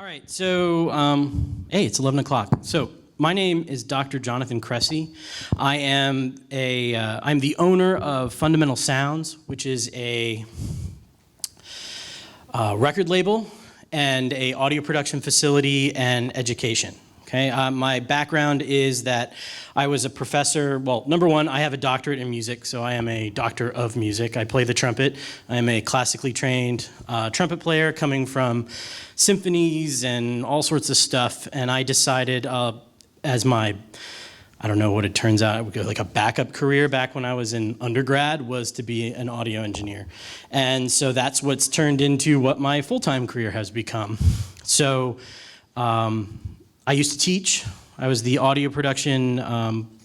All right, so, hey, it's 11 o'clock. So, my name is Dr. Jonathan Cresci. I'm the owner of Fundamental Sounds, which is a record label and a audio production facility and education. Okay, my background is that I was a professor. Well, number one, I have a doctorate in music, so I am a doctor of music. I play the trumpet. I am a classically trained trumpet player coming from symphonies and all sorts of stuff. And I decided as my, I don't know what it turns out, like a backup career back when I was in undergrad was to be an audio engineer. And so that's what's turned into what my full-time career has become. So, I used to teach. I was the audio production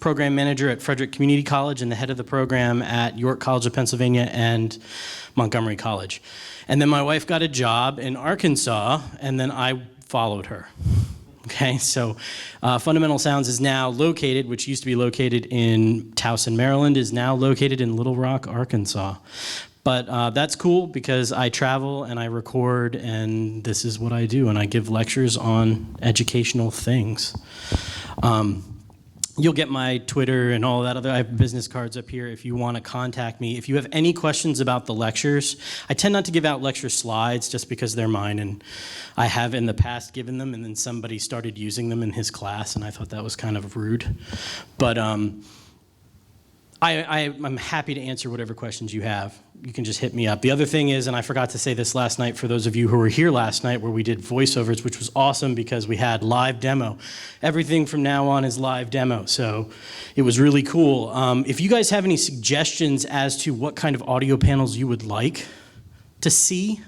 program manager at Frederick Community College and the head of the program at York College of Pennsylvania and Montgomery College. And then my wife got a job in Arkansas, and then I followed her. Okay, so Fundamental Sounds is now located, which used to be located in Towson, Maryland, is now located in Little Rock, Arkansas. But that's cool because I travel and I record and this is what I do, and I give lectures on educational things. You'll get my Twitter and all that other, I have business cards up here if you want to contact me. If you have any questions about the lectures, I tend not to give out lecture slides just because they're mine, and I have in the past given them, and then somebody started using them in his class, and I thought that was kind of rude. But I'm happy to answer whatever questions you have. You can just hit me up. The other thing is, and I forgot to say this last night for those of you who were here last night where we did voiceovers, which was awesome because we had live demo. Everything from now on is live demo, so it was really cool. If you guys have any suggestions as to what kind of audio panels you would like to see,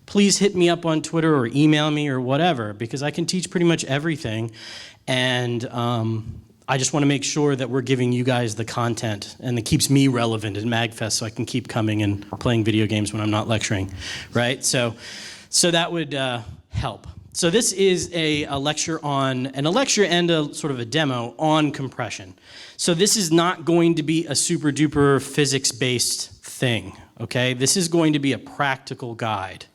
please hit me up on Twitter or email me or whatever, because I can teach pretty much everything. And I just want to make sure that we're giving you guys the content and that keeps me relevant at MAGFest so I can keep coming and playing video games when I'm not lecturing, right? So that would help. So this is a lecture and a sort of a demo on compression. So this is not going to be a super duper physics-based thing, okay? This is going to be a practical guide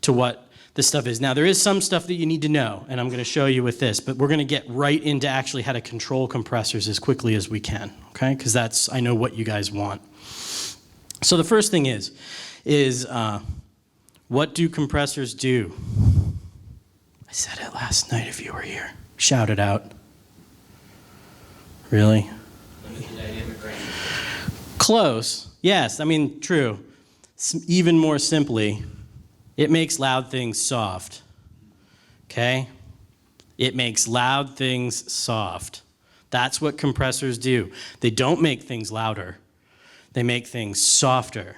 to what this stuff is. Now, there is some stuff that you need to know, and I'm going to show you with this, but we're going to get right into actually how to control compressors as quickly as we can, okay? Because I know what you guys want. So the first thing is what do compressors do? I said it last night if you were here. Shout it out. Really? Close. Yes, I mean, true. Even more simply, it makes loud things soft, okay? It makes loud things soft. That's what compressors do. They don't make things louder. They make things softer.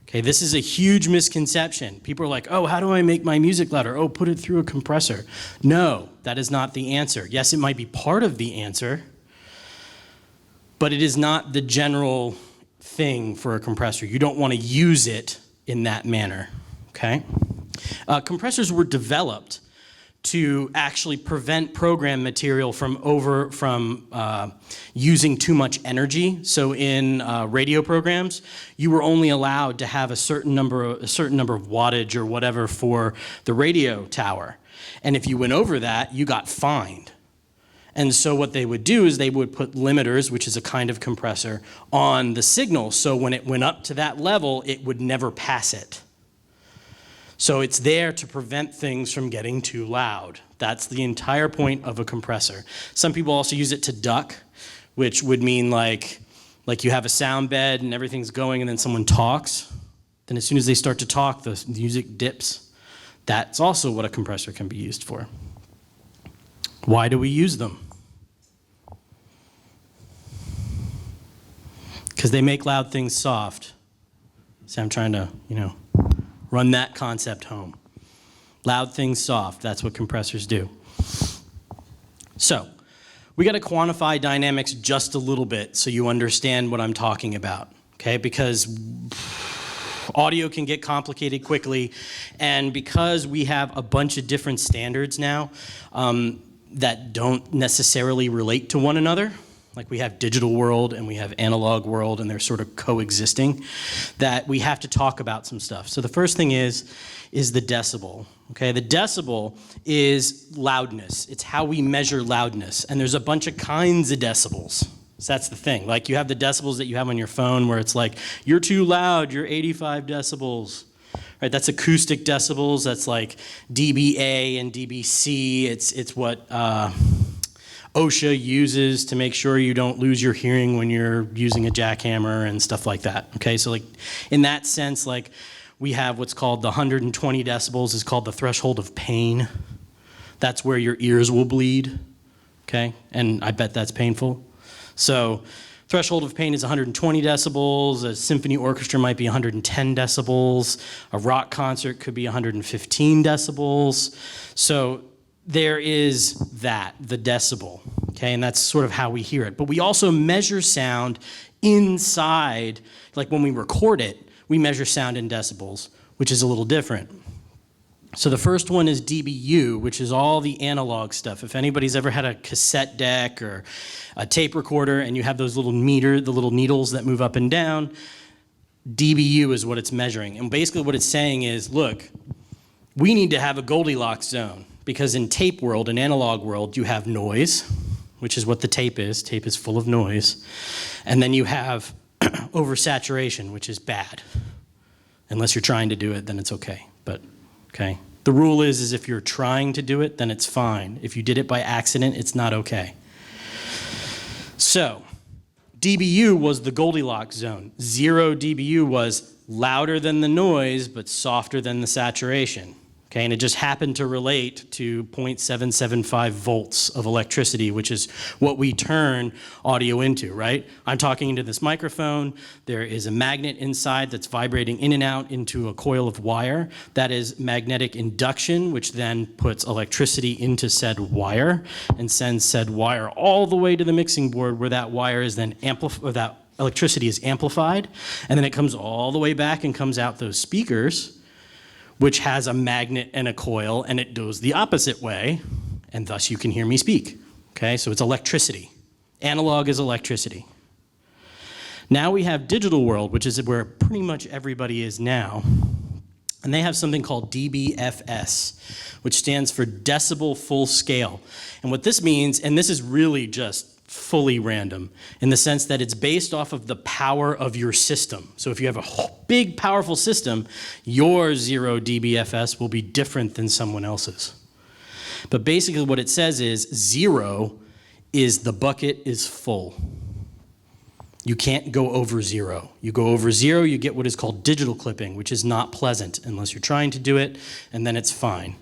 Okay, this is a huge misconception. People are like, oh, how do I make my music louder? Oh, put it through a compressor. No, that is not the answer. Yes, it might be part of the answer, but it is not the general thing for a compressor. You don't want to use it in that manner. Okay? Compressors were developed to actually prevent program material from using too much energy. So in radio programs, you were only allowed to have a certain number of wattage or whatever for the radio tower. And if you went over that, you got fined. And so what they would do is they would put limiters, which is a kind of compressor, on the signal. So when it went up to that level, it would never pass it. So it's there to prevent things from getting too loud. That's the entire point of a compressor. Some people also use it to duck, which would mean like you have a sound bed and everything's going and then someone talks. Then as soon as they start to talk, the music dips. That's also what a compressor can be used for. Why do we use them? Because they make loud things soft. See, I'm trying to, run that concept home. Loud things soft, that's what compressors do. So, we got to quantify dynamics just a little bit so you understand what I'm talking about, okay? Because audio can get complicated quickly, and because we have a bunch of different standards now that don't necessarily relate to one another, like we have digital world and we have analog world, and they're sort of coexisting, that we have to talk about some stuff. So the first thing is the decibel. Okay, the decibel is loudness. It's how we measure loudness, and there's a bunch of kinds of decibels. So that's the thing. Like you have the decibels that you have on your phone where it's like, you're too loud, you're 85 decibels. Right, that's acoustic decibels. That's like dBA and dBc. It's what OSHA uses to make sure you don't lose your hearing when you're using a jackhammer and stuff like that. Okay, so like in that sense, like we have what's called the 120 decibels is called the threshold of pain. That's where your ears will bleed. Okay, and I bet that's painful. So threshold of pain is 120 decibels. A symphony orchestra might be 110 decibels. A rock concert could be 115 decibels. So there is that, the decibel, okay? And that's sort of how we hear it. But we also measure sound inside, like when we record it, we measure sound in decibels, which is a little different. So the first one is dBu, which is all the analog stuff. If anybody's ever had a cassette deck or a tape recorder and you have those little the little needles that move up and down, dBu is what it's measuring. And basically what it's saying is, look, we need to have a Goldilocks zone, because in tape world, in analog world, you have noise, which is what the tape is. Tape is full of noise. And then you have oversaturation, which is bad. Unless you're trying to do it, then it's okay. But okay. The rule is if you're trying to do it, then it's fine. If you did it by accident, it's not okay. So, dBu was the Goldilocks zone. 0 dBu was louder than the noise, but softer than the saturation. Okay, and it just happened to relate to 0.775 volts of electricity, which is what we turn audio into, right? I'm talking into this microphone. There is a magnet inside that's vibrating in and out into a coil of wire. That is magnetic induction, which then puts electricity into said wire and sends said wire all the way to the mixing board, where that wire is then that electricity is amplified, and then it comes all the way back and comes out those speakers, which has a magnet and a coil, and it goes the opposite way, and thus you can hear me speak. Okay, so it's electricity. Analog is electricity. Now we have digital world, which is where pretty much everybody is now, and they have something called dBFS, which stands for decibel full scale. And what this means, and this is really just fully random in the sense that it's based off of the power of your system. So if you have a big, powerful system, your 0 dBFS will be different than someone else's. But basically what it says is 0 is the bucket is full. You can't go over 0. You go over 0, you get what is called digital clipping, which is not pleasant unless you're trying to do it, and then it's fine.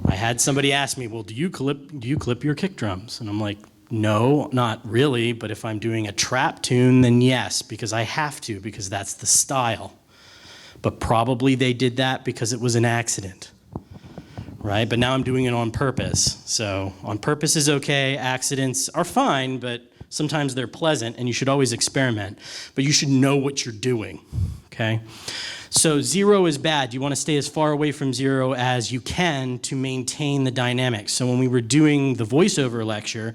I had somebody ask me, well, do you clip your kick drums? And I'm like, no, not really, but if I'm doing a trap tune, then yes, because I have to, because that's the style. But probably they did that because it was an accident, right? But now I'm doing it on purpose. So on purpose is okay, accidents are fine, but sometimes they're pleasant, and you should always experiment, but you should know what you're doing, okay? So 0 is bad. You want to stay as far away from 0 as you can to maintain the dynamics. So when we were doing the voiceover lecture,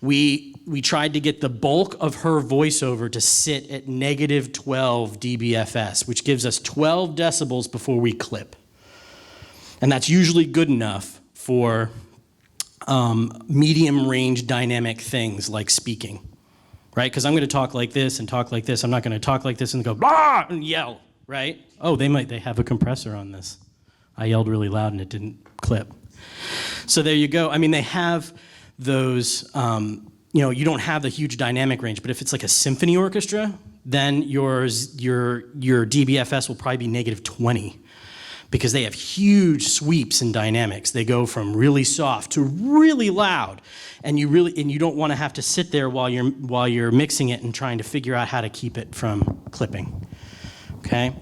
we tried to get the bulk of her voiceover to sit at negative 12 dBFS, which gives us 12 decibels before we clip. And that's usually good enough for medium range dynamic things like speaking, right? Because I'm going to talk like this and talk like this. I'm not going to talk like this and go blah and yell. Right? Oh, they have a compressor on this. I yelled really loud and it didn't clip. So there you go. I mean, they have those, you don't have the huge dynamic range, but if it's like a symphony orchestra, then your dBFS will probably be negative 20 because they have huge sweeps in dynamics. They go from really soft to really loud, and you don't want to have to sit there while you're mixing it and trying to figure out how to keep it from clipping. Okay,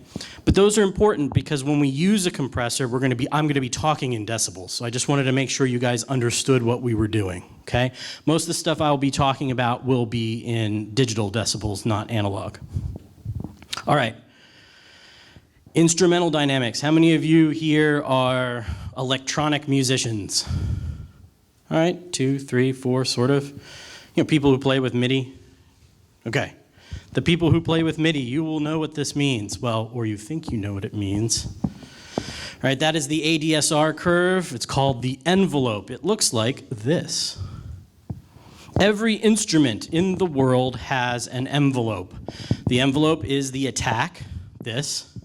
but those are important because when we use a compressor, I'm going to be talking in decibels. So I just wanted to make sure you guys understood what we were doing. Okay, most of the stuff I'll be talking about will be in digital decibels, not analog. All right, instrumental dynamics. How many of you here are electronic musicians? All right, 2, 3, 4, sort of. You know, people who play with MIDI? Okay. The people who play with MIDI, you will know what this means. Well, or you think you know what it means. All right, that is the ADSR curve. It's called the envelope. It looks like this. Every instrument in the world has an envelope. The envelope is the attack, this.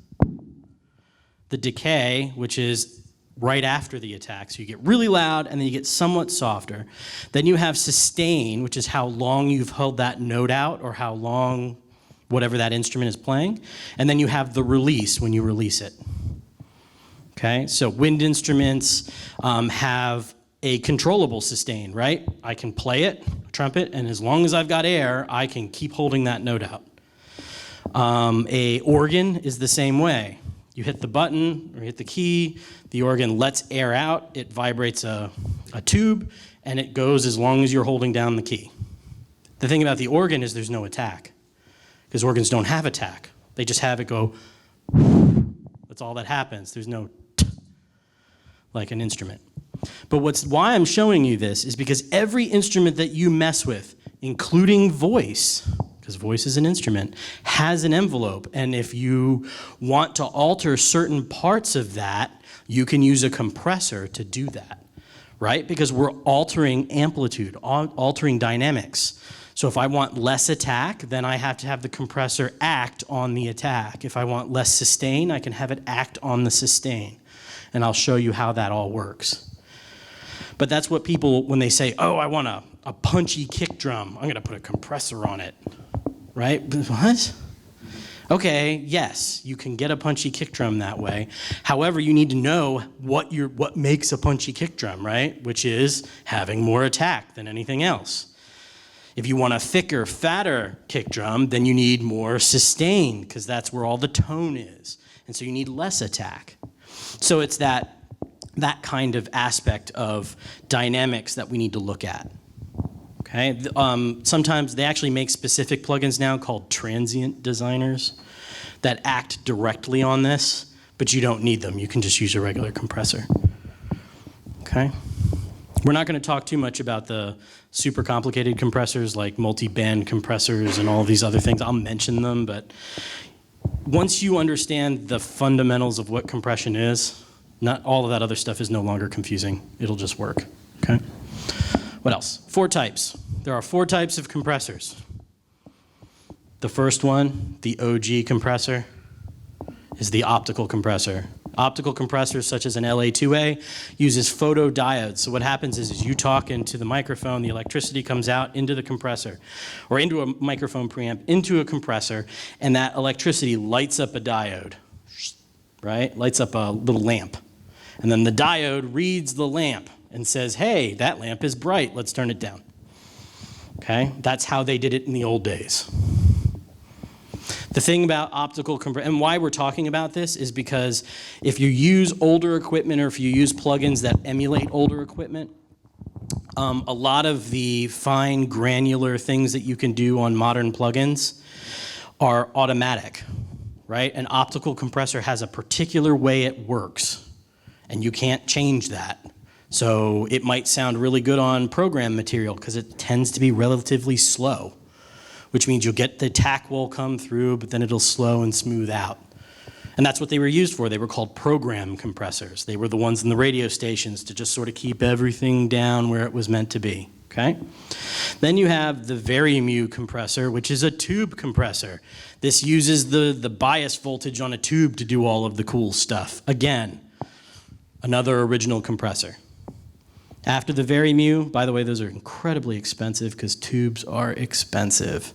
The decay, which is right after the attack. So you get really loud and then you get somewhat softer. Then you have sustain, which is how long you've held that note out or how long whatever that instrument is playing. And then you have the release, when you release it. Okay, so wind instruments have a controllable sustain, right? I can play it, trumpet, and as long as I've got air, I can keep holding that note out. A organ is the same way. You hit the button or hit the key, the organ lets air out, it vibrates a tube, and it goes as long as you're holding down the key. The thing about the organ is there's no attack, because organs don't have attack. They just have it go, that's all that happens. There's no like an instrument. But why I'm showing you this is because every instrument that you mess with, including voice, because voice is an instrument, has an envelope. And if you want to alter certain parts of that, you can use a compressor to do that, right? Because we're altering amplitude, altering dynamics. So if I want less attack, then I have to have the compressor act on the attack. If I want less sustain, I can have it act on the sustain. And I'll show you how that all works. But that's what people, when they say, oh, I want a punchy kick drum, I'm going to put a compressor on it. Right? What? Okay, yes, you can get a punchy kick drum that way. However, you need to know what makes a punchy kick drum, right? Which is having more attack than anything else. If you want a thicker, fatter kick drum, then you need more sustain, because that's where all the tone is. And so you need less attack. So it's that kind of aspect of dynamics that we need to look at. Okay. Sometimes they actually make specific plugins now called transient designers that act directly on this, but you don't need them. You can just use a regular compressor. Okay. We're not going to talk too much about the super complicated compressors like multi-band compressors and all these other things. I'll mention them, but once you understand the fundamentals of what compression is, not all of that other stuff is no longer confusing. It'll just work. Okay. What else? 4 types. There are 4 types of compressors. The first one, the OG compressor, is the optical compressor. Optical compressors such as an LA2A uses photodiodes. So what happens is you talk into the microphone, the electricity comes out into the compressor, or into a microphone preamp, into a compressor, and that electricity lights up a diode, right? Lights up a little lamp. And then the diode reads the lamp and says, hey, that lamp is bright, let's turn it down. Okay, that's how they did it in the old days. The thing about optical compression, and why we're talking about this is because if you use older equipment or if you use plugins that emulate older equipment, a lot of the fine granular things that you can do on modern plugins are automatic, right? An optical compressor has a particular way it works, and you can't change that. So it might sound really good on program material because it tends to be relatively slow, which means you'll get the attack will come through, but then it'll slow and smooth out. And that's what they were used for. They were called program compressors. They were the ones in the radio stations to just sort of keep everything down where it was meant to be, okay? Then you have the Vari-Mu compressor, which is a tube compressor. This uses the bias voltage on a tube to do all of the cool stuff. Again, another original compressor. After the Vari-Mu, by the way, those are incredibly expensive because tubes are expensive.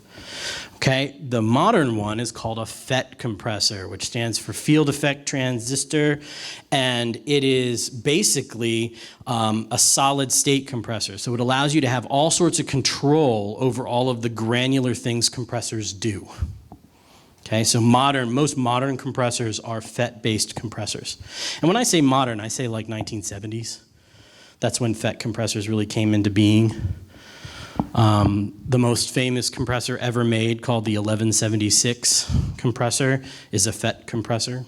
Okay, the modern one is called a FET compressor, which stands for Field Effect Transistor, and it is basically a solid state compressor. So it allows you to have all sorts of control over all of the granular things compressors do. Okay, so most modern compressors are FET-based compressors. And when I say modern, I say like 1970s. That's when FET compressors really came into being. The most famous compressor ever made, called the 1176 compressor, is a FET compressor.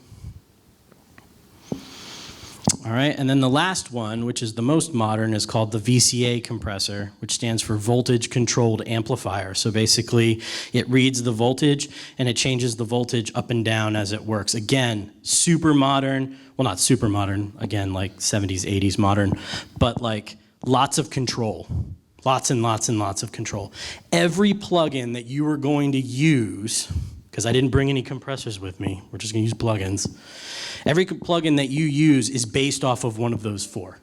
All All right, and then the last one, which is the most modern, is called the VCA compressor, which stands for voltage controlled amplifier. So basically, it reads the voltage and it changes the voltage up and down as it works. Again, super modern, well, not super modern, again, like 70s, 80s modern, but like lots of control. Lots and lots and lots of control. Every plugin that you are going to use, because I didn't bring any compressors with me, we're just going to use plugins. Every plugin that you use is based off of one of those four.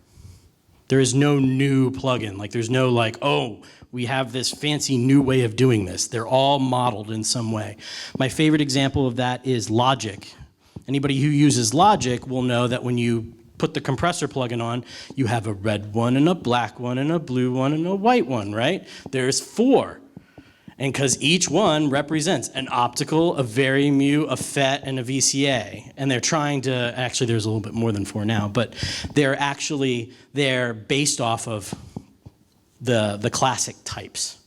There is no new plugin. Like there's no like, oh, we have this fancy new way of doing this. They're all modeled in some way. My favorite example of that is Logic. Anybody who uses Logic will know that when you put the compressor plugin on, you have a red one and a black one and a blue one and a white one, right? There's four. And because each one represents an optical, a vari-mu, a FET, and a VCA. And they're trying to, actually there's a little bit more than four now, but they're based off of the classic types,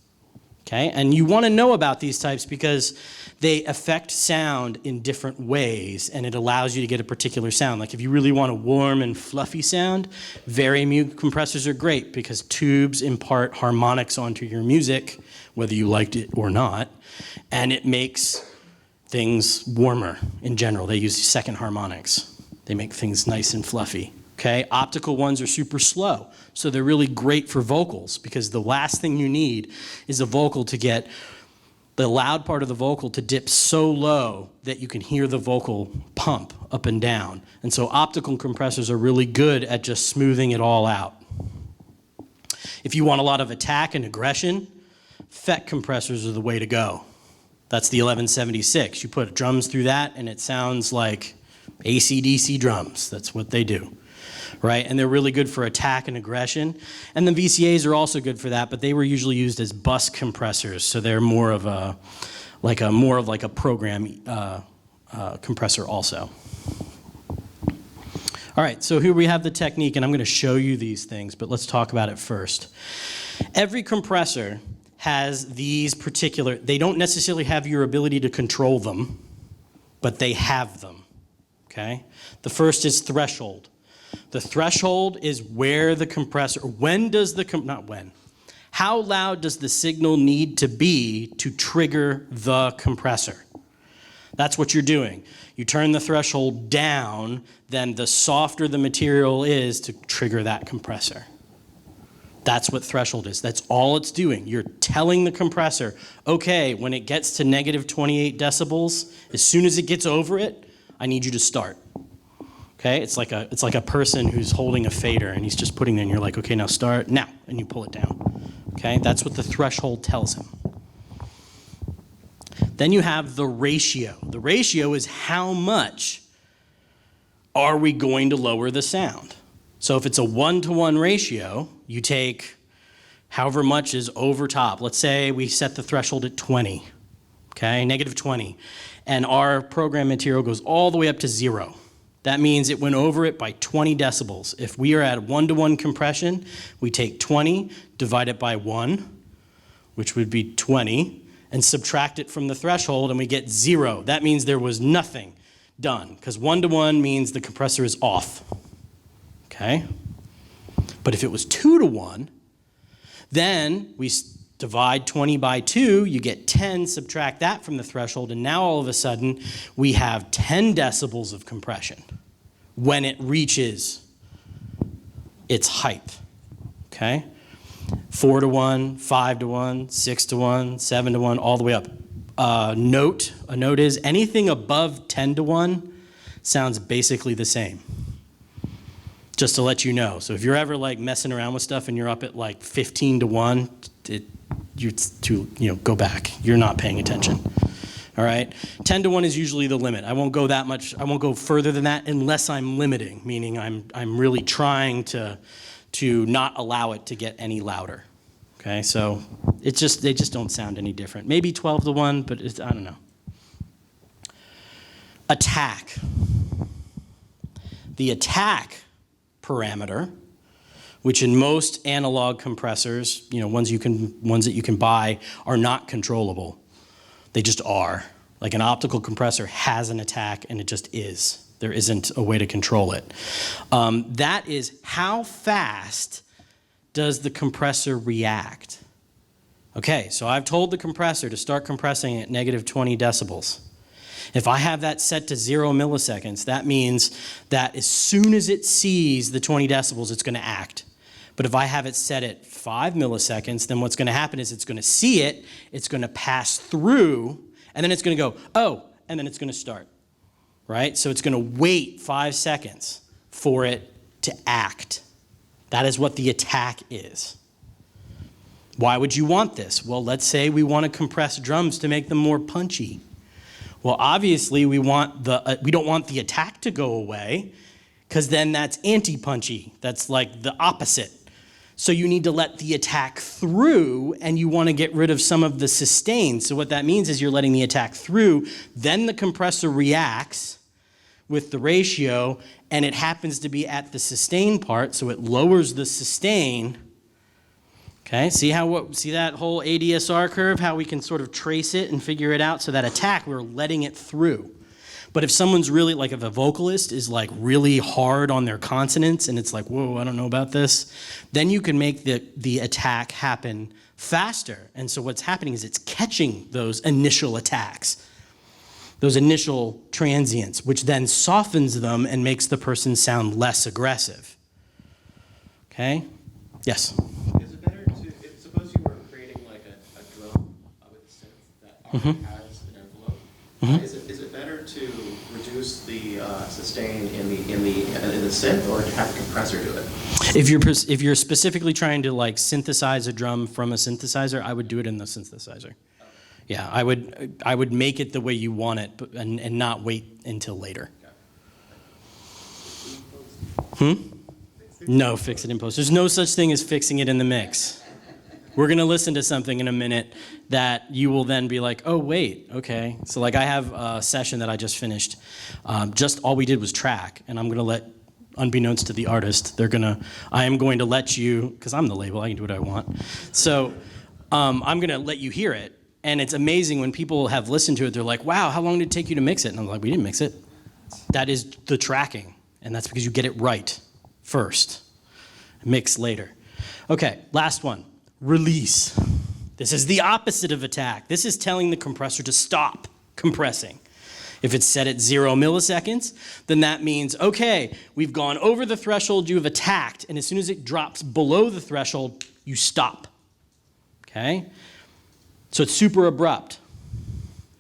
okay? And you wanna know about these types because they affect sound in different ways and it allows you to get a particular sound. Like if you really want a warm and fluffy sound, vari-mu compressors are great because tubes impart harmonics onto your music, whether you liked it or not, and it makes things warmer in general. They use second harmonics. They make things nice and fluffy, okay? Optical ones are super slow, so they're really great for vocals because the last thing you need is a vocal to get the loud part of the vocal to dip so low that you can hear the vocal pump up and down. And so optical compressors are really good at just smoothing it all out. If you want a lot of attack and aggression, FET compressors are the way to go. That's the 1176. You put drums through that and it sounds like AC/DC drums. That's what they do, right? And they're really good for attack and aggression. And the VCAs are also good for that, but they were usually used as bus compressors. So they're more of a program compressor also. All right, so here we have the technique and I'm gonna show you these things, but let's talk about it first. Every compressor has these particular, they don't necessarily have your ability to control them, but they have them, okay? The first is threshold. The threshold is where the compressor, how loud does the signal need to be to trigger the compressor? That's what you're doing. You turn the threshold down, then the softer the material is to trigger that compressor. That's what threshold is. That's all it's doing. You're telling the compressor, okay, when it gets to negative 28 decibels, as soon as it gets over it, I need you to start. Okay, it's like a person who's holding a fader and he's just putting it in, you're like, okay, now start, now, and you pull it down. Okay, that's what the threshold tells him. Then you have the ratio. The ratio is how much are we going to lower the sound? So if it's a 1-to-1 ratio, you take however much is over top. Let's say we set the threshold at 20, okay, negative 20, and our program material goes all the way up to 0. That means it went over it by 20 decibels. If we are at 1-to-1 compression, we take 20, divide it by 1, which would be 20, and subtract it from the threshold, and we get 0. That means there was nothing done, because 1-to-1 means the compressor is off. Okay? But if it was 2-to-1, then we divide 20 by 2, you get 10, subtract that from the threshold, and now all of a sudden we have 10 decibels of compression when it reaches its height. Okay? 4-to-1, 5-to-1, 6-to-1, 7-to-1, all the way up. A note is anything above 10-to-1 sounds basically the same. Just to let you know. So if you're ever like messing around with stuff and you're up at like 15-to-1, go back. You're not paying attention. All right? 10-to-1 is usually the limit. I won't go that much. I won't go further than that unless I'm limiting, meaning I'm really trying to not allow it to get any louder. Okay? So they just don't sound any different. Maybe 12-to-1, but I don't know. Attack. The attack parameter, which in most analog compressors, ones that you can buy, are not controllable. They just are. Like an optical compressor has an attack and it just is. There isn't a way to control it. That is how fast does the compressor react? Okay, so I've told the compressor to start compressing at negative 20 decibels. If I have that set to 0 milliseconds, that means that as soon as it sees the 20 decibels, it's going to act. But if I have it set at 5 milliseconds, then what's going to happen is it's going to see it, it's going to pass through, and then it's going to go, oh, and then it's going to start, right? So it's going to wait 5 seconds for it to act. That is what the attack is. Why would you want this? Well, let's say we want to compress drums to make them more punchy. Well, obviously we don't want the attack to go away, because then that's anti-punchy. That's like the opposite. So you need to let the attack through, and you want to get rid of some of the sustain. So what that means is you're letting the attack through, then the compressor reacts with the ratio, and it happens to be at the sustain part, so it lowers the sustain. Okay, see that whole ADSR curve, how we can sort of trace it and figure it out? So that attack, we're letting it through. But if someone's really, like if a vocalist is like really hard on their consonants and it's like, whoa, I don't know about this, then you can make the attack happen faster. And so what's happening is it's catching those initial attacks, those initial transients, which then softens them and makes the person sound less aggressive. Okay? Yes? Is it better to, suppose you were creating like a drum with a synth that already has an envelope, is it better to reduce the sustain in the synth, or to have the compressor do it? If you're specifically trying to like synthesize a drum from a synthesizer, I would do it in the synthesizer. Yeah, I would make it the way you want it, and not wait until later. No, fix it in post. There's no such thing as fixing it in the mix. We're going to listen to something in a minute that you will then be like, oh, wait, okay. So like I have a session that I just finished. Just all we did was track, and I'm going to let, unbeknownst to the artist, I am going to let you, because I'm the label, I can do what I want. So I'm going to let you hear it. And it's amazing when people have listened to it, they're like, wow, how long did it take you to mix it? And I'm like, we didn't mix it. That is the tracking. And that's because you get it right first. Mix later. Okay, last one. Release. This is the opposite of attack. This is telling the compressor to stop compressing. If it's set at 0 milliseconds, then that means, okay, we've gone over the threshold, you have attacked, and as soon as it drops below the threshold, you stop. Okay? So it's super abrupt.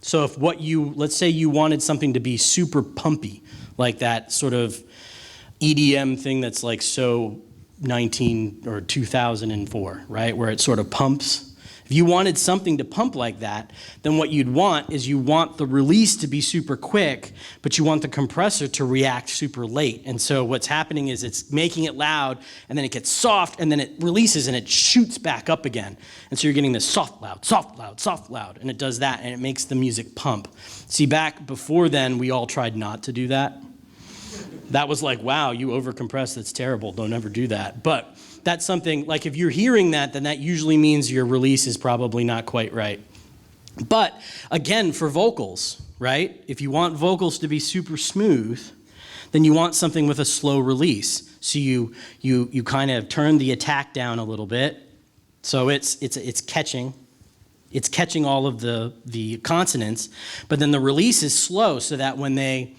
So if let's say you wanted something to be super pumpy, like that sort of EDM thing that's like so 19 or 2004, right? Where it sort of pumps. If you wanted something to pump like that, then what you'd want is you want the release to be super quick, but you want the compressor to react super late. And so what's happening is it's making it loud, and then it gets soft, and then it releases, and it shoots back up again. And so you're getting this soft, loud, soft, loud, soft, loud, and it does that, and it makes the music pump. See, back before then, we all tried not to do that. That was like, wow, you overcompress, that's terrible, don't ever do that. But that's something, like if you're hearing that, then that usually means your release is probably not quite right. But again, for vocals, right? If you want vocals to be super smooth, then you want something with a slow release. So you kind of turn the attack down a little bit. So it's catching all of the consonants, but then the release is slow so that when they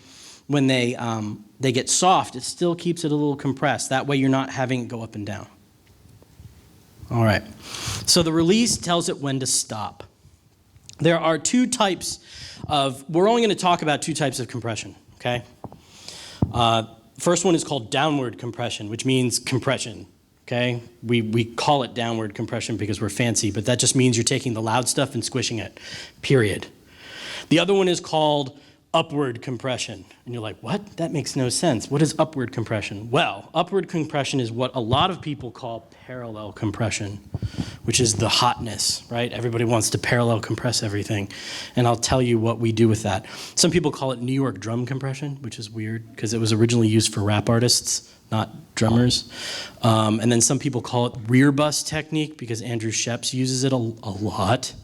get soft, it still keeps it a little compressed. That way you're not having it go up and down. All right. So the release tells it when to stop. There are two types we're only going to talk about two types of compression, okay? First one is called downward compression, which means compression, okay? We call it downward compression because we're fancy, but that just means you're taking the loud stuff and squishing it, period. The other one is called upward compression. And you're like, what? That makes no sense. What is upward compression? Well, upward compression is what a lot of people call parallel compression, which is the hotness, right? Everybody wants to parallel compress everything. And I'll tell you what we do with that. Some people call it New York drum compression, which is weird because it was originally used for rap artists, not drummers. And then some people call it rear bus technique because Andrew Sheps uses it a lot.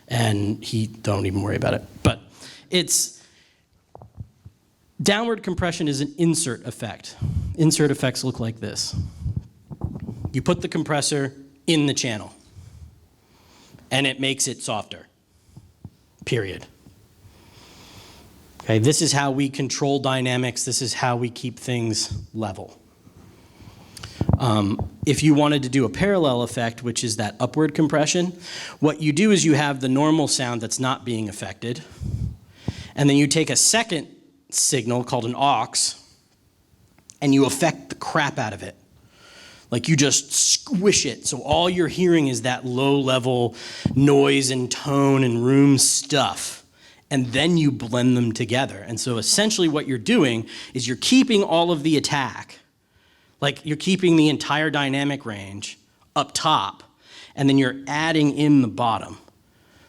And don't even worry about it. But Downward compression is an insert effect. Insert effects look like this. You put the compressor in the channel, and it makes it softer, period. Okay, this is how we control dynamics. This is how we keep things level. If you wanted to do a parallel effect, which is that upward compression, what you do is you have the normal sound that's not being affected, and then you take a second signal called an aux, and you affect the crap out of it. Like you just squish it, so all you're hearing is that low-level noise and tone and room stuff, and then you blend them together. And so essentially what you're doing is you're keeping all of the attack, like you're keeping the entire dynamic range up top, and then you're adding in the bottom.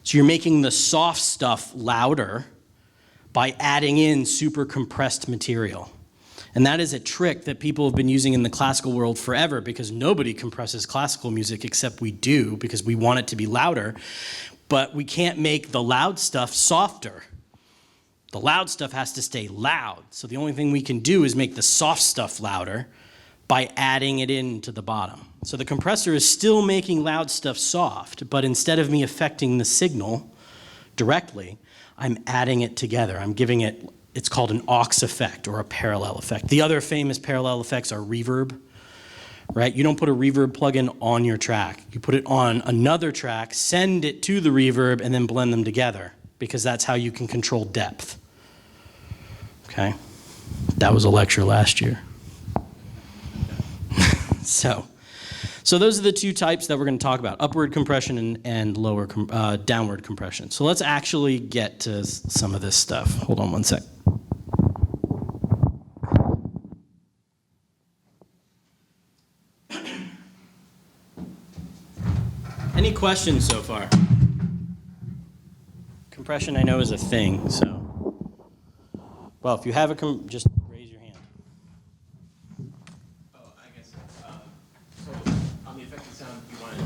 So you're making the soft stuff louder by adding in super compressed material. And that is a trick that people have been using in the classical world forever, because nobody compresses classical music except we do, because we want it to be louder, but we can't make the loud stuff softer. The loud stuff has to stay loud. So the only thing we can do is make the soft stuff louder by adding it into the bottom. So the compressor is still making loud stuff soft, but instead of me affecting the signal directly, I'm adding it together. I'm giving it, it's called an aux effect or a parallel effect. The other famous parallel effects are reverb, right? You don't put a reverb plugin on your track. You put it on another track, send it to the reverb, and then blend them together, because that's how you can control depth. Okay? That was a lecture last year. So those are the two types that we're going to talk about, upward compression and downward compression. So let's actually get to some of this stuff. Hold on one sec. Any questions so far? Compression I know is a thing, so. Well, if you have just raise your hand. Oh, I guess, so on the effective sound, you want to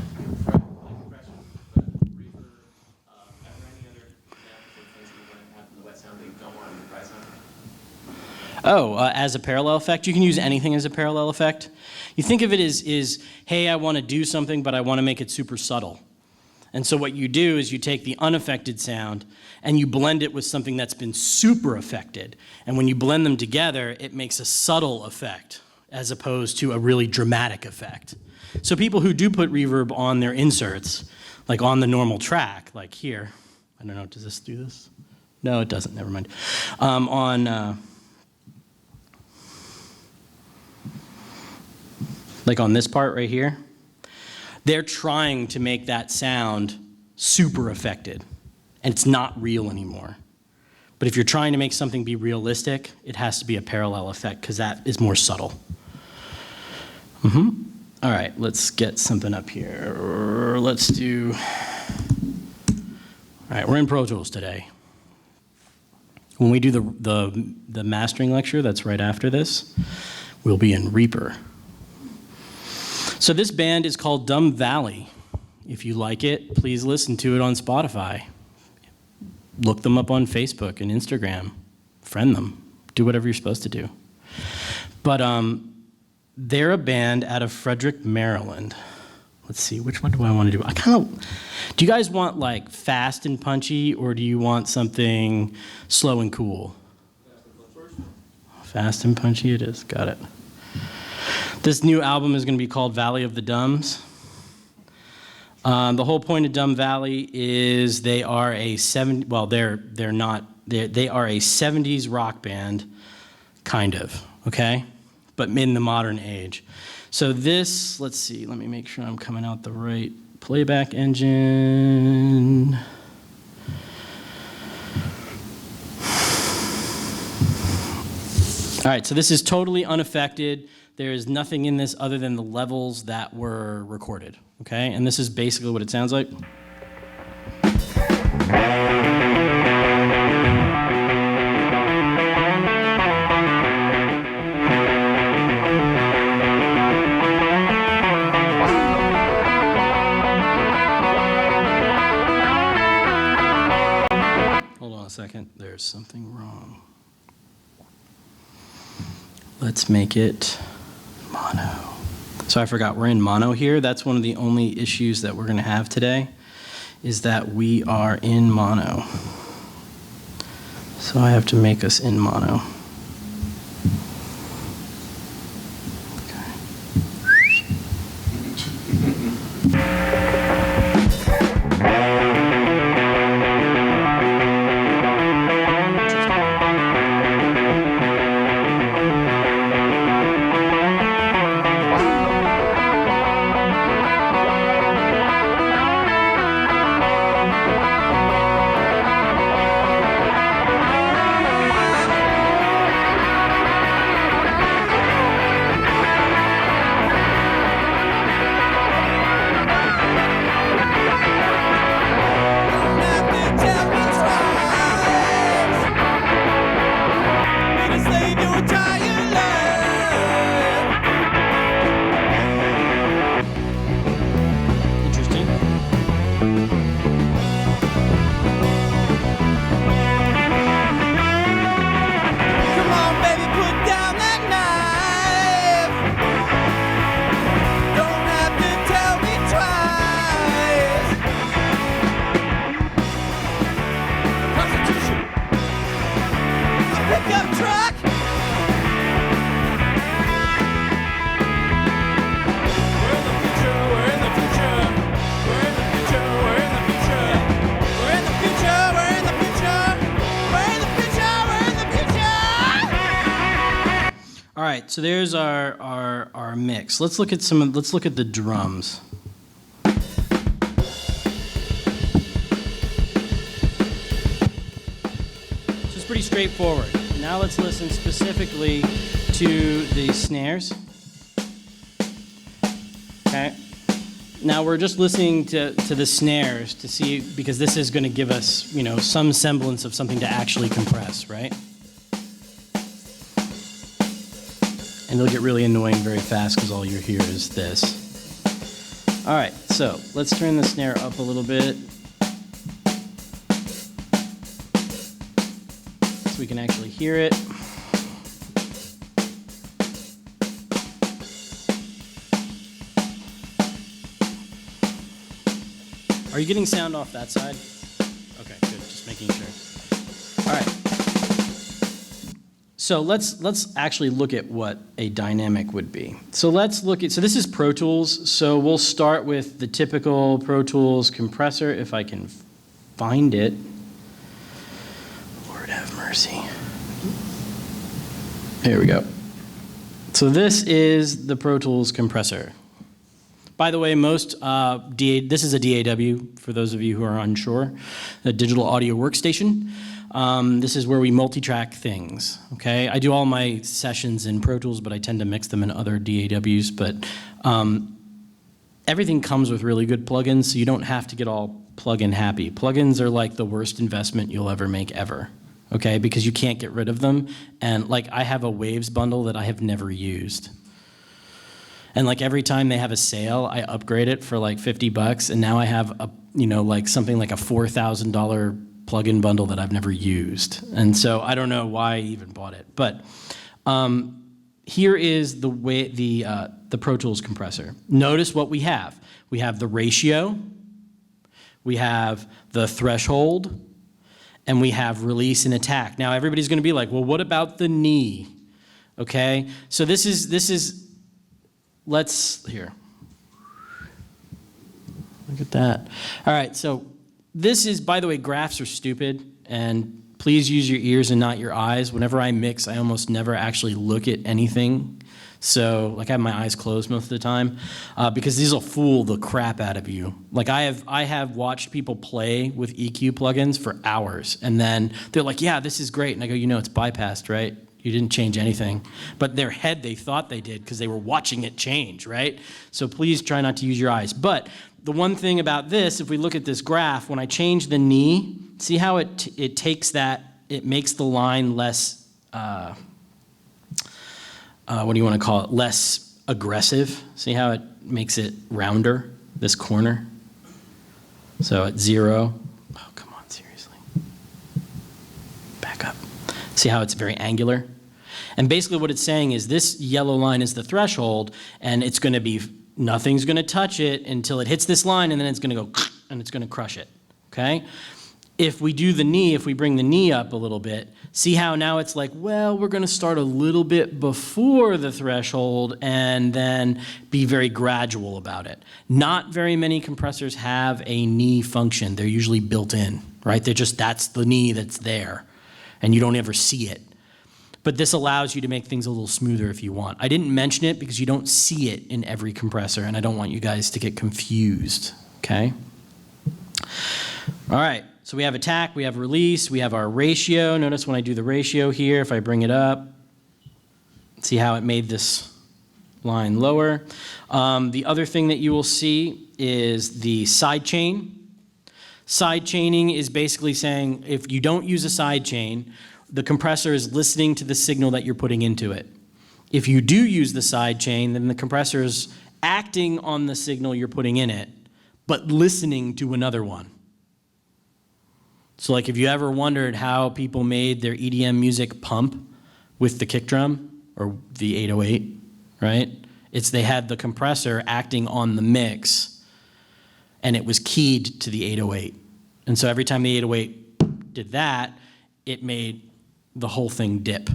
compression, but reverb, are there any other examples of things that you want to have in the wet sound that you don't want in the dry sound? Oh, as a parallel effect? You can use anything as a parallel effect. You think of it as hey, I want to do something, but I want to make it super subtle. And so what you do is you take the unaffected sound and you blend it with something that's been super affected. And when you blend them together, it makes a subtle effect as opposed to a really dramatic effect. So people who do put reverb on their inserts, like on the normal track, like here, I don't know, does this do this? No, it doesn't, never mind. Like on this part right here, they're trying to make that sound super affected, and it's not real anymore. But if you're trying to make something be realistic, it has to be a parallel effect, because that is more subtle. All right, let's get something up here. Let's do, all right, we're in Pro Tools today. When we do the mastering lecture that's right after this, we'll be in Reaper. So this band is called Dumb Valley. If you like it, please listen to it on Spotify. Look them up on Facebook and Instagram. Friend them. Do whatever you're supposed to do. But they're a band out of Frederick, Maryland. Let's see, which one do I want to do? Do you guys want like fast and punchy, or do you want something slow and cool? Fast and punchy it is, got it. This new album is going to be called Valley of the Dumbs. The whole point of Dumb Valley is they are a 70s rock band, kind of, okay? But in the modern age. So this, let's see, let me make sure I'm coming out the right playback engine. All right, so this is totally unaffected. There is nothing in this other than the levels that were recorded, okay? And this is basically what it sounds like. Hold on a second, there's something wrong. let's make it mono. So I forgot, we're in mono here. That's one of the only issues that we're going to have today, is that we are in mono. So I have to make us in mono. So there's our mix. Let's look at the drums. So it's pretty straightforward. Now let's listen specifically to the snares. Okay. Now we're just listening to the snares to see, because this is going to give us, some semblance of something to actually compress, right? And it'll get really annoying very fast because all you hear is this. All right, so let's turn the snare up a little bit so we can actually hear it. Are you getting sound off that side? Okay, good, just making sure. All right. So let's actually look at what a dynamic would be. So let's look at, so this is Pro Tools. So we'll start with the typical Pro Tools compressor, if I can find it. Lord have mercy. Here we go. So this is the Pro Tools compressor. By the way, this is a DAW, for those of you who are unsure, a digital audio workstation. This is where we multi-track things, okay? I do all my sessions in Pro Tools, but I tend to mix them in other DAWs. But everything comes with really good plugins, so you don't have to get all plugin happy. Plugins are like the worst investment you'll ever make ever, okay? Because you can't get rid of them. And like, I have a Waves bundle that I have never used. And like every time they have a sale, I upgrade it for like $50, and now I have a, like something like a $4,000 plugin bundle that I've never used. And so I don't know why I even bought it. But here is the way the Pro Tools compressor. Notice what we have. We have the ratio, we have the threshold, and we have release and attack. Now everybody's gonna be like, well, what about the knee? Okay, so this is here. Look at that. All right, so this is, by the way, graphs are stupid, and please use your ears and not your eyes. Whenever I mix, I almost never actually look at anything. So, like, I have my eyes closed most of the time, because these will fool the crap out of you. Like, I have watched people play with EQ plugins for hours, and then they're like, yeah, this is great. And I go, it's bypassed, right? You didn't change anything. But their head, they thought they did because they were watching it change, right? So please try not to use your eyes. But the one thing about this, if we look at this graph, when I change the knee, see how it takes that, it makes the line less, what do you want to call it, less aggressive. See how it makes it rounder, this corner? So at 0, oh, come on, seriously. Back up. See how it's very angular? And basically what it's saying is this yellow line is the threshold, and it's going to be, nothing's going to touch it until it hits this line, and then it's going to go, and it's going to crush it, okay? If we do the knee, if we bring the knee up a little bit, see how now it's like, well, we're going to start a little bit before the threshold and then be very gradual about it. Not very many compressors have a knee function. They're usually built in, right? They're just, that's the knee that's there, and you don't ever see it. But this allows you to make things a little smoother if you want. I didn't mention it because you don't see it in every compressor, and I don't want you guys to get confused, okay? All right. So we have attack, we have release, we have our ratio. Notice when I do the ratio here, if I bring it up, see how it made this line lower. The other thing that you will see is the side chain. Side chaining is basically saying if you don't use a side chain, the compressor is listening to the signal that you're putting into it. If you do use the side chain, then the compressor is acting on the signal you're putting in it, but listening to another one. So like if you ever wondered how people made their EDM music pump with the kick drum or the 808, right? It's they had the compressor acting on the mix and it was keyed to the 808. And so every time the 808 did that, it made the whole thing dip,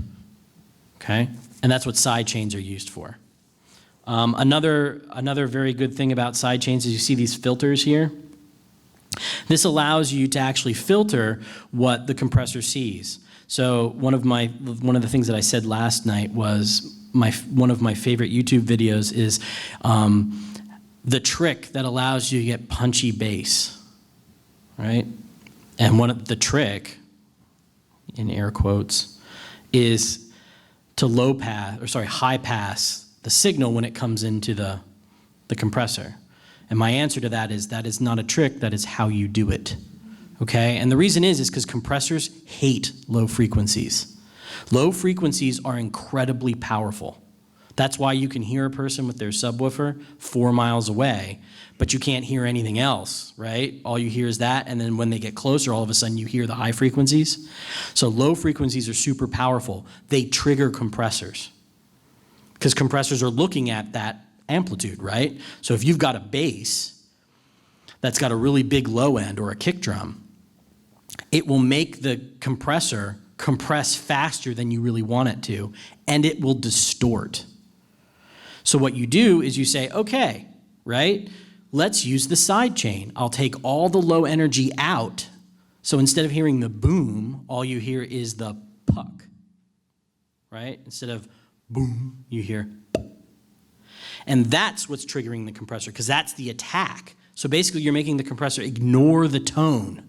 okay? And that's what side chains are used for. Another very good thing about side chains is you see these filters here. This allows you to actually filter what the compressor sees. So one of the things that I said last night was one of my favorite YouTube videos is the trick that allows you to get punchy bass, right? And the trick, in air quotes, is to high pass the signal when it comes into the compressor. And my answer to that is not a trick, that is how you do it, okay? And the reason is because compressors hate low frequencies. Low frequencies are incredibly powerful. That's why you can hear a person with their subwoofer 4 miles away, but you can't hear anything else, right? All you hear is that, and then when they get closer, all of a sudden you hear the high frequencies. So low frequencies are super powerful. They trigger compressors because compressors are looking at that amplitude, right? So if you've got a bass that's got a really big low end or a kick drum, it will make the compressor compress faster than you really want it to, and it will distort. So what you do is you say, okay, right? Let's use the side chain. I'll take all the low energy out. So instead of hearing the boom, all you hear is the puck, right? Instead of boom, you hear. And that's what's triggering the compressor, because that's the attack. So basically you're making the compressor ignore the tone,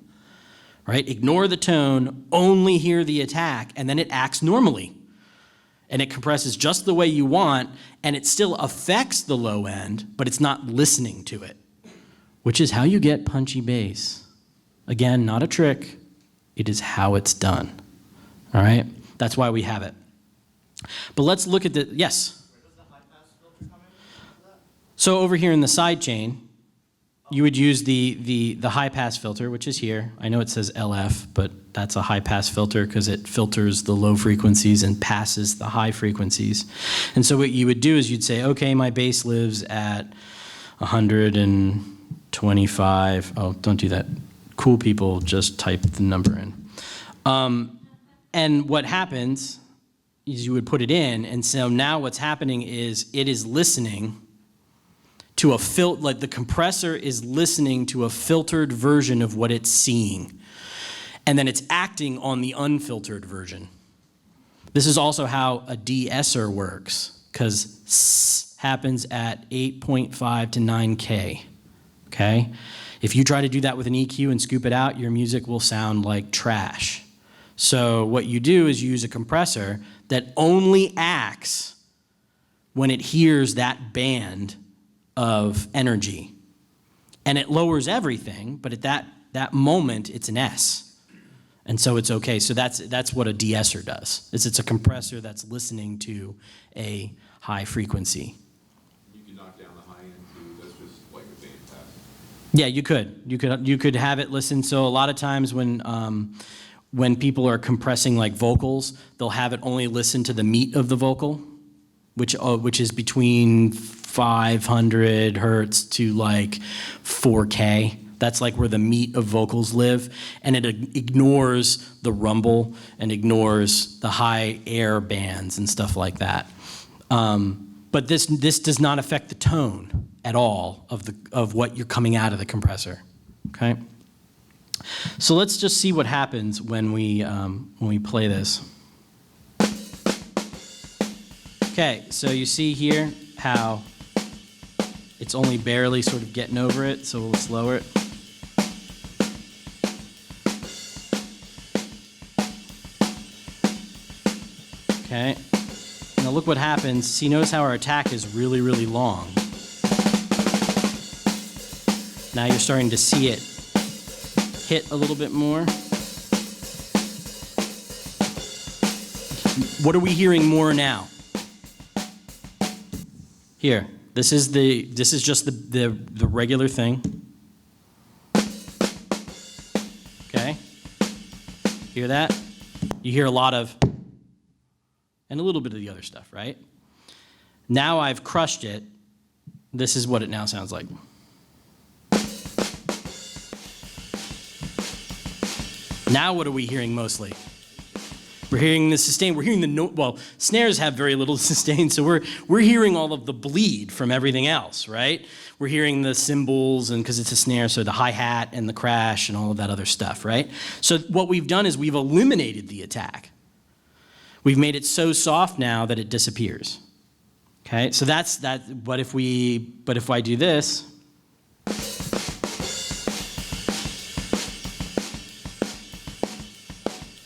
right? Ignore the tone, only hear the attack, and then it acts normally. And it compresses just the way you want, and it still affects the low end, but it's not listening to it, which is how you get punchy bass. Again, not a trick, it is how it's done, all right? That's why we have it. But let's look at yes? So over here in the side chain, you would use the high pass filter, which is here. I know it says LF, but that's a high pass filter because it filters the low frequencies and passes the high frequencies. And so what you would do is you'd say, okay, my bass lives at 125. Oh, don't do that. Cool people just type the number in. And what happens is you would put it in, and so now what's happening is it is listening to like the compressor is listening to a filtered version of what it's seeing. And then it's acting on the unfiltered version. This is also how a de-esser works, because S happens at 8.5 to 9K, okay? If you try to do that with an EQ and scoop it out, your music will sound like trash. So what you do is you use a compressor that only acts when it hears that band of energy. And it lowers everything, but at that moment, it's an S. And so it's okay. So that's what a de-esser does. It's a compressor that's listening to a high frequency. You can knock down the high end too. That's just like a band pass. Yeah, you could have it listen. So a lot of times when when people are compressing like vocals, they'll have it only listen to the meat of the vocal, which is between 500 hertz to like 4K. That's like where the meat of vocals live, and it ignores the rumble and ignores the high air bands and stuff like that. But this does not affect the tone at all of what you're coming out of the compressor. Okay. So let's just see what happens when we play this. Okay, so you see here how it's only barely sort of getting over it, so let's lower it. Okay, now look what happens. See, notice how our attack is really, really long. Now you're starting to see it hit a little bit more. What are we hearing more now? Here, this is just the regular thing. Okay, hear that? You hear a lot of, and a little bit of the other stuff, right? Now I've crushed it. This is what it now sounds like. Now what are we hearing mostly? We're hearing the sustain. We're hearing the note. Well, snares have very little sustain, so we're hearing all of the bleed from everything else, right? We're hearing the cymbals, and because it's a snare, so the hi-hat and the crash and all of that other stuff, right? So what we've done is we've eliminated the attack. We've made it so soft now that it disappears. Okay, so that's that. But if I do this.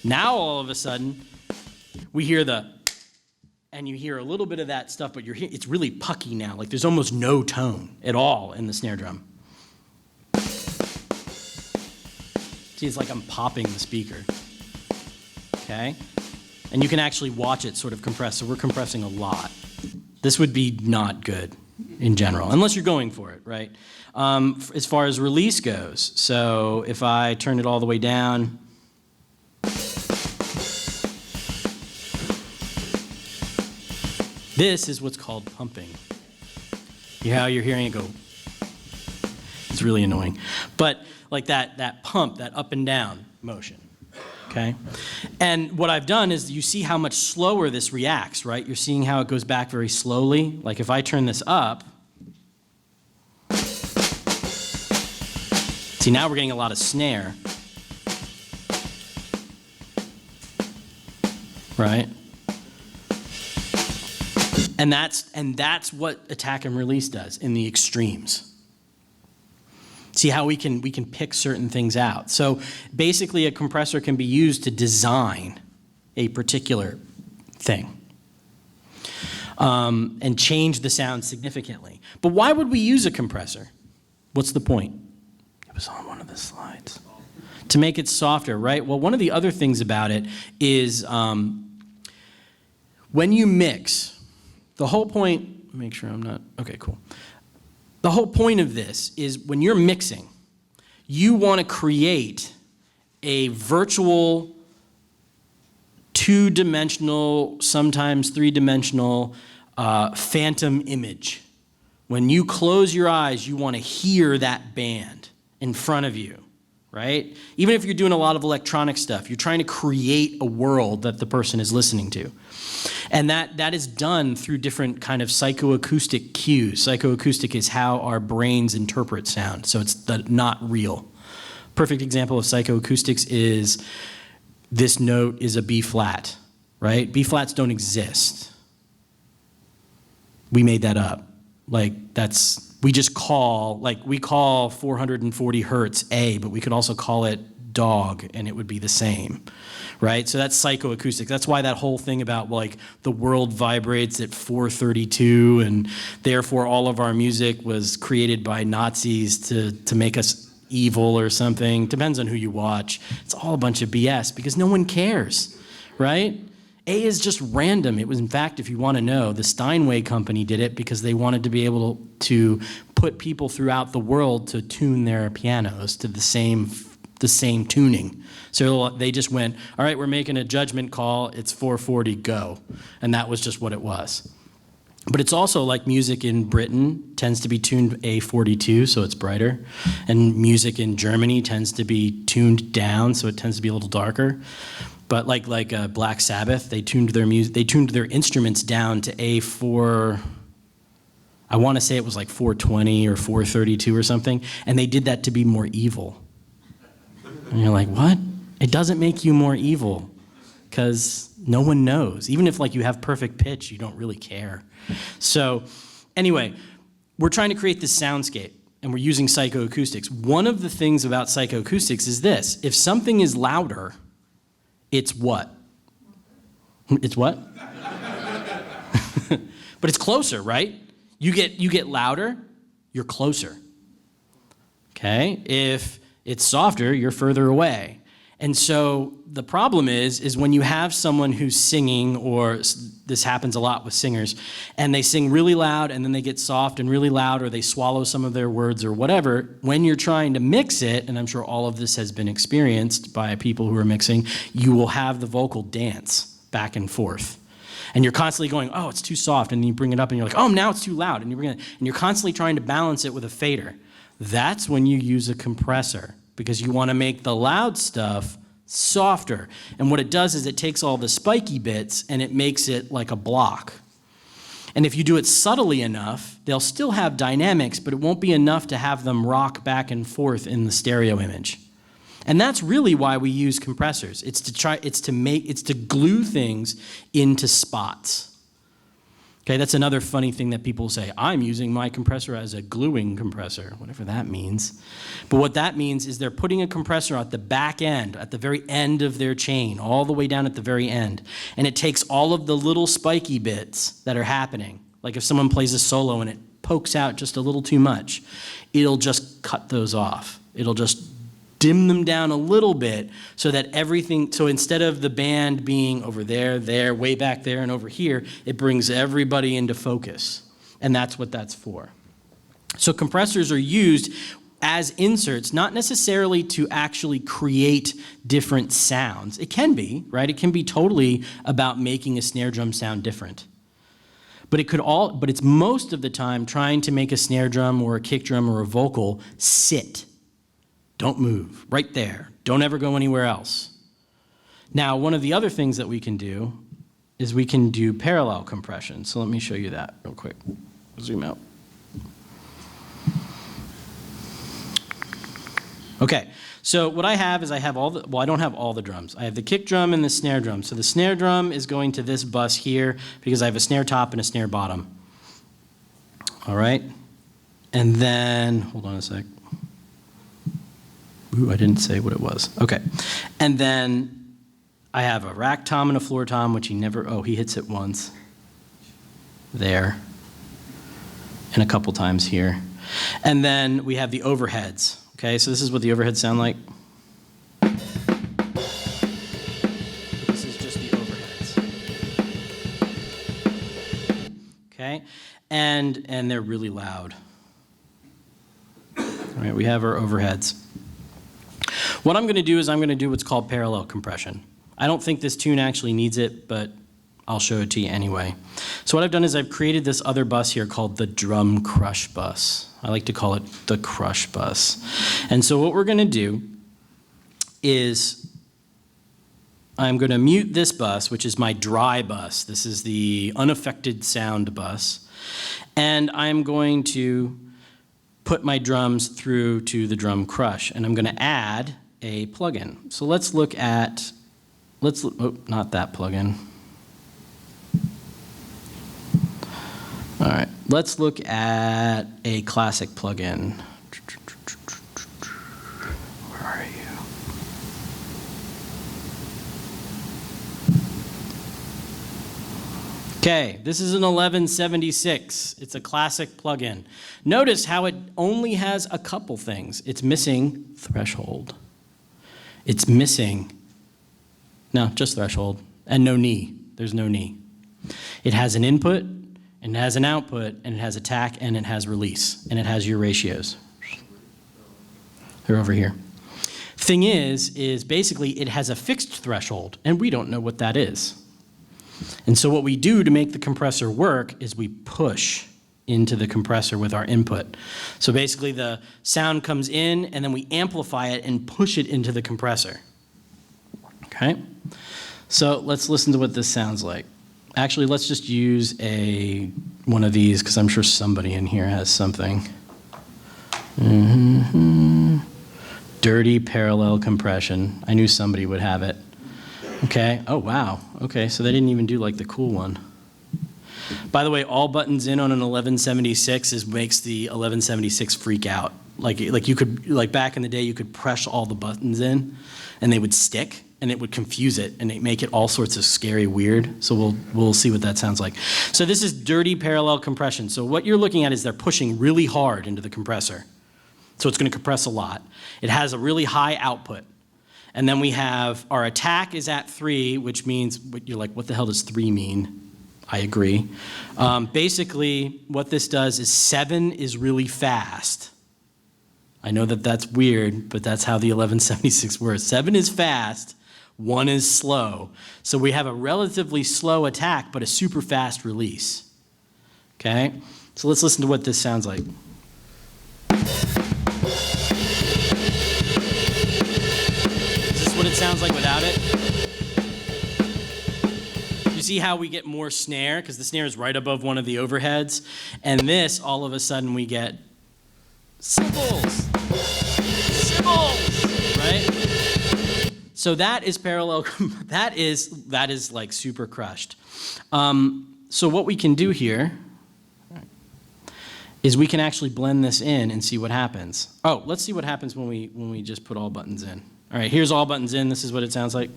Now all of a sudden, we hear and you hear a little bit of that stuff, but it's really pucky now. Like there's almost no tone at all in the snare drum. See, it's like I'm popping the speaker. Okay? And you can actually watch it sort of compress, so we're compressing a lot. This would be not good in general, unless you're going for it, right? As far as release goes, so if I turn it all the way down, this is what's called pumping. You know how you're hearing it go? It's really annoying. But like that pump, that up and down motion, okay? And what I've done is you see how much slower this reacts, right? You're seeing how it goes back very slowly. Like if I turn this up, see now we're getting a lot of snare, right? And that's what attack and release does in the extremes. See how we can pick certain things out. So basically a compressor can be used to design a particular thing and change the sound significantly. But why would we use a compressor? What's the point? It was on one of the slides. To make it softer, right? Well, one of the other things about it is when you mix, the whole point, make sure I'm not, okay, cool. The whole point of this is when you're mixing, you want to create a virtual, two-dimensional, sometimes three-dimensional phantom image. When you close your eyes, you want to hear that band in front of you, right? Even if you're doing a lot of electronic stuff, you're trying to create a world that the person is listening to. And that is done through different kind of psychoacoustic cues. Psychoacoustic is how our brains interpret sound, so it's not real. Perfect example of psychoacoustics is this note is a B flat, right? B flats don't exist. We made that up. Like we call 440 hertz A, but we could also call it dog and it would be the same. Right? So that's psychoacoustic. That's why that whole thing about like the world vibrates at 432 and therefore all of our music was created by Nazis to make us evil or something. Depends on who you watch. It's all a bunch of BS because no one cares, right? A is just random. It was, in fact, if you want to know, the Steinway company did it because they wanted to be able to put people throughout the world to tune their pianos to the same the same tuning. So they just went, all right, we're making a judgment call, it's 440, go. And that was just what it was. But it's also like music in Britain tends to be tuned A42, so it's brighter. And music in Germany tends to be tuned down, so it tends to be a little darker. But like Black Sabbath, they tuned their instruments down to A4, I want to say it was like 420 or 432 or something, and they did that to be more evil. And you're like, what? It doesn't make you more evil, because no one knows. Even if like you have perfect pitch, you don't really care. So anyway, we're trying to create this soundscape, and we're using psychoacoustics. One of the things about psychoacoustics is this: if something is louder, it's what? It's what? But it's closer, right? You get louder, you're closer. Okay? If it's softer, you're further away. And so the problem is when you have someone who's singing, or this happens a lot with singers, and they sing really loud and then they get soft and really loud, or they swallow some of their words or whatever, when you're trying to mix it, and I'm sure all of this has been experienced by people who are mixing, you will have the vocal dance back and forth. And you're constantly going, oh, it's too soft, and then you bring it up and you're like, oh, now it's too loud, and you're constantly trying to balance it with a fader. That's when you use a compressor, because you want to make the loud stuff softer. And what it does is it takes all the spiky bits and it makes it like a block. And if you do it subtly enough, they'll still have dynamics, but it won't be enough to have them rock back and forth in the stereo image. And that's really why we use compressors. It's to glue things into spots. Okay, that's another funny thing that people say. I'm using my compressor as a gluing compressor, whatever that means. But what that means is they're putting a compressor at the back end, at the very end of their chain, all the way down at the very end. And it takes all of the little spiky bits that are happening. Like if someone plays a solo and it pokes out just a little too much, it'll just cut those off. It'll just dim them down a little bit so that everything, so instead of the band being over there, way back there, and over here, it brings everybody into focus. And that's what that's for. So compressors are used as inserts, not necessarily to actually create different sounds. It can be, right? It can be totally about making a snare drum sound different. But it's most of the time trying to make a snare drum or a kick drum or a vocal sit. Don't move, right there. Don't ever go anywhere else. Now, one of the other things that we can do is we can do parallel compression. So let me show you that real quick. Zoom out. Okay, so what I have is I don't have all the drums. I have the kick drum and the snare drum. So the snare drum is going to this bus here because I have a snare top and a snare bottom. All right? And then, hold on a sec. Ooh, I didn't say what it was. Okay. And then I have a rack tom and a floor tom, which he hits it once. There. And a couple times here. And then we have the overheads. Okay, so this is what the overheads sound like. This is just the overheads. Okay? And they're really loud. All right, we have our overheads. What I'm going to do is I'm going to do what's called parallel compression. I don't think this tune actually needs it, but I'll show it to you anyway. So what I've done is I've created this other bus here called the drum crush bus. I like to call it the crush bus. And so what we're going to do is I'm going to mute this bus, which is my dry bus. This is the unaffected sound bus. And I'm going to put my drums through to the drum crush, and I'm going to add a plugin. So let's look at, not that plugin. All right, let's look at a classic plugin. Where are you? Okay, this is an 1176. It's a classic plugin. Notice how it only has a couple things. It's missing threshold. It's missing, no, just threshold, and no knee. There's no knee. It has an input, and it has an output, and it has attack, and it has release, and it has your ratios. They're over here. Thing is basically it has a fixed threshold, and we don't know what that is. And so what we do to make the compressor work is we push into the compressor with our input. So basically the sound comes in, and then we amplify it and push it into the compressor. Okay? So let's listen to what this sounds like. Actually, let's just use one of these, because I'm sure somebody in here has something. Dirty parallel compression. I knew somebody would have it. Okay. Oh, wow. Okay, so they didn't even do like the cool one. By the way, all buttons in on an 1176 makes the 1176 freak out. Like you could, like back in the day, you could press all the buttons in, and they would stick, and it would confuse it, and it make it all sorts of scary weird. So we'll see what that sounds like. So this is dirty parallel compression. So what you're looking at is they're pushing really hard into the compressor. So it's going to compress a lot. It has a really high output. And then we have our attack is at 3, which means, you're like, what the hell does 3 mean? I agree. Basically, what this does is 7 is really fast. I know that that's weird, but that's how the 1176 works. 7 is fast, 1 is slow. So we have a relatively slow attack, but a super fast release. Okay? So let's listen to what this sounds like. What it sounds like without it. You see how we get more snare, because the snare is right above one of the overheads, and this, all of a sudden, we get cymbals, right? So that is parallel. that is like super crushed. So what we can do here is we can actually blend this in and see what happens. Oh, let's see what happens when we just put all buttons in. All right, here's all buttons in. This is what it sounds like.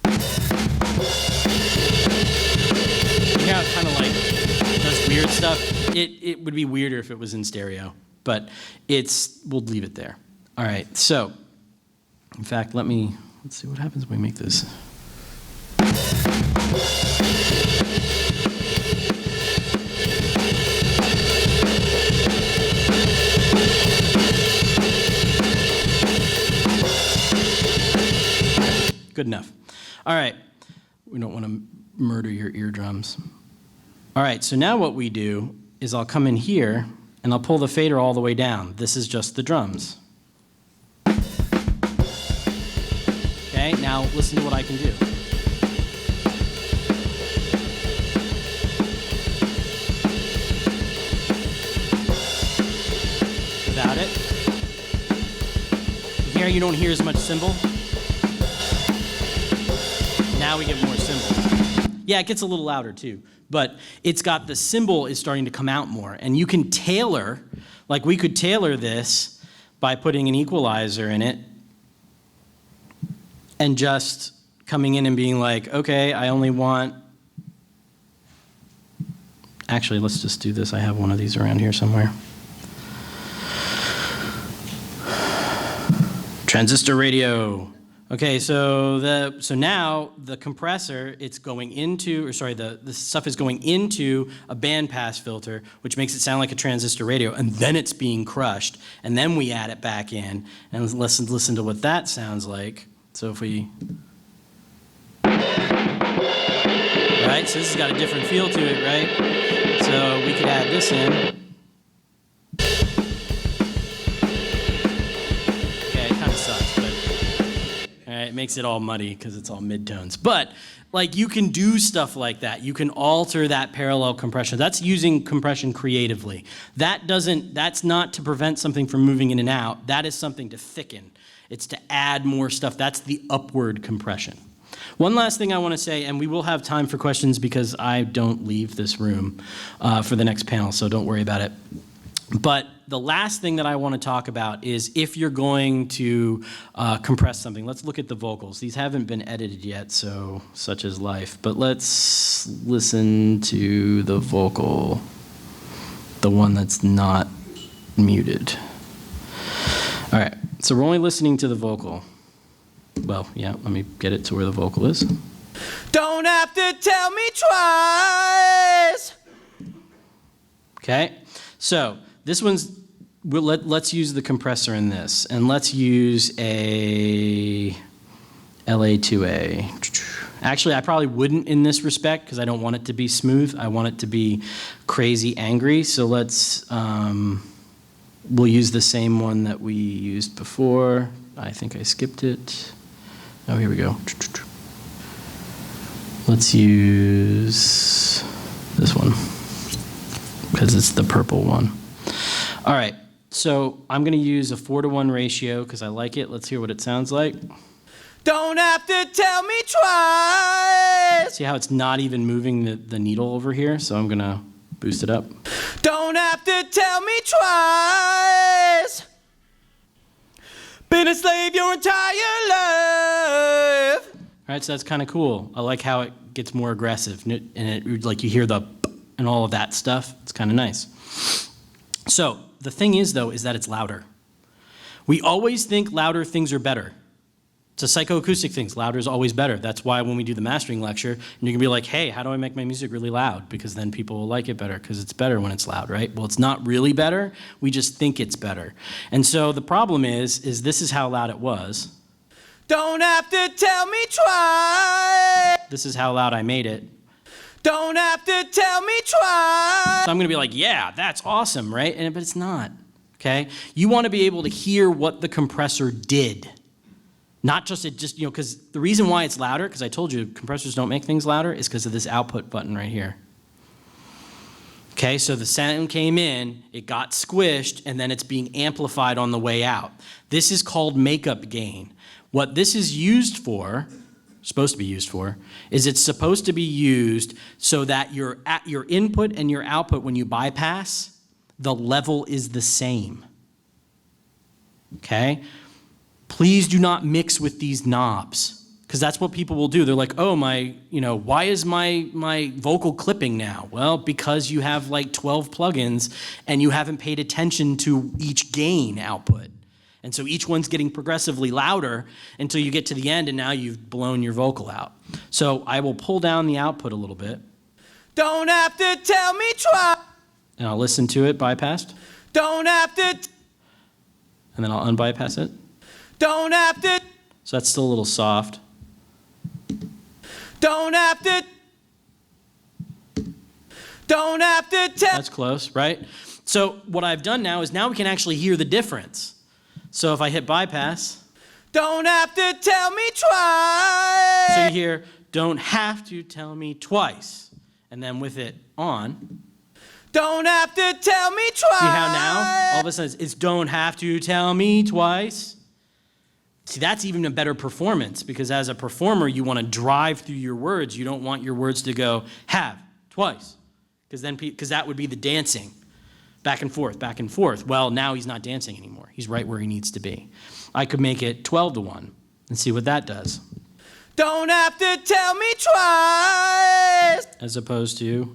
You hear how it kind of like does weird stuff? It would be weirder if it was in stereo, but we'll leave it there. All right, so in fact, let's see what happens when we make this. Good enough. All right. We don't want to murder your eardrums. All right, so now what we do is I'll come in here and I'll pull the fader all the way down. This is just the drums. Okay, now listen to what I can do. Without it. Here you don't hear as much cymbal. Now we get more cymbal. Yeah, it gets a little louder too, but it's got the cymbal is starting to come out more. And you can tailor, like we could tailor this by putting an equalizer in it and just coming in and being like, okay, I only want, actually, let's just do this. I have one of these around here somewhere. Transistor radio. Okay, so now the compressor, it's going into, the stuff is going into a bandpass filter, which makes it sound like a transistor radio, and then it's being crushed, and then we add it back in, and listen to what that sounds like. So if we, right, so this has got a different feel to it, right? So we could add this in. It makes it all muddy because it's all midtones. But like you can do stuff like that. You can alter that parallel compression. That's using compression creatively. That's not to prevent something from moving in and out. That is something to thicken. It's to add more stuff. That's the upward compression. One last thing I want to say, and we will have time for questions because I don't leave this room for the next panel, so don't worry about it. But the last thing that I want to talk about is if you're going to compress something. Let's look at the vocals. These haven't been edited yet, so such is life. But let's listen to the vocal, the one that's not muted. All right, so we're only listening to the vocal. Well, yeah, let me get it to where the vocal is. Don't have to tell me twice. Okay, so this one's let's use the compressor in this, and let's use a LA2A. Actually, I probably wouldn't in this respect because I don't want it to be smooth. I want it to be crazy angry. So we'll use the same one that we used before. I think I skipped it. Oh, here we go. Let's use this one because it's the purple one. All right, so I'm gonna use a 4-to-1 ratio because I like it. Let's hear what it sounds like. Don't have to tell me twice. See how it's not even moving the needle over here? So I'm gonna boost it up. Don't have to tell me twice. Been a slave your entire life. All right, so that's kind of cool. I like how it gets more aggressive, and it like you hear the and all of that stuff. It's kind of nice. So the thing is, though, is that it's louder. We always think louder things are better. It's a psychoacoustic thing. Louder is always better. That's why when we do the mastering lecture, and you can be like, hey, how do I make my music really loud? Because then people will like it better because it's better when it's loud, right? Well, it's not really better. We just think it's better. And so the problem is this is how loud it was. Don't have to tell me twice. This is how loud I made it. Don't have to tell me twice. So I'm gonna be like, yeah, that's awesome, right? But it's not, okay? You wanna be able to hear what the compressor did. Not just because the reason why it's louder, because I told you compressors don't make things louder, is because of this output button right here. Okay, so the sound came in, it got squished, and then it's being amplified on the way out. This is called makeup gain. What this is used for, supposed to be used for, is it's supposed to be used so that your input and your output, when you bypass, the level is the same. Okay? Please do not mix with these knobs, because that's what people will do. They're like, oh, why is my vocal clipping now? Well, because you have like 12 plugins and you haven't paid attention to each gain output. And so each one's getting progressively louder until you get to the end and now you've blown your vocal out. So I will pull down the output a little bit. Don't have to tell me twice. And I'll listen to it bypassed. Don't have to. And then I'll unbypass it. Don't have to. So that's still a little soft. Don't have to. Don't have to tell. That's close, right? So what I've done now is now we can actually hear the difference. So if I hit bypass. Don't have to tell me twice. So you hear, don't have to tell me twice. And then with it on. Don't have to tell me twice. See how now, all of a sudden, it's don't have to tell me twice. See, that's even a better performance, because as a performer, you want to drive through your words. You don't want your words to go, have, twice. Because that would be the dancing. Back and forth, back and forth. Well, now he's not dancing anymore. He's right where he needs to be. I could make it 12-to-1 and see what that does. Don't have to tell me twice. As opposed to.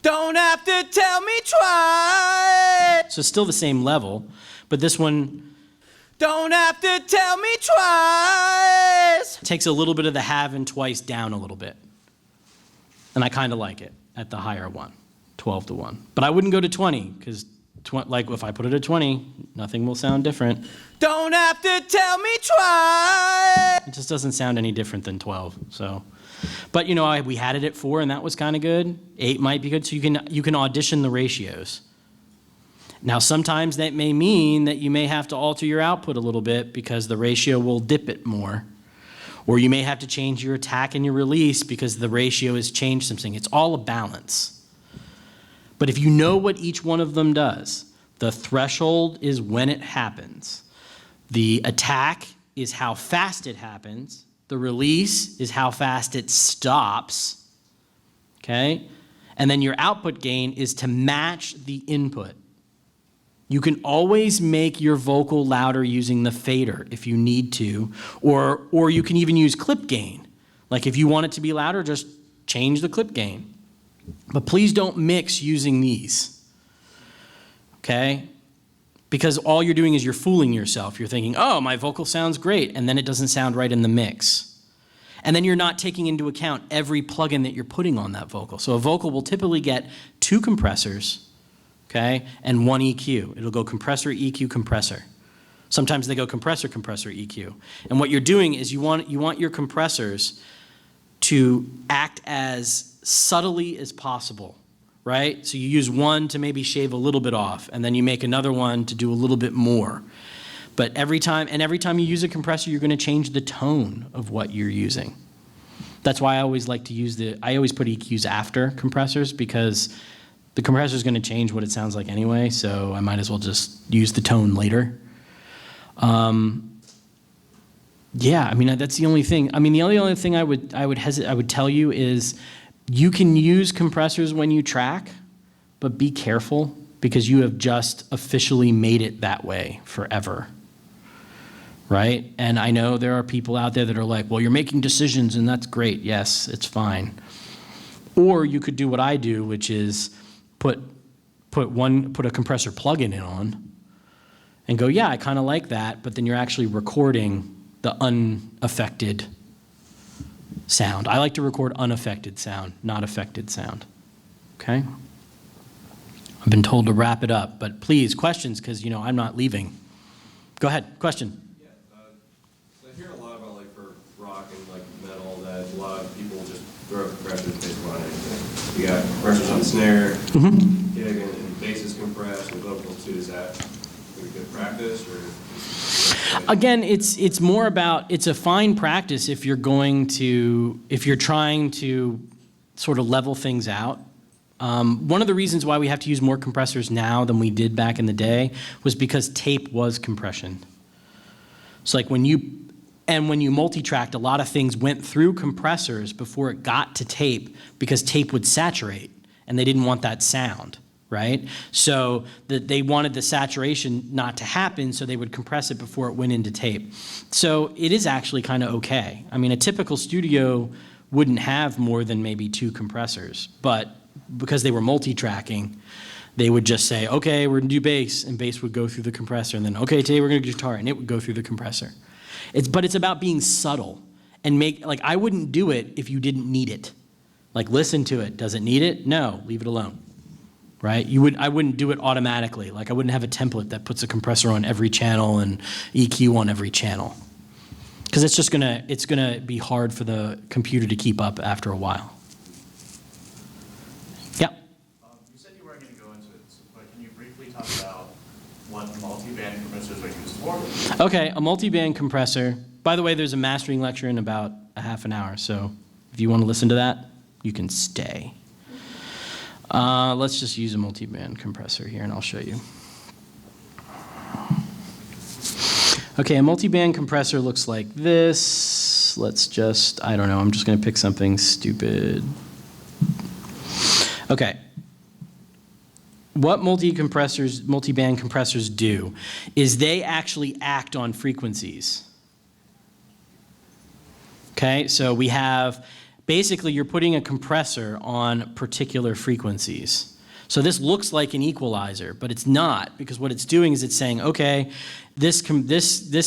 Don't have to tell me twice. So it's still the same level, but this one. Don't have to tell me twice. Takes a little bit of the have and twice down a little bit. And I kind of like it at the higher one, 12-to-1. But I wouldn't go to 20, because like if I put it at 20, nothing will sound different. Don't have to tell me twice. It just doesn't sound any different than 12. So, but we had it at 4, and that was kind of good. 8 might be good. So you can audition the ratios. Now, sometimes that may mean that you may have to alter your output a little bit because the ratio will dip it more. Or you may have to change your attack and your release because the ratio has changed something. It's all a balance. But if you know what each one of them does, the threshold is when it happens. The attack is how fast it happens. The release is how fast it stops. Okay? And then your output gain is to match the input. You can always make your vocal louder using the fader if you need to, or you can even use clip gain. Like if you want it to be louder, just change the clip gain. But please don't mix using these, okay? Because all you're doing is you're fooling yourself. You're thinking, oh, my vocal sounds great, and then it doesn't sound right in the mix. And then you're not taking into account every plugin that you're putting on that vocal. So a vocal will typically get 2 compressors, okay? And one EQ. It'll go compressor, EQ, compressor. Sometimes they go compressor, compressor, EQ. And what you're doing is you want your compressors to act as subtly as possible, right? So you use one to maybe shave a little bit off, and then you make another one to do a little bit more. But every time you use a compressor, you're gonna change the tone of what you're using. That's why I always like to use I always put EQs after compressors, because the compressor is gonna change what it sounds like anyway, so I might as well just use the tone later. Yeah, I mean, that's the only thing. I mean, the only other thing I would tell you is you can use compressors when you track, but be careful, because you have just officially made it that way forever, right? And I know there are people out there that are like, well, you're making decisions and that's great. Yes, it's fine. Or you could do what I do, which is put a compressor plugin in on and go, yeah, I kind of like that, but then you're actually recording the unaffected sound. I like to record unaffected sound, not affected sound, okay? I've been told to wrap it up, but please, questions, because, I'm not leaving. Go ahead, question. Yeah, so I hear a lot about, like, for rock and, like, metal, that a lot of people just throw compressors based on anything. You got compressors on the snare, gig, and bass is compressed, and vocals too. Is that a good practice, or? Again, it's more about, it's a fine practice if you're trying to sort of level things out. One of the reasons why we have to use more compressors now than we did back in the day was because tape was compression. So like when you multi-tracked, a lot of things went through compressors before it got to tape, because tape would saturate and they didn't want that sound, right? So they wanted the saturation not to happen, so they would compress it before it went into tape. So it is actually kind of okay. I mean, a typical studio wouldn't have more than maybe 2 compressors, but because they were multi-tracking, they would just say, okay, we're gonna do bass, and bass would go through the compressor, and then, okay, today we're gonna do guitar, and it would go through the compressor. But it's about being subtle, and I wouldn't do it if you didn't need it. Like, listen to it. Does it need it? No, leave it alone, right? I wouldn't do it automatically. Like, I wouldn't have a template that puts a compressor on every channel and EQ on every channel, because it's gonna be hard for the computer to keep up after a while. Yeah. You said you weren't going to go into it, but can you briefly talk about what multi-band compressors are used for? Okay, a multi-band compressor. By the way, there's a mastering lecture in about a half an hour, so if you want to listen to that, you can stay. Let's just use a multi-band compressor here, and I'll show you. Okay, a multi-band compressor looks like this. Let's just, I don't know, I'm just going to pick something stupid. Okay. What multi-band compressors do is they actually act on frequencies. Okay, so we have, basically you're putting a compressor on particular frequencies. So this looks like an equalizer, but it's not, because what it's doing is it's saying, okay, this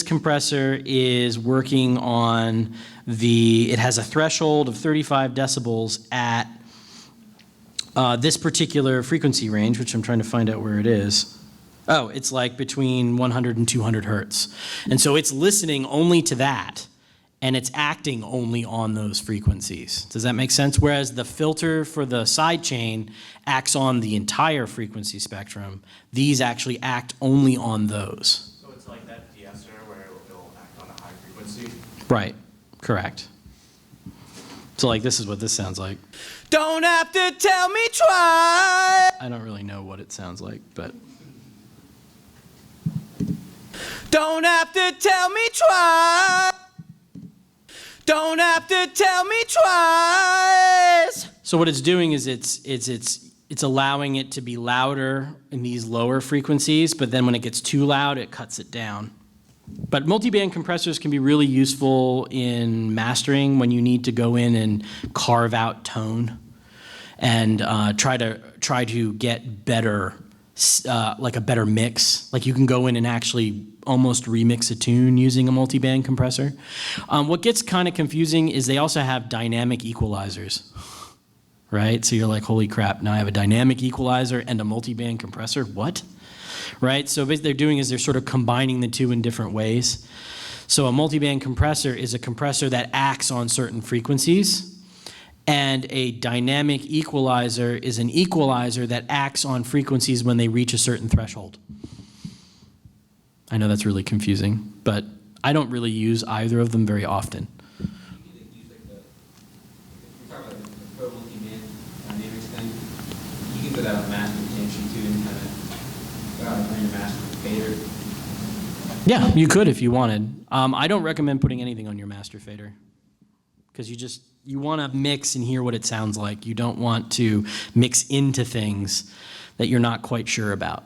compressor is working on it has a threshold of 35 decibels at this particular frequency range, which I'm trying to find out where it is. Oh, it's like between 100 and 200 hertz. And so it's listening only to that, and it's acting only on those frequencies. Does that make sense? Whereas the filter for the side chain acts on the entire frequency spectrum. These actually act only on those. So it's like that de-esser where it'll act on a high frequency? Right, correct. So like this is what this sounds like. Don't have to tell me twice. I don't really know what it sounds like, but Don't have to tell me twice. Don't have to tell me twice. so what it's doing is it's allowing it to be louder in these lower frequencies, but then when it gets too loud, it cuts it down. But multi-band compressors can be really useful in mastering when you need to go in and carve out tone and try to get better, like a better mix. Like you can go in and actually almost remix a tune using a multi-band compressor. What gets kind of confusing is they also have dynamic equalizers, right? So you're like, holy crap, now I have a dynamic equalizer and a multiband compressor, what? Right, so basically they're doing is they're sort of combining the two in different ways. So a multiband compressor is a compressor that acts on certain frequencies, and a dynamic equalizer is an equalizer that acts on frequencies when they reach a certain threshold. I know that's really confusing, but I don't really use either of them very often. You can use like the, if you're talking about the pro multi-band dynamics thing, you can put that on master potential too and kind of on your master fader. Yeah, you could if you wanted. I don't recommend putting anything on your master fader because you want to mix and hear what it sounds like. You don't want to mix into things that you're not quite sure about.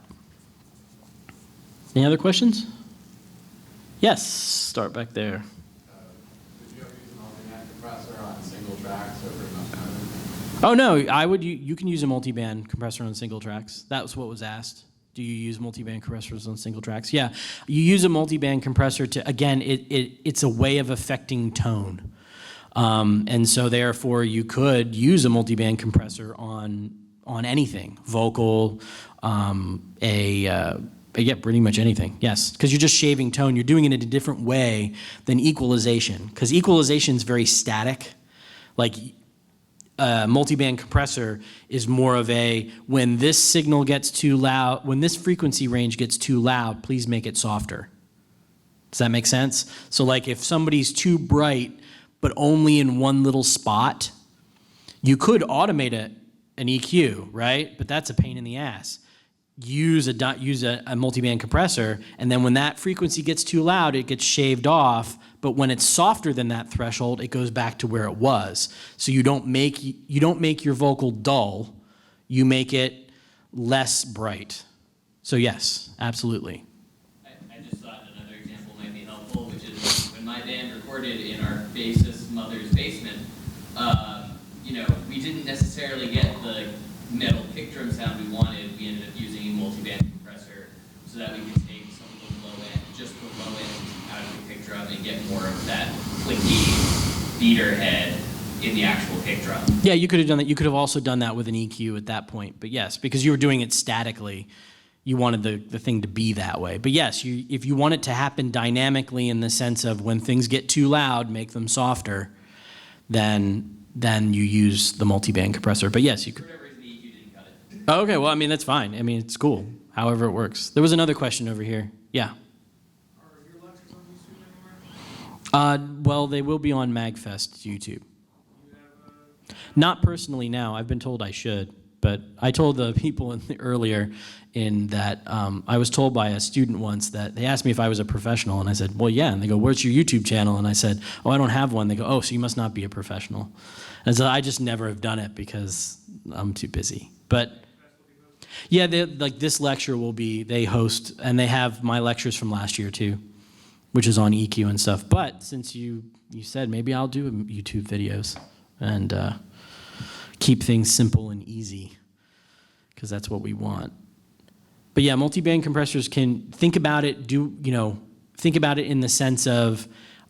Any other questions? Yes, start back there. Did you ever use an multi-band compressor on single tracks or pretty much none? Oh no, you can use a multiband compressor on single tracks. That was what was asked. Do you use multiband compressors on single tracks? Yeah, you use a multiband compressor to, again, it's a way of affecting tone. And so therefore you could use a multiband compressor on anything, vocal, yeah, pretty much anything, yes. Because you're just shaving tone. You're doing it in a different way than equalization. Because equalization is very static. Like a multiband compressor is more of a, when this signal gets too loud, when this frequency range gets too loud, please make it softer. Does that make sense? So like if somebody's too bright, but only in one little spot, you could automate an EQ, right? But that's a pain in the ass. Use a multiband compressor, and then when that frequency gets too loud, it gets shaved off, but when it's softer than that threshold, it goes back to where it was. So you don't make your vocal dull, you make it less bright. So yes, absolutely. I just thought another example might be helpful, which is when my band recorded in our bassist mother's basement, we didn't necessarily get the metal kick drum sound we wanted. We ended up using a multiband compressor so that we could take some of the low end, just the low end out of the kick drum and get more of that clicky beater head in the actual kick drum. Yeah, you could have done that. You could have also done that with an EQ at that point. But yes, because you were doing it statically, you wanted the thing to be that way. But yes, if you want it to happen dynamically in the sense of when things get too loud, make them softer, then you use the multiband compressor. But yes, you could. For whatever reason, the EQ didn't cut it. Oh, okay, well, I mean, that's fine. I mean, it's cool, however it works. There was another question over here. Yeah. Are your lectures on YouTube anywhere? Well, they will be on MAGFest YouTube. Not personally now. I've been told I should. But I told the people earlier in that I was told by a student once that they asked me if I was a professional, and I said, well, yeah. And they go, where's your YouTube channel? And I said, oh, I don't have one. They go, oh, so you must not be a professional. And so I just never have done it because I'm too busy. But yeah, like this lecture will be, they host, and they have my lectures from last year too, which is on EQ and stuff. But since you said maybe I'll do YouTube videos and keep things simple and easy, because that's what we want. But yeah, multiband compressors can think about it. Think about it in the sense of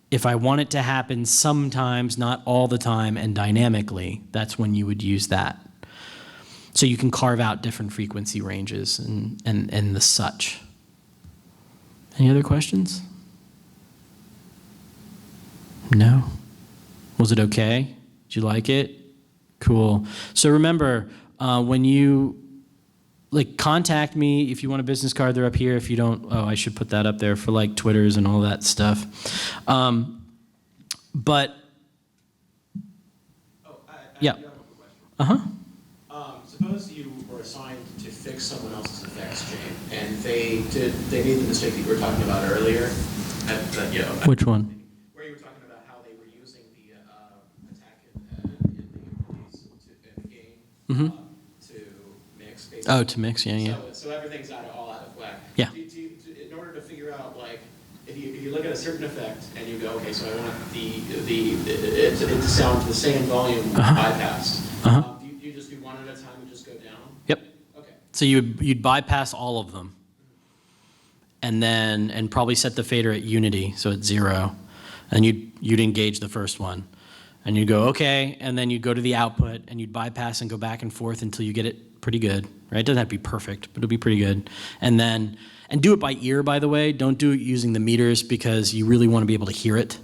if I want it to happen sometimes, not all the time, and dynamically, that's when you would use that. So you can carve out different frequency ranges and the such. Any other questions? No? Was it okay? Did you like it? Cool. So remember, when you contact me if you want a business card. They're up here. If you don't, I should put that up there for like Twitters and all that stuff. But yeah. I do have a question. Suppose you were assigned to fix someone else's effects chain, and they made the mistake that you were talking about earlier. Which one? Where you were talking about how they were using the attack in the game to mix. Basically. Oh, to mix, yeah. So everything's all out of whack. Yeah. In order to figure out, like, if you look at a certain effect and you go, okay, so I want it to sound the same volume bypassed. Do you just do one at a time and just go down? Yep. Okay. So you'd bypass all of them, and probably set the fader at unity, so it's 0, and you'd engage the first one, And you go, okay, and then you go to the output, and you'd bypass and go back and forth until you get it pretty good, right? It doesn't have to be perfect, but it'll be pretty good. And then, and do it by ear, by the way. Don't do it using the meters because you really want to be able to hear it.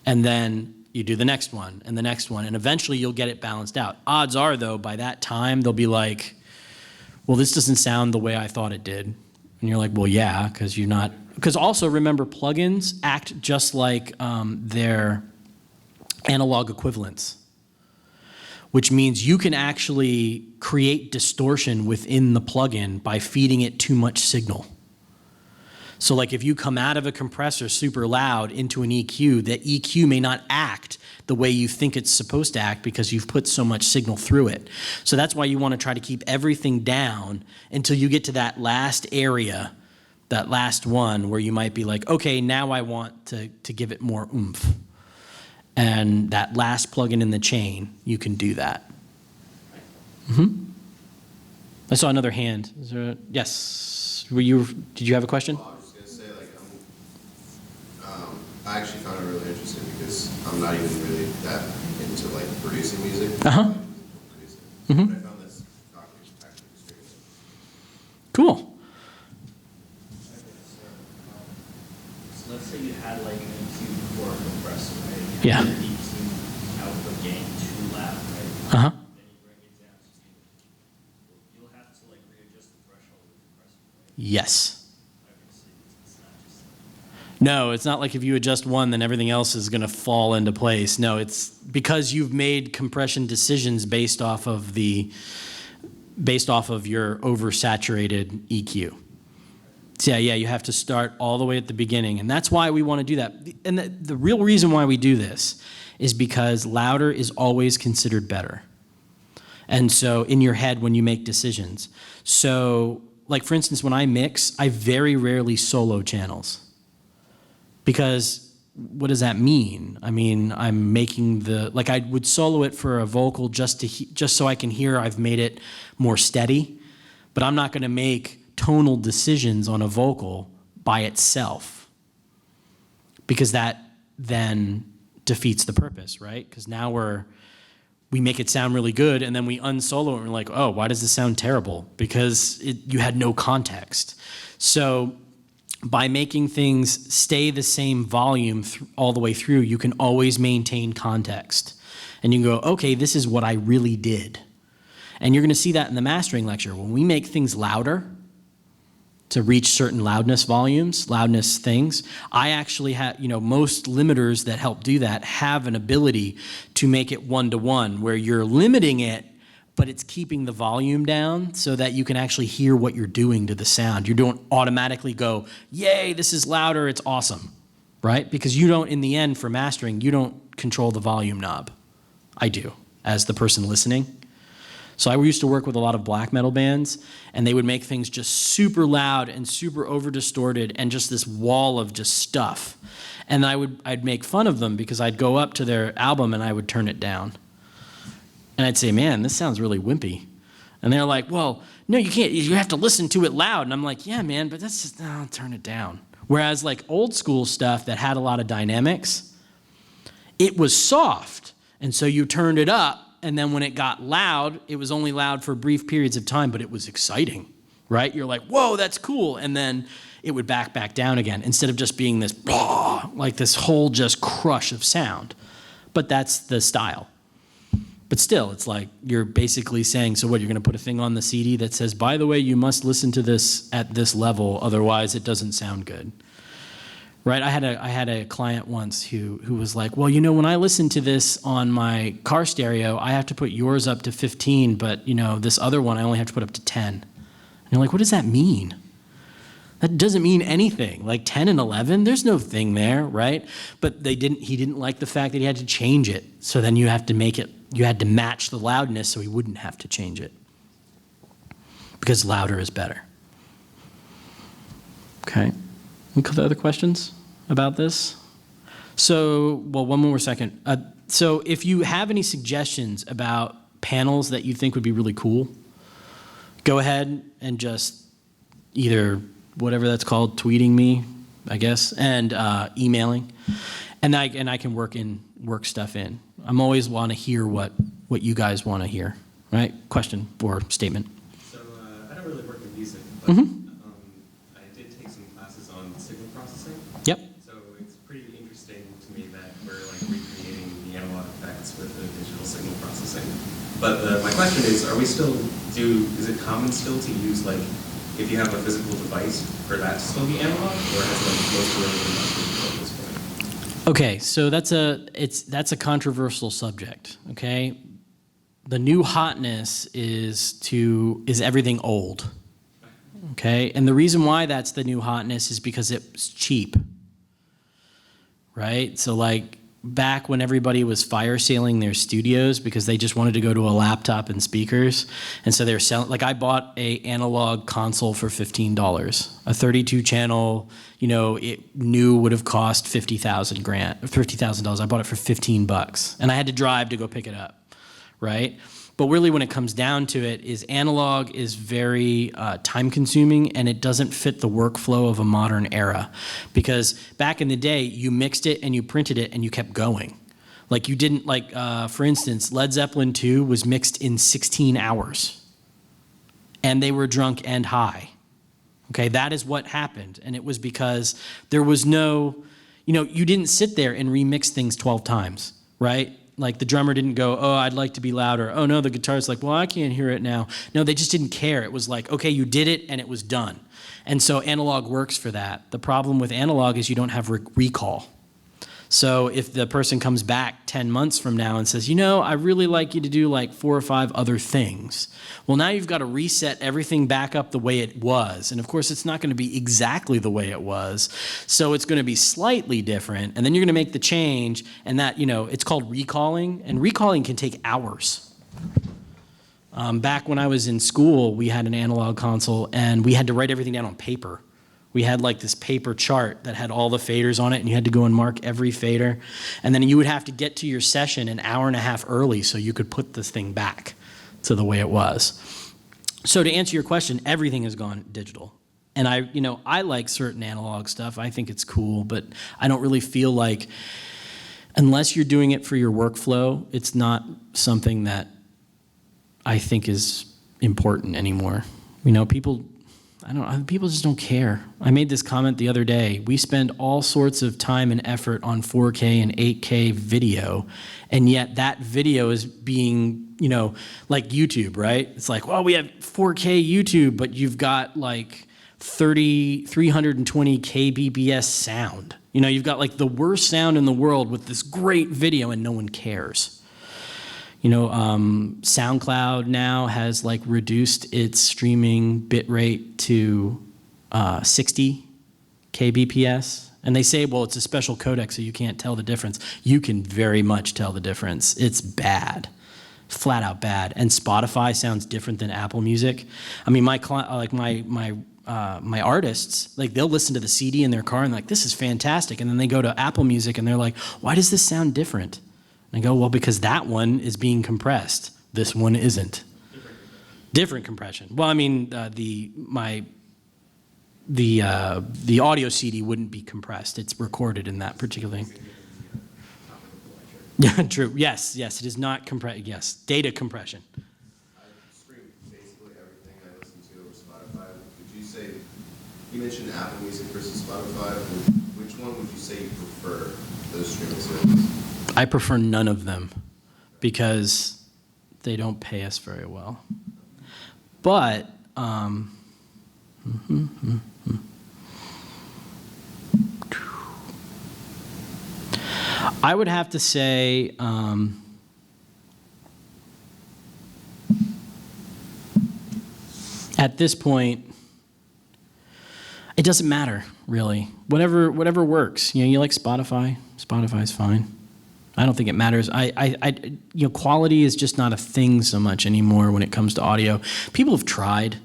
And then you do the next one, and the next one, and eventually you'll get it balanced out. Odds are, though, by that time, they'll be like, well, this doesn't sound the way I thought it did. And you're like, well, yeah, because you're not, because also remember, plugins act just like their analog equivalents, which means you can actually create distortion within the plugin by feeding it too much signal. So like if you come out of a compressor super loud into an EQ, the EQ may not act the way you think it's supposed to act because you've put so much signal through it. So that's why you want to try to keep everything down until you get to that last area, that last one where you might be like, okay, now I want to give it more oomph. And that last plugin in the chain, you can do that. I saw another hand. Is there yes. Did you have a question? Well, I was just gonna say, like, I actually found it really interesting because I'm not even really that into like producing music. Uh-huh. But I found this talk actually extremely. Cool. So let's say you had like an EQ for a compressor, right? Yeah. And the EQ output gain too loud, right? Uh-huh. Then you bring it down to zero. You'll have to like readjust the threshold of the compressor, right? Yes. Obviously, it's not just No, it's not like if you adjust one, then everything else is going to fall into place. No, it's because you've made compression decisions based off of your oversaturated EQ. So yeah, you have to start all the way at the beginning, and that's why we want to do that. And the real reason why we do this is because louder is always considered better. And so in your head when you make decisions. So like for instance, when I mix, I very rarely solo channels. Because what does that mean? I mean, I'm making like I would solo it for a vocal just so I can hear I've made it more steady, but I'm not going to make tonal decisions on a vocal by itself because that then defeats the purpose, right? Because now we make it sound really good and then we unsolo it and we're like, oh, why does this sound terrible? Because you had no context. So by making things stay the same volume all the way through, you can always maintain context. And you can go, okay, this is what I really did. And you're going to see that in the mastering lecture. When we make things louder to reach certain loudness volumes, loudness things, I actually have, most limiters that help do that have an ability to make it one-to-one, where you're limiting it, but it's keeping the volume down so that you can actually hear what you're doing to the sound. You don't automatically go, yay, this is louder, it's awesome, right? Because you don't, in the end, for mastering, you don't control the volume knob. I do, as the person listening. So I used to work with a lot of black metal bands, and they would make things just super loud and super over-distorted and just this wall of just stuff. And I'd make fun of them because I'd go up to their album and I would turn it down. And I'd say, man, this sounds really wimpy. And they're like, well, no, you can't. You have to listen to it loud. And I'm like, yeah, man, but that's just, no, turn it down. Whereas like old school stuff that had a lot of dynamics, it was soft. And so you turned it up. And then when it got loud, it was only loud for brief periods of time, but it was exciting, right? You're like, whoa, that's cool. And then it would back down again instead of just being this, like this whole just crush of sound. But that's the style. But still, it's like you're basically saying, so what, you're going to put a thing on the CD that says, by the way, you must listen to this at this level, otherwise it doesn't sound good. Right? I had a client once who was like, well, when I listen to this on my car stereo, I have to put yours up to 15, but this other one I only have to put up to 10. And you're like, what does that mean? That doesn't mean anything. Like 10 and 11, there's no thing there, right? But he didn't like the fact that he had to change it. So then you had to match the loudness so he wouldn't have to change it. Because louder is better. Okay. Any other questions about this? So, well, one more second. So if you have any suggestions about panels that you think would be really cool, go ahead and just either whatever that's called, tweeting me, I guess, and emailing, and I can work stuff in. I'm always want to hear what you guys want to hear, right? Question or statement. So I don't really work in music, but I did take some classes on signal processing. Yep. So it's pretty interesting to me that we're like recreating the analog effects with the digital signal processing. But my question is, is it common still to use like, if you have a physical device, for that to still be analog, or has like most really been done digital at this point? Okay, so that's a controversial subject. Okay, the new hotness is everything old. Okay, and the reason why that's the new hotness is because it's cheap. Right, so like back when everybody was fire saling their studios because they just wanted to go to a laptop and speakers, and so they're selling. Like I bought a analog console for $15, a 32 channel. You know, it new would have cost $50,000. I bought it for $15, and I had to drive to go pick it up, right? But really, when it comes down to it, is analog is very time-consuming, and it doesn't fit the workflow of a modern era. Because back in the day, you mixed it and you printed it and you kept going. Like you didn't, like for instance, Led Zeppelin 2 was mixed in 16 hours, and they were drunk and high. Okay, that is what happened, and it was because there was no, you didn't sit there and remix things 12 times, right? Like the drummer didn't go, oh, I'd like to be louder. Oh no, the guitarist's like, well, I can't hear it now. No, they just didn't care. It was like, okay, you did it and it was done. And so analog works for that. The problem with analog is you don't have recall. So if the person comes back 10 months from now and says, I really like you to do like 4 or 5 other things. Well, now you've got to reset everything back up the way it was. And of course, it's not going to be exactly the way it was. So it's going to be slightly different. And then you're going to make the change. And that, it's called recalling. And recalling can take hours. Back when I was in school, we had an analog console and we had to write everything down on paper. We had like this paper chart that had all the faders on it, and you had to go and mark every fader. And then you would have to get to your session an hour and a half early so you could put this thing back to the way it was. So to answer your question, everything has gone digital. And I like certain analog stuff. I think it's cool, but I don't really feel like, unless you're doing it for your workflow, it's not something that I think is important anymore. People just don't care. I made this comment the other day. We spend all sorts of time and effort on 4K and 8K video, and yet that video is being, like YouTube, right? It's like, well, we have 4K YouTube, but you've got like 320 kbps sound. You've got like the worst sound in the world with this great video, and no one cares. SoundCloud now has like reduced its streaming bitrate to 60 kbps. And they say, well, it's a special codec, so you can't tell the difference. You can very much tell the difference. It's bad, flat out bad. And Spotify sounds different than Apple Music. I mean, my artists, like they'll listen to the CD in their car and like, this is fantastic. And then they go to Apple Music and they're like, why does this sound different? And I go, well, because that one is being compressed. This one isn't. Different compression. Well, I mean, the audio CD wouldn't be compressed. It's recorded in that particular thing. Yeah, true. Yes, it is not compressed. Yes, data compression. I stream basically everything I listen to over Spotify. Would you say, you mentioned Apple Music versus Spotify. Which one would you say you prefer, those streaming services? I prefer none of them because they don't pay us very well. But I would have to say at this point, it doesn't matter really. Whatever works. You like Spotify. Spotify's fine. I don't think it matters. Quality is just not a thing so much anymore when it comes to audio. People have tried,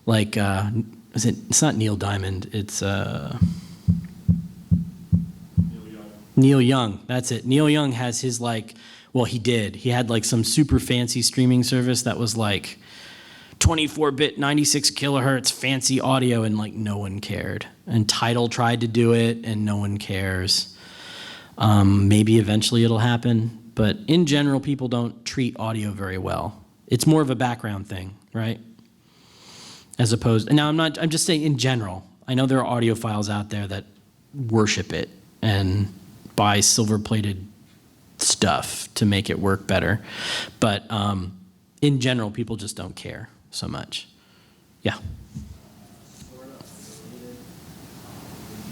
like, it's not Neil Diamond, it's Neil Young. That's it. Neil Young has his he had like some super fancy streaming service that was like 24-bit, 96 kilohertz fancy audio, and like no one cared. And Tidal tried to do it, and no one cares. Maybe eventually it'll happen. But in general, people don't treat audio very well. It's more of a background thing, right? As opposed, and now I'm just saying in general. I know there are audiophiles out there that worship it and buy silver-plated stuff to make it work better. But in general, people just don't care so much. Yeah. Sort of related.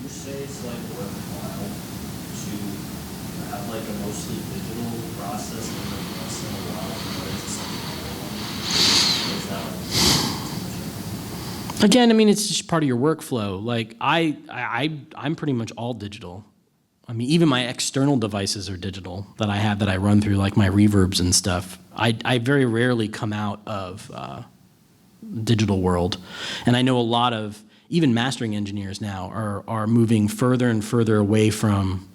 Would you say it's like worthwhile to have like a mostly digital process and then once in a while convert to something analog? Or is that like Again, I mean, it's just part of your workflow. Like I'm pretty much all digital. I mean, even my external devices are digital that I have that I run through, like my reverbs and stuff. I very rarely come out of digital world. And I know a lot of, even mastering engineers now are moving further and further away from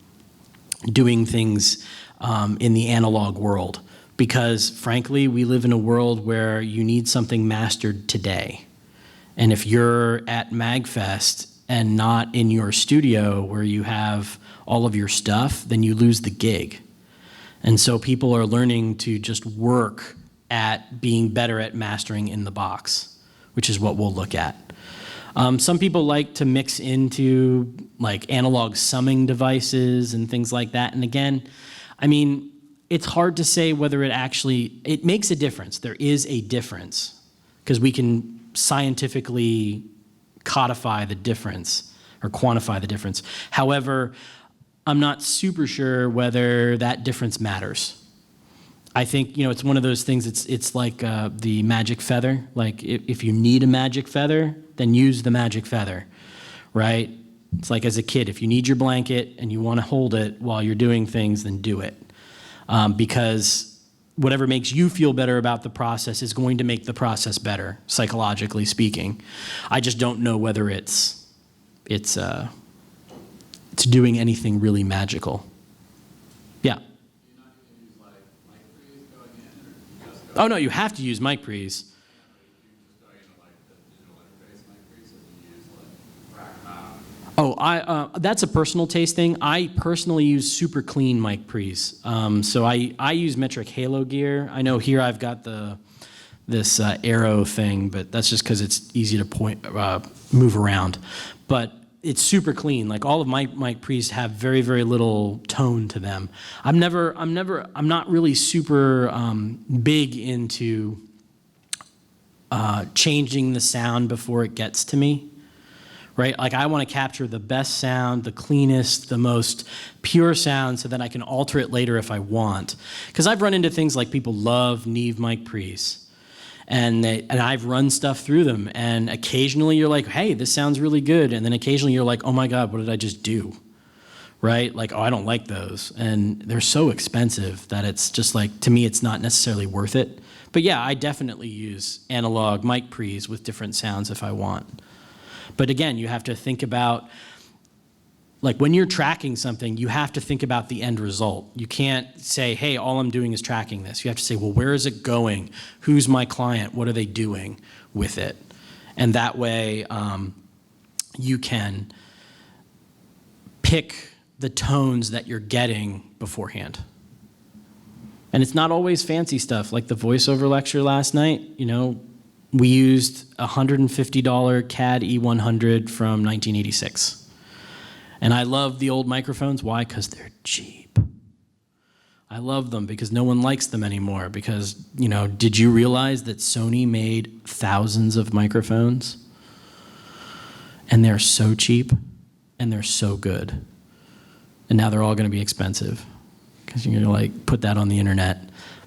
doing things in the analog world. Because frankly, we live in a world where you need something mastered today. And if you're at MAGFest and not in your studio where you have all of your stuff, then you lose the gig. And so people are learning to just work at being better at mastering in the box, which is what we'll look at. Some people like to mix into like analog summing devices and things like that. And again, I mean, it's hard to say whether it makes a difference. There is a difference because we can scientifically codify the difference or quantify the difference. However, I'm not super sure whether that difference matters. I think, it's one of those things, it's like the magic feather. Like if you need a magic feather, then use the magic feather, right? It's like as a kid, if you need your blanket and you want to hold it while you're doing things, then do it. Because whatever makes you feel better about the process is going to make the process better, psychologically speaking. I just don't know whether it's doing anything really magical. Yeah. Do you not even use like mic pre's going in, or you just go? Oh no, you have to use mic pre's. You just go into like the digital interface mic pre's, and you use like rack mount. Oh, that's a personal taste thing. I personally use super clean mic pre's. So I use metric halo gear. I know here I've got this arrow thing, but that's just because it's easy to move around. But it's super clean. Like all of my mic pre's have very, very little tone to them. I'm not really super big into changing the sound before it gets to me. Right? Like I want to capture the best sound, the cleanest, the most pure sound so that I can alter it later if I want. Because I've run into things like people love Neve mic pre's. And I've run stuff through them. And occasionally you're like, hey, this sounds really good. And then occasionally you're like, oh my God, what did I just do? Right? Like, oh, I don't like those. And they're so expensive that it's just like, to me, it's not necessarily worth it. But yeah, I definitely use analog mic pre's with different sounds if I want. But again, you have to think about, like when you're tracking something, you have to think about the end result. You can't say, hey, all I'm doing is tracking this. You have to say, well, where is it going? Who's my client? What are they doing with it? And that way you can pick the tones that you're getting beforehand. And it's not always fancy stuff like the voiceover lecture last night, we used a $150 CAD E100 from 1986. And I love the old microphones. Why? Because they're cheap. I love them because no one likes them anymore. Because, did you realize that Sony made thousands of microphones? And they're so cheap and they're so good. And now they're all going to be expensive because you're going to put that on the internet.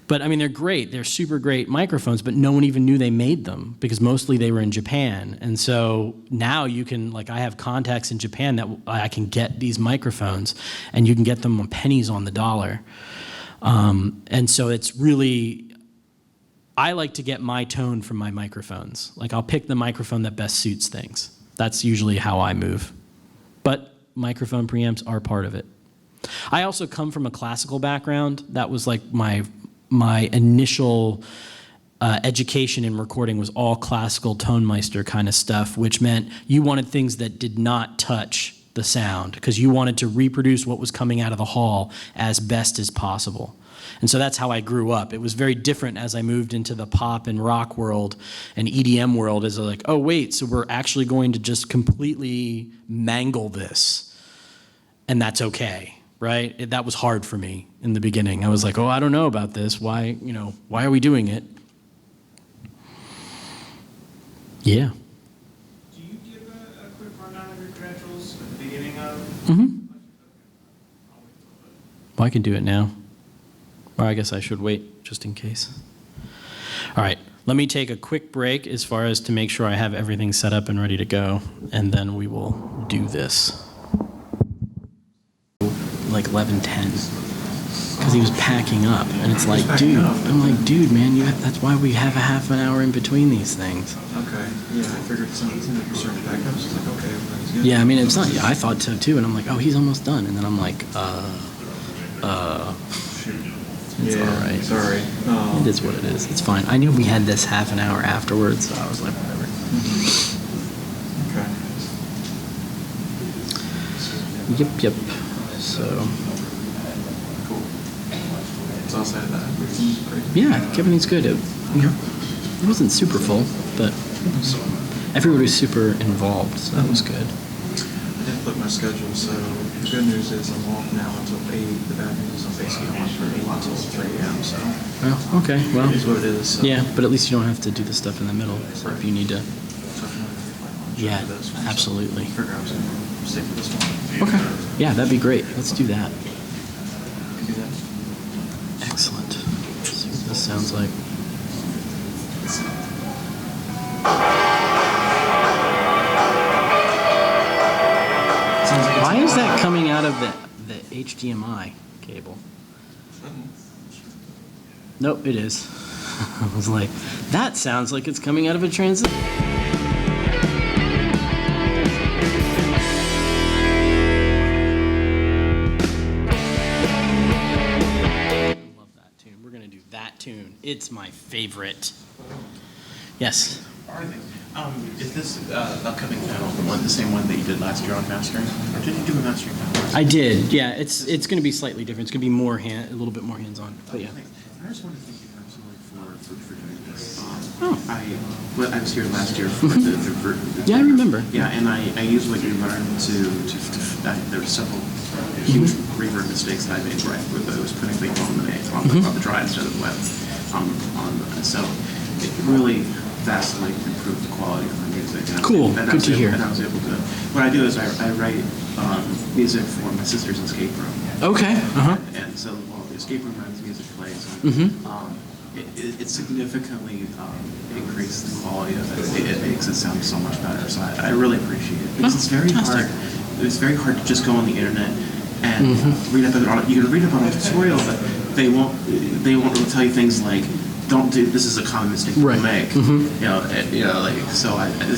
But I mean, they're great. They're super great microphones, but no one even knew they made them because mostly they were in Japan. And so now you can, I have contacts in Japan that I can get these microphones and you can get them on pennies on the dollar. And so it's really, I like to get my tone from my microphones. I'll pick the microphone that best suits things. That's usually how I move. But microphone preamps are part of it. I also come from a classical background. That was my initial education in recording was all classical Tonmeister kind of stuff, which meant you wanted things that did not touch the sound because you wanted to reproduce what was coming out of the hall as best as possible. And so that's how I grew up. It was very different as I moved into the pop and rock world and EDM world, as like, oh wait, so we're actually going to just completely mangle this, and that's okay, right? That was hard for me in the beginning. I was like, oh, I don't know about this. Why are we doing it? Yeah. Do you give a quick rundown of your credentials at the beginning of? Mm-hmm. Well, I can do it now. Or I guess I should wait, just in case. All right, let me take a quick break as far as to make sure I have everything set up and ready to go, and then we will do this. Like 11:10. Because he was packing up, and it's like, dude, I'm like, dude, man, that's why we have a half an hour in between these things. Okay, yeah, I figured some certain backups, it's like, okay, everything's good. Yeah, I mean, it's not, yeah, I thought so too, and I'm like, oh, he's almost done, and then I'm like, it's all right. Sorry. It is what it is, it's fine. I knew we had this half an hour afterwards, so I was like, whatever. Okay. Yep, so. So outside of that, everything's great. Yeah, everything's good. It wasn't super full, but everybody was super involved, so that was good. I didn't flip my schedule, so the good news is I'm off now until 8. The bad news is I'm basically on from 8 until 3 a.m., so. Well, okay, well. It is what it is. So. Yeah, but at least you don't have to do the stuff in the middle, so if you need to. Yeah, absolutely. I figure I was going to stay for this one. Okay, yeah, that'd be great. Let's do that. Can do that. Excellent. Let's see what this sounds like. Why is that coming out of the HDMI cable? Nope, it is. I was like, that sounds like it's coming out of a transistor. Tune. It's my favorite. Yes. Is this upcoming panel the same one that you did last year on mastering? Or did you do a mastering panel? I did. Yeah, it's going to be slightly different. It's going to be more a little bit more hands-on. But yeah. I just want to thank you personally for doing this. I was here last year for the yeah, I remember. Yeah, and I used what you learned there were several huge reverb mistakes that I made where I was putting things on the dry instead of wet. So it really vastly improved the quality of my music. Cool, good to hear. And I was able to, what I do is I write music for my sister's escape room. Okay. And so while the escape room runs, music plays. It significantly increased the quality of it. It makes it sound so much better. So I really appreciate it. Because it's very hard. It's very hard to just go on the internet and read up on it. You can read up on a tutorial, but they won't really tell you things like, don't do this is a common mistake people make. This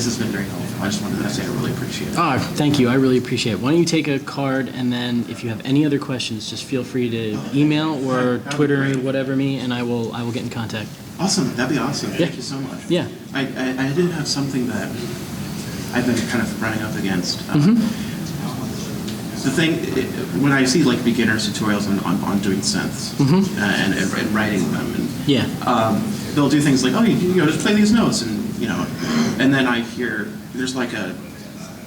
has been very helpful. I just wanted to say I really appreciate it. Thank you. I really appreciate it. Why don't you take a card, and then if you have any other questions, just feel free to email or Twitter or whatever me, and I will get in contact. Awesome. That'd be awesome. Thank you so much. Yeah. I did have something that I've been kind of running up against. The thing, when I see like beginners tutorials on doing synths and writing them, and they'll do things like, oh, you just play these notes, and then I hear there's like a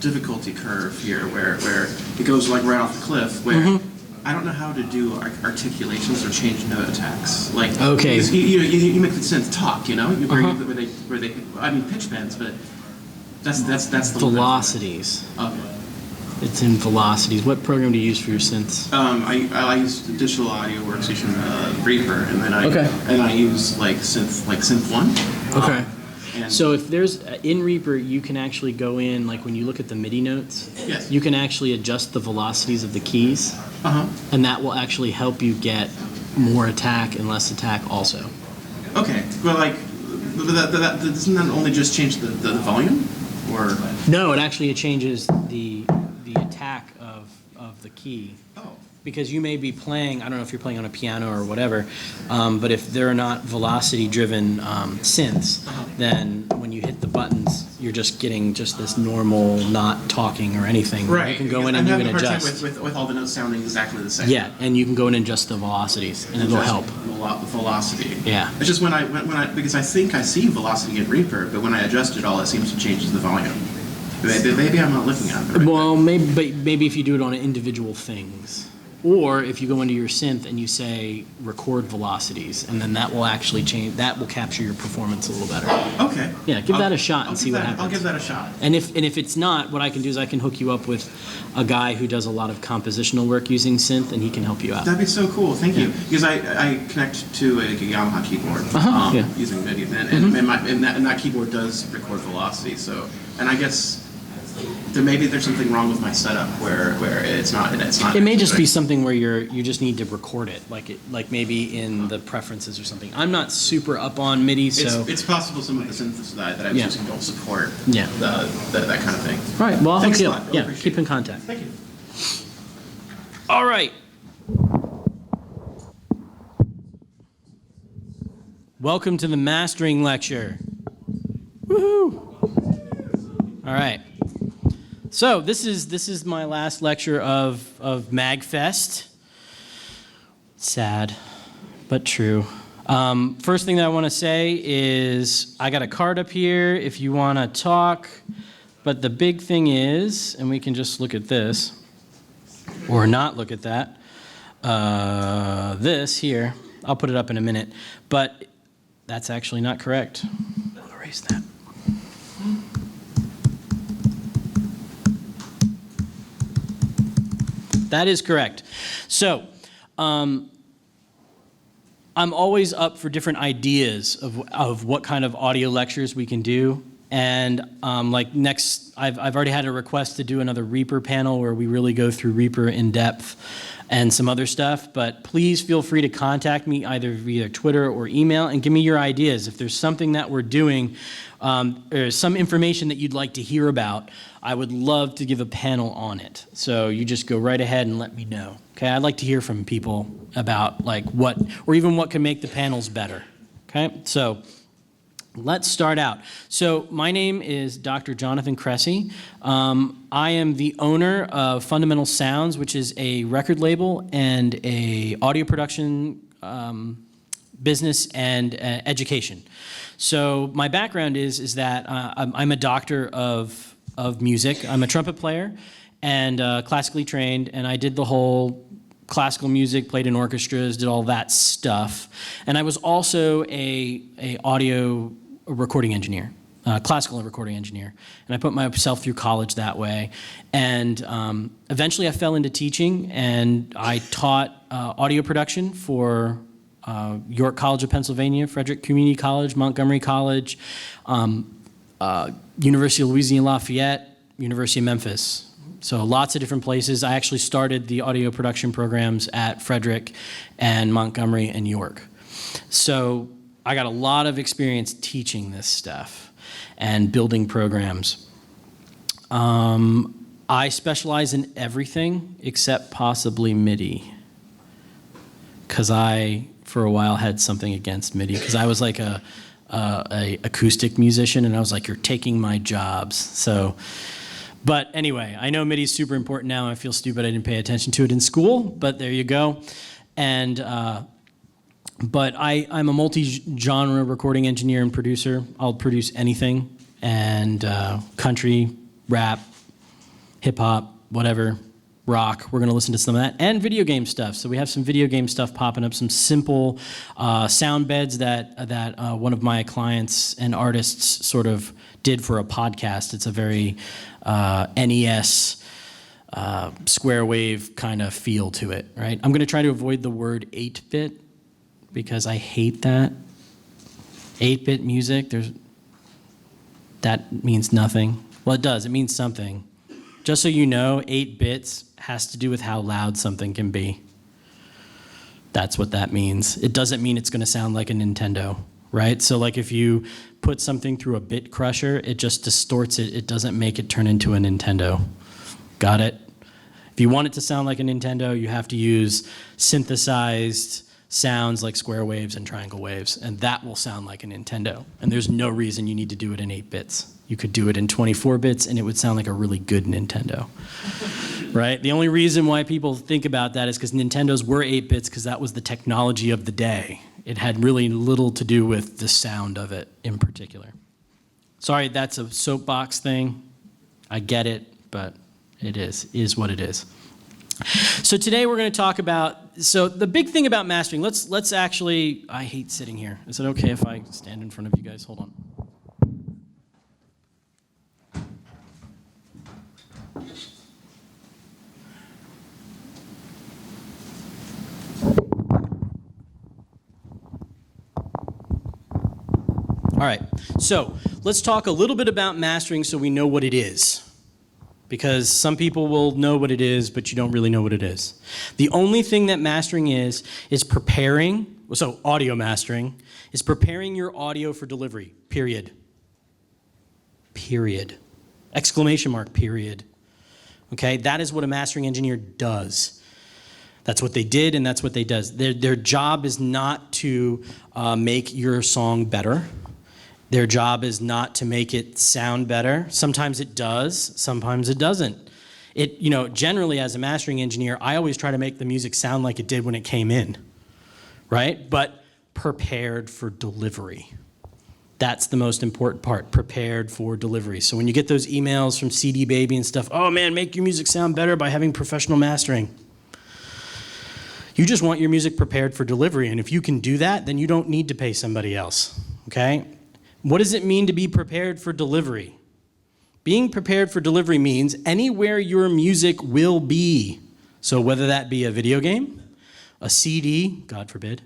difficulty curve here where it goes like right off the cliff where I don't know how to do articulations or change note attacks. Like, okay, you make the synth talk, where they I mean pitch bends, but that's the velocities. Okay. It's in velocities. What program do you use for your synths? I use the digital audio workstation Reaper, and then I use like Synth 1. Okay. So if there's in Reaper, you can actually go in, like when you look at the MIDI notes, you can actually adjust the velocities of the keys, and that will actually help you get more attack and less attack also. Okay, well, doesn't that only just change the volume, or? No, it changes the attack of the key. Because you may be playing, I don't know if you're playing on a piano or whatever, but if they're not velocity-driven synths, then when you hit the buttons, you're just getting just this normal, not talking or anything. Right. You can go in I'm and you having can a hard time adjust. with all the notes sounding exactly the same. Yeah, and you can go in and adjust the velocities, and it'll help. Velocity. Yeah. It's just when I because I think I see velocity and reverb, but when I adjust it all, it seems to change the volume. Maybe I'm not looking at it. Right. Well, maybe if you do it on individual things. Or if you go into your synth and you say record velocities, and then that will actually change, that will capture your performance a little better. Okay. Yeah, give that a shot and see what happens. I'll give that a shot. And if it's not, what I can do is I can hook you up with a guy who does a lot of compositional work using synth, and he can help you out. That'd be so cool. Thank you. Because I connect to a Yamaha keyboard using MIDI, and that keyboard does record velocity. So, and I guess there's something wrong with my setup where it's not. It may just be something where you just need to record it, like maybe in the preferences or something. I'm not super up on MIDI, so it's possible some of the synthesis that I was using don't support that kind of thing. Right. Well, I'll hook Thanks a you lot. up. Yeah, keep in contact. Thank you. All right. Welcome to the mastering lecture. Woohoo! All right. So this is my last lecture of MAGFest. Sad, but true. First thing that I want to say is I got a card up here if you want to talk. But the big thing is, and we can just look at this, or not look at that, this here. I'll put it up in a minute. But that's actually not correct. I'll erase that. That is correct. So, I'm always up for different ideas of what kind of audio lectures we can do. And like next, I've already had a request to do another Reaper panel where we really go through Reaper in depth and some other stuff. But please feel free to contact me either via Twitter or email and give me your ideas. If there's something that we're doing or some information that you'd like to hear about, I would love to give a panel on it. So you just go right ahead and let me know. Okay, I'd like to hear from people about like what, or even what can make the panels better. Okay, so let's start out. So my name is Dr. Jonathan Cresci. I am the owner of Fundamental Sounds, which is a record label and a audio production business and education. So my background is that I'm a doctor of music. I'm a trumpet player and classically trained, and I did the whole classical music, played in orchestras, did all that stuff. And I was also a audio recording engineer, classical recording engineer. And I put myself through college that way. And eventually I fell into teaching, and I taught audio production for York College of Pennsylvania, Frederick Community College, Montgomery College, University of Louisiana Lafayette, University of Memphis. So lots of different places. I actually started the audio production programs at Frederick and Montgomery and York. So I got a lot of experience teaching this stuff and building programs. I specialize in everything except possibly MIDI, because I, for a while, had something against MIDI, because I was like a acoustic musician, and I was like, you're taking my jobs. So, but anyway, I know MIDI is super important now. I feel stupid I didn't pay attention to it in school, but there you go. And but I'm a multi-genre recording engineer and producer. I'll produce anything, and country, rap, hip-hop, whatever, rock. We're going to listen to some of that, and video game stuff. So we have some video game stuff popping up, some simple sound beds that one of my clients and artists sort of did for a podcast. It's a very NES square wave kind of feel to it, right? I'm going to try to avoid the word 8-bit because I hate that. 8-bit music, that means nothing. Well, it does. It means something. Just so you know, 8 bits has to do with how loud something can be. That's what that means. It doesn't mean it's going to sound like a Nintendo, right? So like if you put something through a bit crusher, it just distorts it. It doesn't make it turn into a Nintendo. Got it? If you want it to sound like a Nintendo, you have to use synthesized sounds like square waves and triangle waves, and that will sound like a Nintendo. And there's no reason you need to do it in 8 bits. You could do it in 24 bits and it would sound like a really good Nintendo, right? The only reason why people think about that is because Nintendos were 8 bits because that was the technology of the day. It had really little to do with the sound of it in particular. Sorry, that's a soapbox thing. I get it, but it is what it is. So today we're going to talk about, so the big thing about mastering, let's actually, I hate sitting here. Is it okay if I stand in front of you guys? Hold on. All right, so let's talk a little bit about mastering so we know what it is. Because some people will know what it is, but you don't really know what it is. The only thing that mastering is preparing, so audio mastering, is preparing your audio for delivery, period. Period. Exclamation mark, period. Okay, that is what a mastering engineer does. That's what they did and that's what they does. Their job is not to make your song better. Their job is not to make it sound better. Sometimes it does, sometimes it doesn't. Generally as a mastering engineer, I always try to make the music sound like it did when it came in, right? But prepared for delivery. That's the most important part, prepared for delivery. So when you get those emails from CD Baby and stuff, oh man, make your music sound better by having professional mastering. You just want your music prepared for delivery, and if you can do that, then you don't need to pay somebody else, okay? What does it mean to be prepared for delivery? Being prepared for delivery means anywhere your music will be. So whether that be a video game, a CD, God forbid,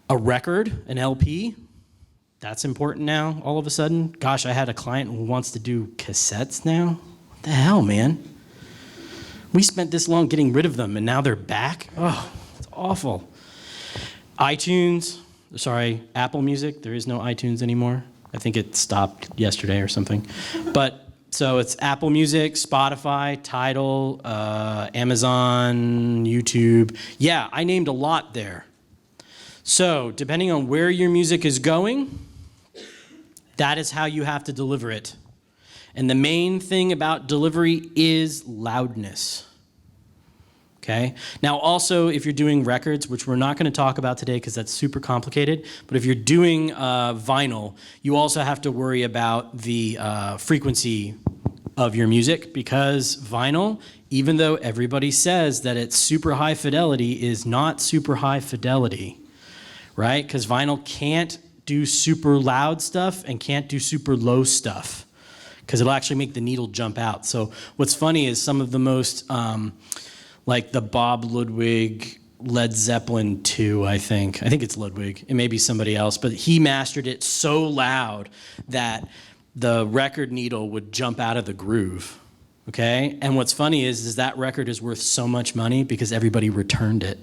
a record, an LP, that's important now all of a sudden. Gosh, I had a client who wants to do cassettes now. What the hell, man? We spent this long getting rid of them and now they're back? Oh, it's awful. Apple Music, there is no iTunes anymore. I think it stopped yesterday or something. But, so it's Apple Music, Spotify, Tidal, Amazon, YouTube. Yeah, I named a lot there. So, depending on where your music is going, that is how you have to deliver it. And the main thing about delivery is loudness. Okay. Now also, if you're doing records, which we're not going to talk about today because that's super complicated, but if you're doing vinyl, you also have to worry about the frequency of your music because vinyl, even though everybody says that it's super high fidelity, is not super high fidelity, right? Because vinyl can't do super loud stuff and can't do super low stuff because it'll actually make the needle jump out. So what's funny is some of the most like the Bob Ludwig Led Zeppelin 2, I think it's Ludwig, it may be somebody else, but he mastered it so loud that the record needle would jump out of the groove, okay? And what's funny is that record is worth so much money because everybody returned it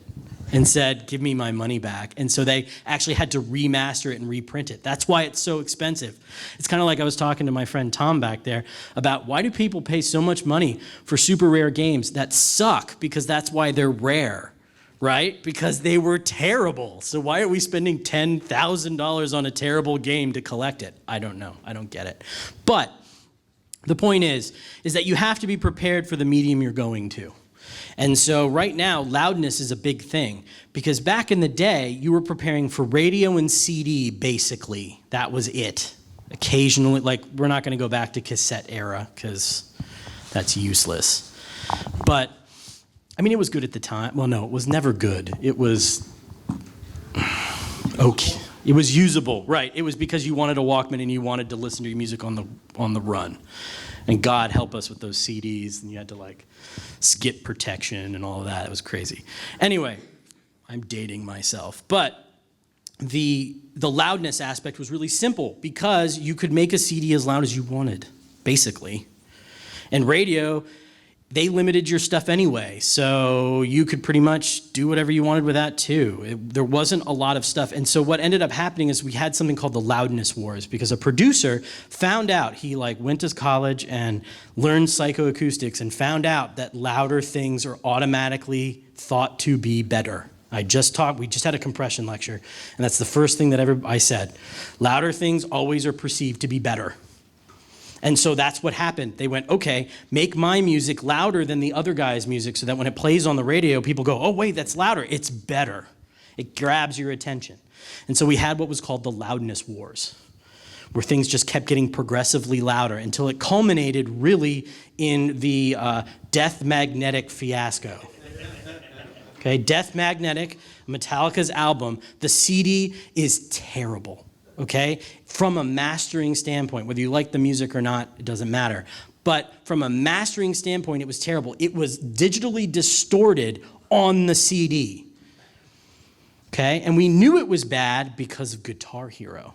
and said, give me my money back. And so they actually had to remaster it and reprint it. That's why it's so expensive. It's kind of like I was talking to my friend Tom back there about why do people pay so much money for super rare games that suck because that's why they're rare, right? Because they were terrible. So why are we spending $10,000 on a terrible game to collect it? I don't know. I don't get it. But the point is that you have to be prepared for the medium you're going to. And so right now, loudness is a big thing because back in the day, you were preparing for radio and CD, basically. That was it. Occasionally, like we're not going to go back to cassette era because that's useless. But, I mean, it was good at the time. Well, no, it was never good. It was okay. It was usable, right. It was because you wanted a Walkman and you wanted to listen to your music on the run. And God help us with those CDs, and you had to like skip protection and all of that. It was crazy. Anyway, I'm dating myself. But the loudness aspect was really simple because you could make a CD as loud as you wanted, basically. And radio, they limited your stuff anyway, so you could pretty much do whatever you wanted with that too. There wasn't a lot of stuff. And so what ended up happening is we had something called the loudness wars because a producer found out, he like went to college and learned psychoacoustics and found out that louder things are automatically thought to be better. We just had a compression lecture, and that's the first thing that I said. Louder things always are perceived to be better. And so that's what happened. They went, okay, make my music louder than the other guy's music so that when it plays on the radio, people go, oh, wait, that's louder. It's better. It grabs your attention. And so we had what was called the loudness wars, where things just kept getting progressively louder until it culminated really in the Death Magnetic fiasco. Okay, Death Magnetic, Metallica's album, the CD is terrible. Okay, from a mastering standpoint, whether you like the music or not, it doesn't matter. But from a mastering standpoint, it was terrible. It was digitally distorted on the CD. Okay, and we knew it was bad because of Guitar Hero.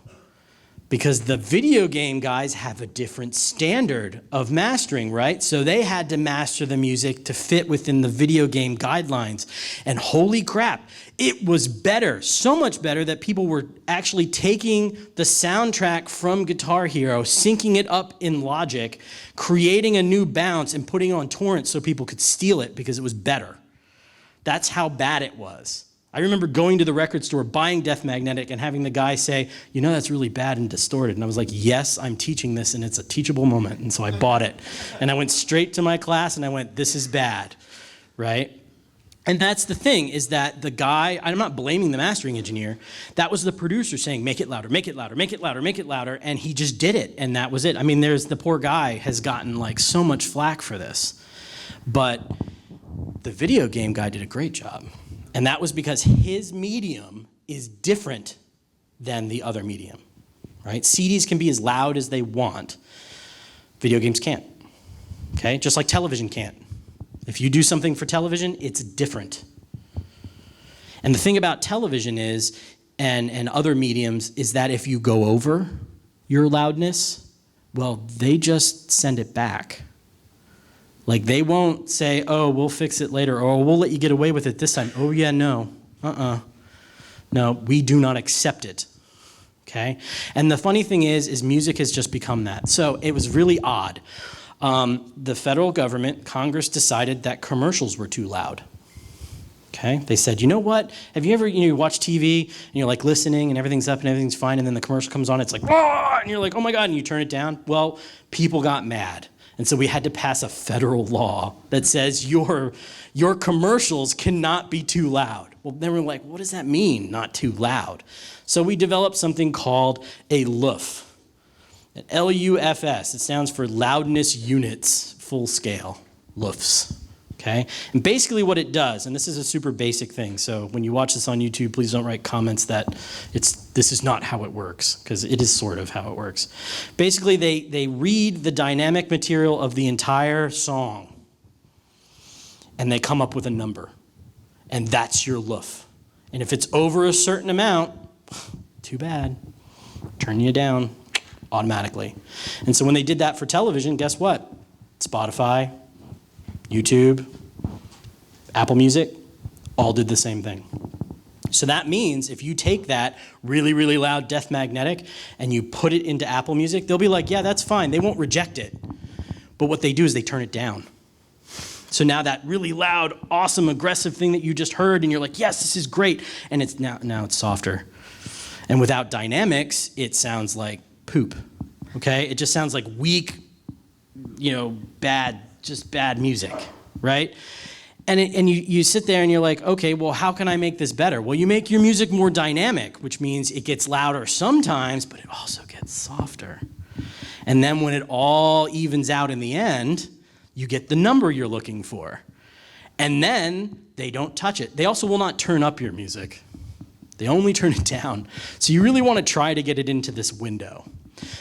Because the video game guys have a different standard of mastering, right? So they had to master the music to fit within the video game guidelines. And holy crap, it was better, so much better that people were actually taking the soundtrack from Guitar Hero, syncing it up in Logic, creating a new bounce and putting it on torrents so people could steal it because it was better. That's how bad it was. I remember going to the record store, buying Death Magnetic, and having the guy say, you know, that's really bad and distorted. And I was like, yes, I'm teaching this, and it's a teachable moment. And so I bought it. And I went straight to my class, and I went, this is bad, right? And that's the thing, is that the guy, I'm not blaming the mastering engineer, that was the producer saying, make it louder, make it louder, make it louder, make it louder, and he just did it, and that was it. I mean, the poor guy has gotten like so much flack for this. But the video game guy did a great job. And that was because his medium is different than the other medium, right? CDs can be as loud as they want. Video games can't, okay? Just like television can't. If you do something for television, it's different. And the thing about television is, and other mediums, is that if you go over your loudness, well, they just send it back. Like, they won't say, oh, we'll fix it later, or we'll let you get away with it this time. Oh, yeah, no. No, we do not accept it, okay? And the funny thing is music has just become that. So it was really odd. The federal government, Congress, decided that commercials were too loud, okay? They said, you know what? Have you ever, you watch TV, and you're, like, listening, and everything's up, and everything's fine, and then the commercial comes on, it's like, ah! And you're like, oh, my God, and you turn it down? Well, people got mad. And so we had to pass a federal law that says your commercials cannot be too loud. Well, then we're like, what does that mean, not too loud? So we developed something called a LUF, an LUFS. It stands for loudness units, full scale, LUFs. Okay? And basically what it does, and this is a super basic thing, so when you watch this on YouTube, please don't write comments that this is not how it works, because it is sort of how it works. Basically, they read the dynamic material of the entire song, and they come up with a number, and that's your LUF. And if it's over a certain amount, too bad, turn you down automatically. And so when they did that for television, guess what? Spotify, YouTube, Apple Music, all did the same thing. So that means if you take that really, really loud Death Magnetic and you put it into Apple Music, they'll be like, yeah, that's fine. They won't reject it. But what they do is they turn it down. So now that really loud, awesome, aggressive thing that you just heard, and you're like, yes, this is great, and it's now it's softer. And without dynamics, it sounds like poop, okay? It just sounds like weak, bad music, right? And you sit there and you're like, okay, well, how can I make this better? Well, you make your music more dynamic, which means it gets louder sometimes, but it also gets softer. And then when it all evens out in the end, you get the number you're looking for. And then they don't touch it. They also will not turn up your music. They only turn it down. So you really want to try to get it into this window.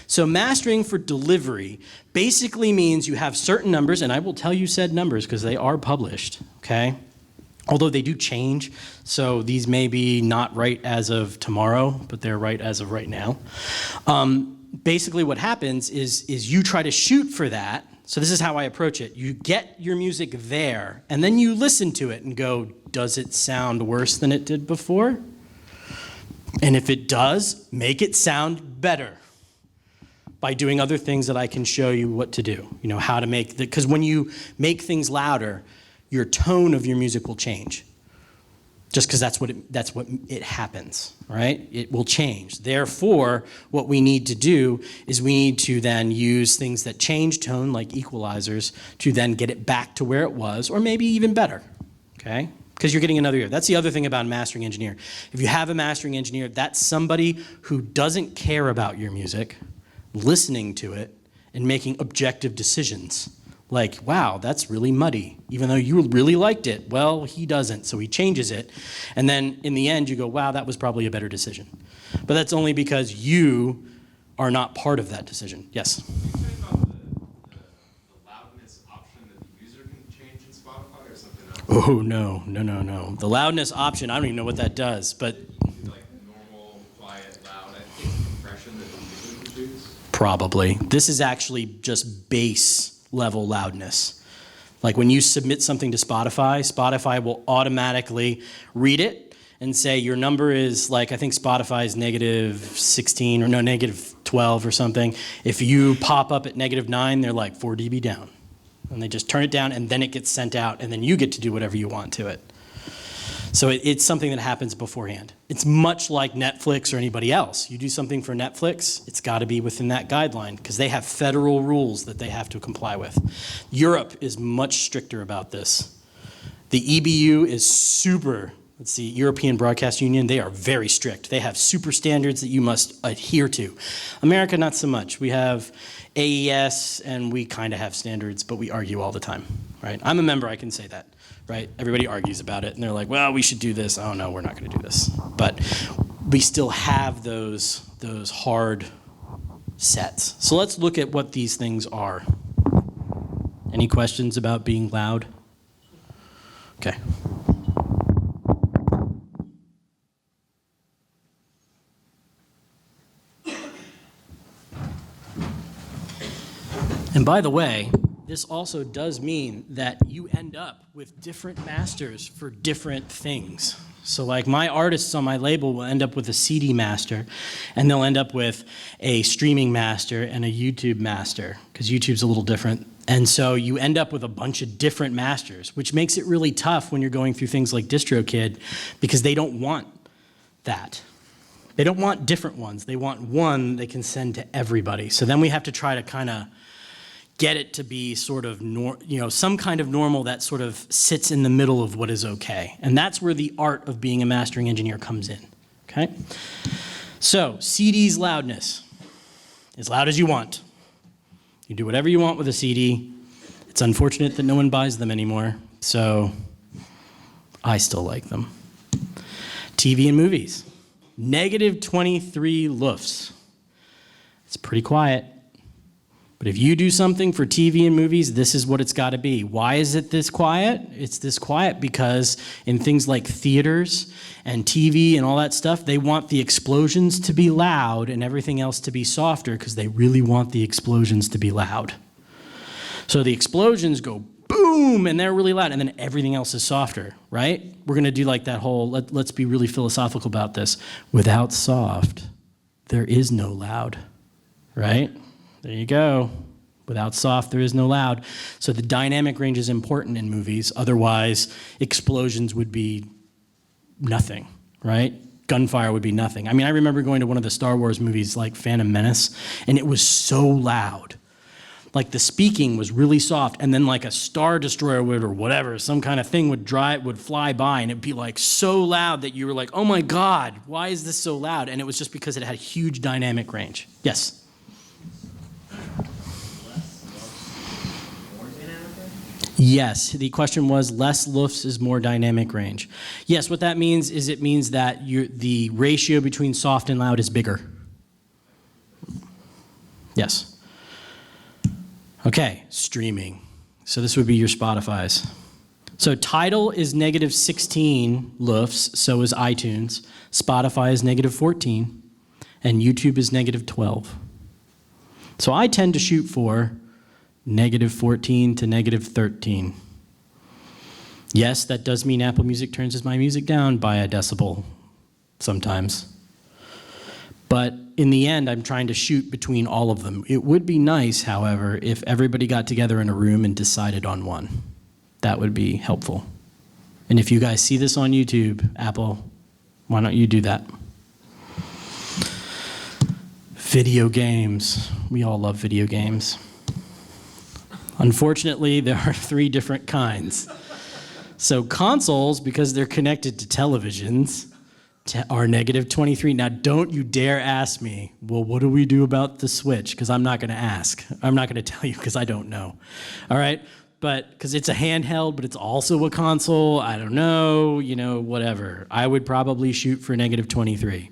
So mastering for delivery basically means you have certain numbers, and I will tell you said numbers because they are published, okay? Although they do change, so these may be not right as of tomorrow, but they're right as of right now. Basically what happens is you try to shoot for that. So this is how I approach it. You get your music there, and then you listen to it and go, does it sound worse than it did before? And if it does, make it sound better by doing other things that I can show you what to do, how to make because when you make things louder, your tone of your music will change. just because that's what it happens, right? It will change. Therefore, what we need to do is we need to then use things that change tone, like equalizers, to then get it back to where it was, or maybe even better, okay? Because you're getting another ear. That's the other thing about a mastering engineer. If you have a mastering engineer, that's somebody who doesn't care about your music, listening to it, and making objective decisions. Like, wow, that's really muddy. Even though you really liked it, well, he doesn't, so he changes it. And then in the end, you go, wow, that was probably a better decision. But that's only because you are not part of that decision. Yes? Can you say about the loudness option that the user can change in Spotify or something else? Oh, no. The loudness option, I don't even know what that does, but Like normal, quiet, loud, I think it's compression that the user can choose. probably. This is actually just bass level loudness. Like when you submit something to Spotify, Spotify will automatically read it and say your number is like, I think Spotify is -16 or no, -12 or something. If you pop up at -9, they're like 4 dB down. And they just turn it down and then it gets sent out and then you get to do whatever you want to it. So it's something that happens beforehand. It's much like Netflix or anybody else. You do something for Netflix, it's got to be within that guideline because they have federal rules that they have to comply with. Europe is much stricter about this. The EBU is super, let's see, European Broadcast Union, they are very strict. They have super standards that you must adhere to. America, not so much. We have AES and we kind of have standards, but we argue all the time, right? I'm a member, I can say that. Right? Everybody argues about it, and they're like, well, we should do this. Oh, no, we're not going to do this. But we still have those hard sets. So let's look at what these things are. Any questions about being loud? Okay. And by the way, this also does mean that you end up with different masters for different things. So like my artists on my label will end up with a CD master, and they'll end up with a streaming master and a YouTube master, because YouTube's a little different. And so you end up with a bunch of different masters, which makes it really tough when you're going through things like DistroKid, because they don't want that. They don't want different ones. They want one they can send to everybody. So then we have to try to kind of get it to be sort of, some kind of normal that sort of sits in the middle of what is okay. And that's where the art of being a mastering engineer comes in, okay? So, CD's loudness. As loud as you want. You do whatever you want with a CD. It's unfortunate that no one buys them anymore, so I still like them. TV and movies. -23 LUFS. It's pretty quiet. But if you do something for TV and movies, this is what it's got to be. Why is it this quiet? It's this quiet because in things like theaters and TV and all that stuff, they want the explosions to be loud and everything else to be softer because they really want the explosions to be loud. So the explosions go boom, and they're really loud, and then everything else is softer, right? We're going to do like that whole, let's be really philosophical about this. Without soft, there is no loud, right? There you go. Without soft, there is no loud. So the dynamic range is important in movies. Otherwise, explosions would be nothing, right? Gunfire would be nothing. I mean, I remember going to one of the Star Wars movies like Phantom Menace, and it was so loud. Like the speaking was really soft, and then like a Star Destroyer would, or whatever, some kind of thing would fly by, and it'd be like so loud that you were like, oh my God, why is this so loud? And it was just because it had huge dynamic range. Yes? Yes, the question was less LUFS is more dynamic range. Yes, what that means is it means that the ratio between soft and loud is bigger. Yes. Okay, streaming. So this would be your Spotify's. So Tidal is -16 LUFS, so is iTunes. Spotify is -14, and YouTube is -12. So I tend to shoot for -14 to -13. Yes, that does mean Apple Music turns my music down by a decibel sometimes. But in the end, I'm trying to shoot between all of them. It would be nice, however, if everybody got together in a room and decided on one. That would be helpful. And if you guys see this on YouTube, Apple, why don't you do that? Video games. We all love video games. Unfortunately, there are 3 different kinds. So consoles, because they're connected to televisions, are negative 23. Now, don't you dare ask me, well, what do we do about the Switch? Because I'm not going to ask. I'm not going to tell you because I don't know. All right? But because it's a handheld, but it's also a console, I don't know, you know, whatever. I would probably shoot for negative 23.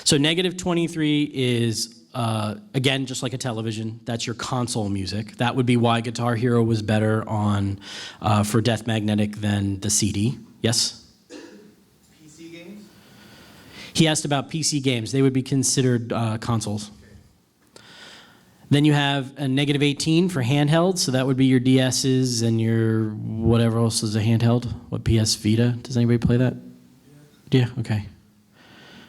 So negative 23 is, again, just like a television. That's your console music. That would be why Guitar Hero was better on for Death Magnetic than the CD. Yes? PC games? He asked about PC games. They would be considered consoles. Then you have a negative 18 for handhelds, so that would be your DS's and your whatever else is a handheld. What, PS Vita? Does anybody play that? Yeah, okay.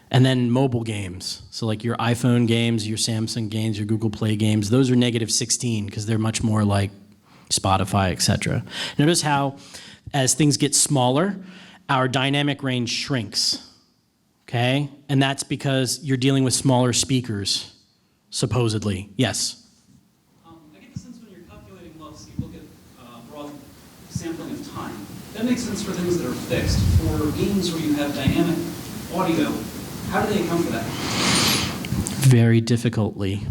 And then mobile games, so like your iPhone games, your Samsung games, your Google Play games, those are negative 16 because they're much more like Spotify, etc. Notice how as things get smaller, our dynamic range shrinks, okay? And that's because you're dealing with smaller speakers, supposedly. Yes? I get the sense when you're calculating levels, you look at broad sampling of time. That makes sense for things that are fixed. For games where you have dynamic audio, how do they account for that? Very difficultly.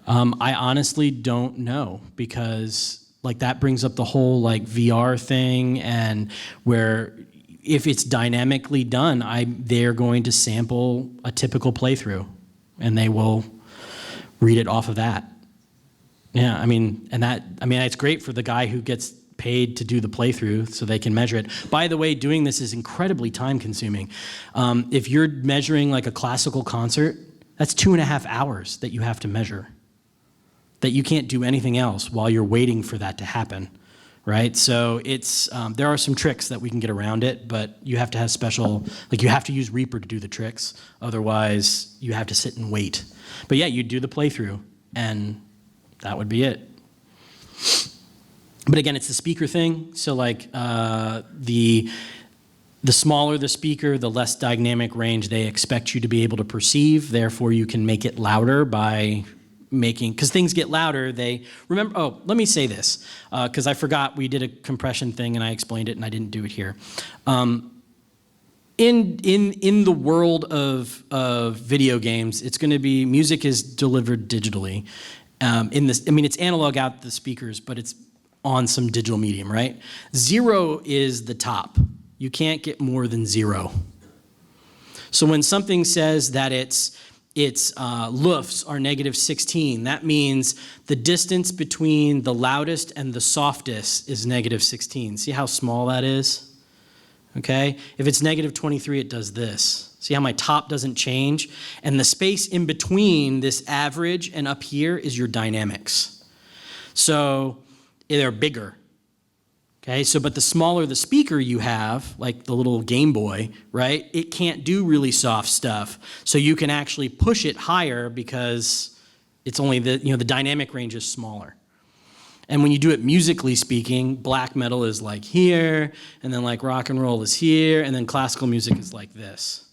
I honestly don't know because like that brings up the whole like VR thing and where if it's dynamically done, they're going to sample a typical playthrough and they will read it off of that. Yeah, I mean, it's great for the guy who gets paid to do the playthrough so they can measure it. By the way, doing this is incredibly time consuming. If you're measuring like a classical concert, that's 2.5 hours that you have to measure. That you can't do anything else while you're waiting for that to happen, right? So it's, there are some tricks that we can get around it, but you have to have special, like you have to use Reaper to do the tricks. Otherwise, you have to sit and wait. But yeah, you do the playthrough and that would be it. But again, it's the speaker thing. So like the smaller the speaker, the less dynamic range they expect you to be able to perceive. Therefore, you can make it louder by making, because things get louder, let me say this, because I forgot we did a compression thing and I explained it and I didn't do it here. In the world of video games, it's going to be, music is delivered digitally. It's analog out the speakers, but it's on some digital medium, right? 0 is the top. You can't get more than 0. So when something says that its LUFs are negative 16, that means the distance between the loudest and the softest is negative 16. See how small that is? Okay? If it's negative 23, it does this. See how my top doesn't change? And the space in between this average and up here is your dynamics. So they're bigger. Okay, so but the smaller the speaker you have, like the little Game Boy, right, it can't do really soft stuff. So you can actually push it higher because it's only the dynamic range is smaller. And when you do it musically speaking, black metal is like here, and then like rock and roll is here, and then classical music is like this.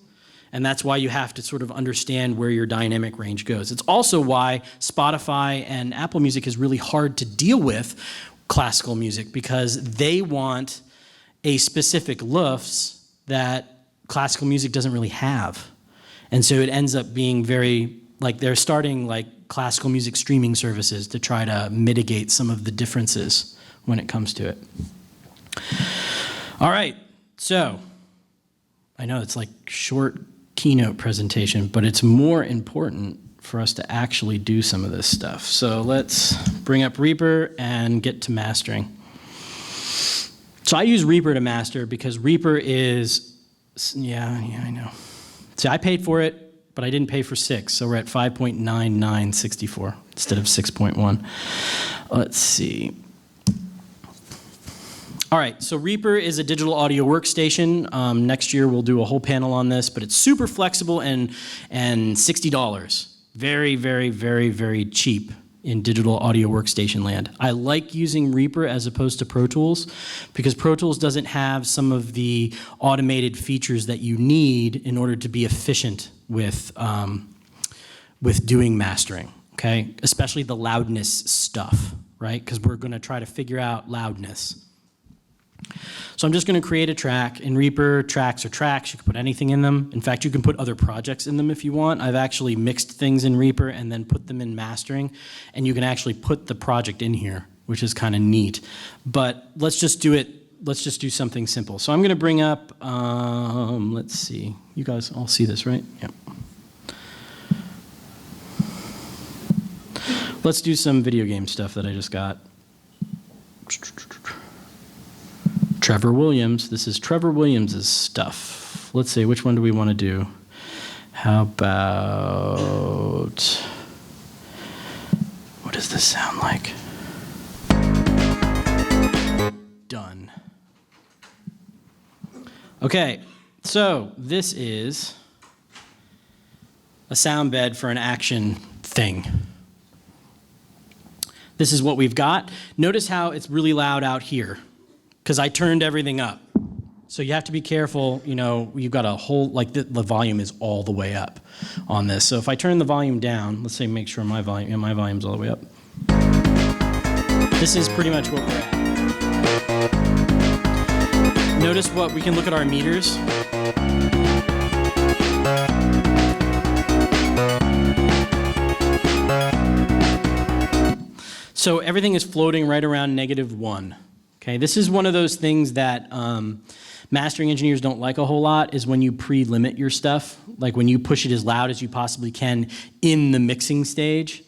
And that's why you have to sort of understand where your dynamic range goes. It's also why Spotify and Apple Music is really hard to deal with classical music because they want a specific LUFs that classical music doesn't really have. And so it ends up being very, like they're starting like classical music streaming services to try to mitigate some of the differences when it comes to it. All right, so I know it's like short keynote presentation, but it's more important for us to actually do some of this stuff. So let's bring up Reaper and get to mastering. So I use Reaper to master because Reaper is, yeah, I know. See, I paid for it, but I didn't pay for 6, so we're at 5.9964 instead of 6.1. Let's see. All right, so Reaper is a digital audio workstation. Next year we'll do a whole panel on this, but it's super flexible and $60. Very, very, very, very cheap in digital audio workstation land. I like using Reaper as opposed to Pro Tools because Pro Tools doesn't have some of the automated features that you need in order to be efficient with doing mastering, okay? Especially the loudness stuff, right? Because we're gonna try to figure out loudness. So I'm just going to create a track. In Reaper, tracks are tracks. You can put anything in them. In fact, you can put other projects in them if you want. I've actually mixed things in Reaper and then put them in mastering, and you can actually put the project in here, which is kind of neat. But let's just do it. Let's just do something simple. So I'm going to bring up, let's see. You guys all see this, right? Yeah. Let's do some video game stuff that I just got. Trevor Williams. This is Trevor Williams' stuff. Let's see, which one do we want to do? How about, what does this sound like? Done. Okay, so this is a sound bed for an action thing. This is what we've got. Notice how it's really loud out here, because I turned everything up. So you have to be careful, you know, you've got a whole, like the volume is all the way up on this. So if I turn the volume down, let's say make sure my volume's all the way up. This is pretty much what we're at. Notice what, we can look at our meters. So everything is floating right around -1. Okay, this is one of those things that mastering engineers don't like a whole lot, is when you pre-limit your stuff, like when you push it as loud as you possibly can in the mixing stage,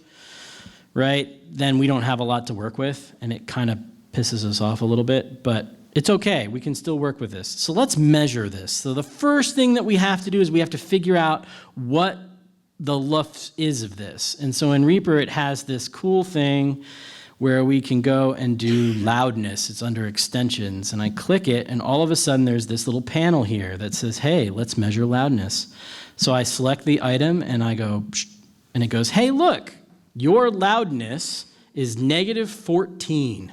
right? Then we don't have a lot to work with, and it kind of pisses us off a little bit, but it's okay, we can still work with this. So let's measure this. So the first thing that we have to do is we have to figure out what the LUFS is of this. And so in Reaper, it has this cool thing where we can go and do loudness. It's under extensions, and I click it, and all of a sudden there's this little panel here that says, hey, let's measure loudness. So I select the item, and I go, and it goes, hey, look, your loudness is -14.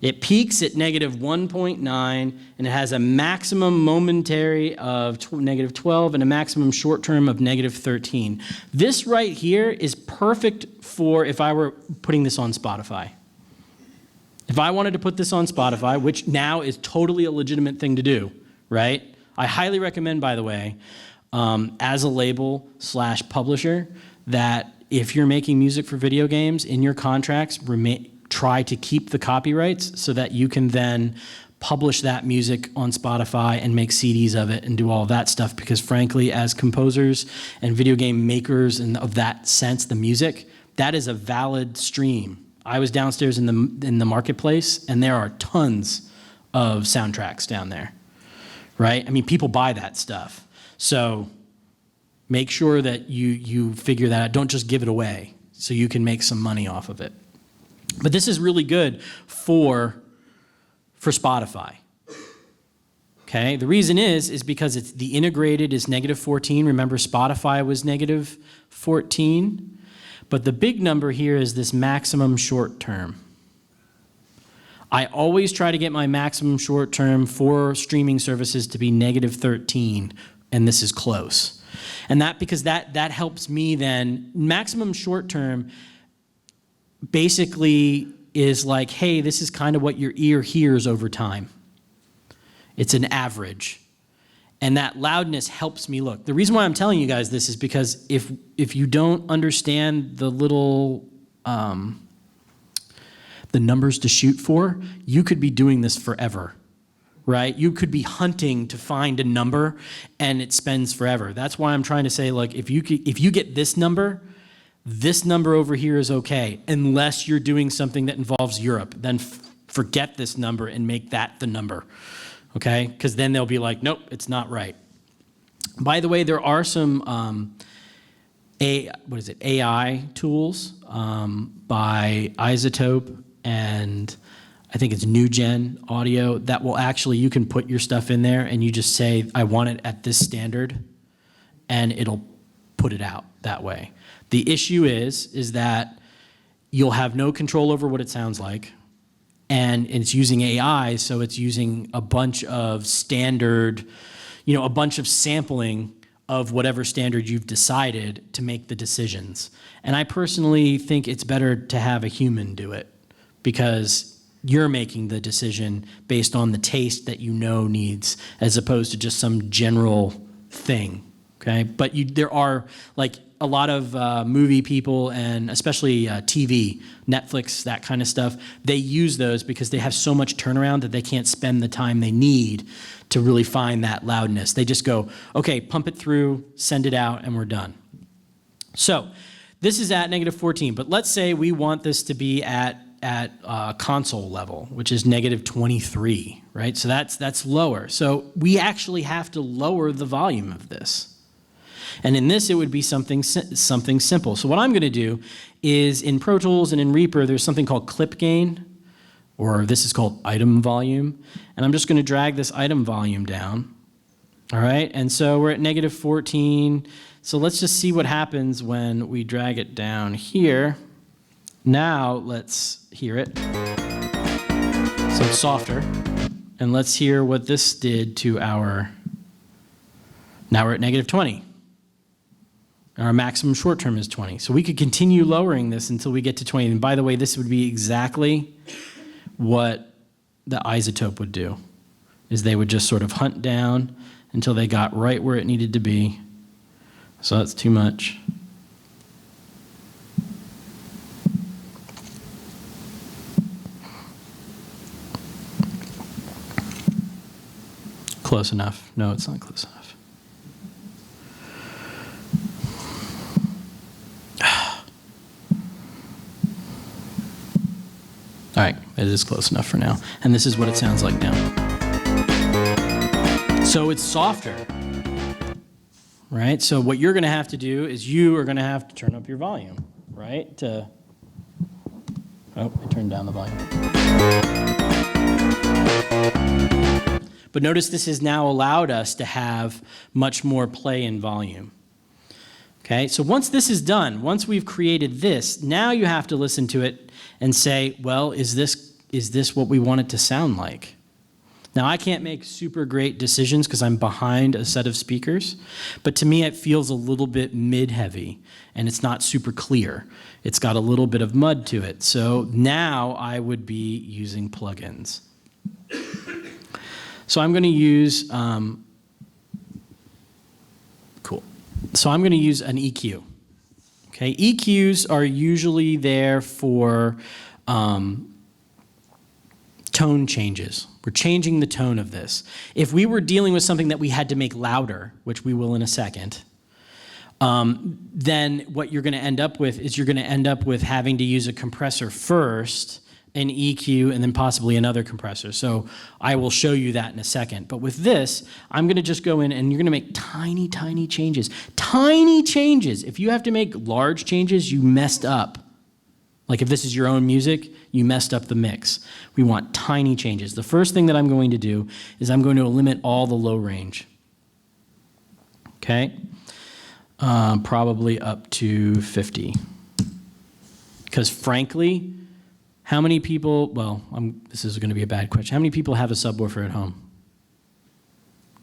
It peaks at -1.9, and it has a maximum momentary of -12 and a maximum short term of -13. This right here is perfect for if I were putting this on Spotify. If I wanted to put this on Spotify, which now is totally a legitimate thing to do, right? I highly recommend, by the way, as a label / publisher, that if you're making music for video games, in your contracts, try to keep the copyrights so that you can then publish that music on Spotify and make CDs of it and do all that stuff, because frankly, as composers and video game makers and of that sense, the music, that is a valid stream. I was downstairs in the marketplace, and there are tons of soundtracks down there, right? I mean, people buy that stuff. So make sure that you figure that out. Don't just give it away so you can make some money off of it. But this is really good for Spotify. Okay, the reason is because it's the integrated is -14. Remember, Spotify was -14. But the big number here is this maximum short term. I always try to get my maximum short term for streaming services to be -13, and this is close. And because that helps me then, maximum short term basically is like, hey, this is kind of what your ear hears over time. It's an average. And that loudness helps me look. The reason why I'm telling you guys this is because if you don't understand the little, the numbers to shoot for, you could be doing this forever, right? You could be hunting to find a number, and it spends forever. That's why I'm trying to say, like, if you get this number over here is okay, unless you're doing something that involves Europe. Then forget this number and make that the number, okay? Because then they'll be like, nope, it's not right. By the way, there are some AI tools by Isotope and I think it's New Gen Audio that will actually, you can put your stuff in there and you just say, I want it at this standard, and it'll put it out that way. The issue is that you'll have no control over what it sounds like. And it's using AI, so it's using a bunch of standard, a bunch of sampling of whatever standard you've decided to make the decisions. And I personally think it's better to have a human do it because you're making the decision based on the taste that you know needs, as opposed to just some general thing, okay? But there are, like, a lot of movie people, and especially TV, Netflix, that kind of stuff, they use those because they have so much turnaround that they can't spend the time they need to really find that loudness. They just go, okay, pump it through, send it out, and we're done. So this is at -14, but let's say we want this to be at console level, which is -23, right? So that's lower. So we actually have to lower the volume of this. And in this, it would be something simple. So what I'm going to do is in Pro Tools and in Reaper, there's something called clip gain, or this is called item volume. And I'm just going to drag this item volume down. All right, and so we're at -14. So let's just see what happens when we drag it down here. Now let's hear it. So it's softer. And let's hear what this did to our, now we're at -20. Our maximum short term is 20. So we could continue lowering this until we get to 20. And by the way, this would be exactly what the isotope would do, is they would just sort of hunt down until they got right where it needed to be. So that's too much. Close enough. No, it's not close enough. All right, it is close enough for now. And this is what it sounds like now. So it's softer, right? So what you're going to have to do is you are going to have to turn up your volume, right? Oh, I turned down the volume. But notice this has now allowed us to have much more play in volume. Okay, so once this is done, once we've created this, now you have to listen to it and say, well, is this what we want it to sound like? Now, I can't make super great decisions because I'm behind a set of speakers, but to me it feels a little bit mid-heavy, and it's not super clear. It's got a little bit of mud to it. So now I would be using plugins. So I'm going to use, cool. So I'm going to use an EQ. Okay, EQs are usually there for tone changes. We're changing the tone of this. If we were dealing with something that we had to make louder, which we will in a second, then what you're going to end up with is you're going to end up with having to use a compressor first, an EQ, and then possibly another compressor. So I will show you that in a second. But with this, I'm going to just go in and you're going to make tiny, tiny changes. Tiny changes. If you have to make large changes, you messed up. Like if this is your own music, you messed up the mix. We want tiny changes. The first thing that I'm going to do is I'm going to limit all the low range. Okay? Probably up to 50. Because frankly, how many people, well, this is going to be a bad question. How many people have a subwoofer at home?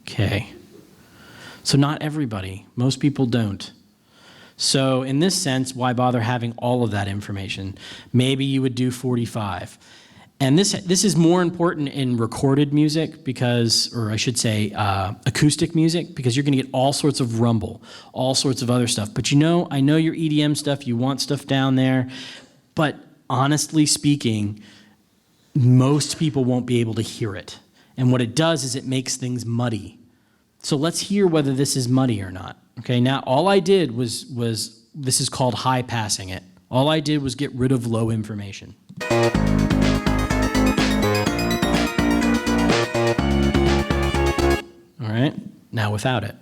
Okay. So not everybody. Most people don't. So in this sense, why bother having all of that information? Maybe you would do 45. And this is more important in recorded music because, or I should say acoustic music, because you're going to get all sorts of rumble, all sorts of other stuff. But I know your EDM stuff, you want stuff down there, but honestly speaking, most people won't be able to hear it. And what it does is it makes things muddy. So let's hear whether this is muddy or not. Okay, now all I did was this is called high passing it. All I did was get rid of low information. All right, now without it.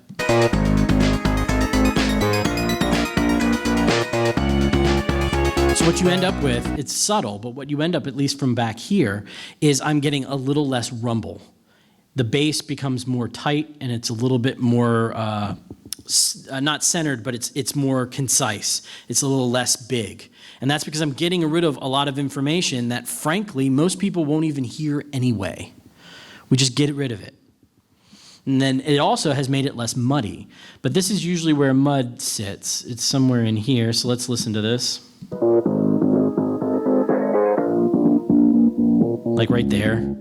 So what you end up with, it's subtle, but what you end up, at least from back here, is I'm getting a little less rumble. The bass becomes more tight and it's a little bit more not centered, but it's more concise. It's a little less big. And that's because I'm getting rid of a lot of information that, frankly, most people won't even hear anyway. We just get rid of it. And then it also has made it less muddy. But this is usually where mud sits. It's somewhere in here, so let's listen to this. Like right there.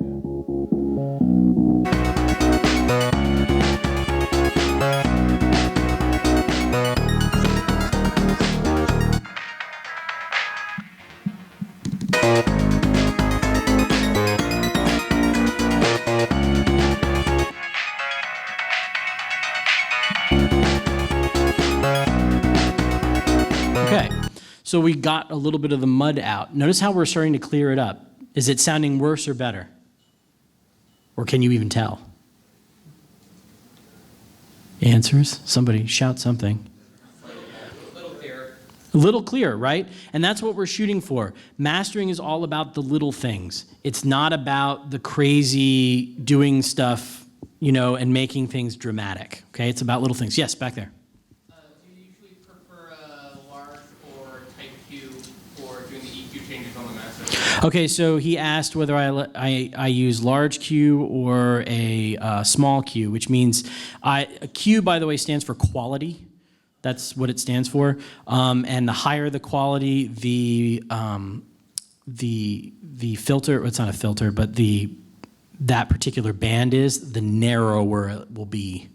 Okay, so we got a little bit of the mud out. Notice how we're starting to clear it up. Is it sounding worse or better? Or can you even tell? Answers? Somebody shout something. A little clearer, right? And that's what we're shooting for. Mastering is all about the little things. It's not about the crazy doing stuff, you know, and making things dramatic, okay? It's about little things. Yes, back there. Do you usually prefer a large or tight cue for doing the EQ changes on the master? Okay, so he asked whether I use large Q or a small Q, which means a Q, by the way, stands for quality. That's what it stands for. And the higher the quality, the filter, it's not a filter, but that particular band is, the narrower it will be.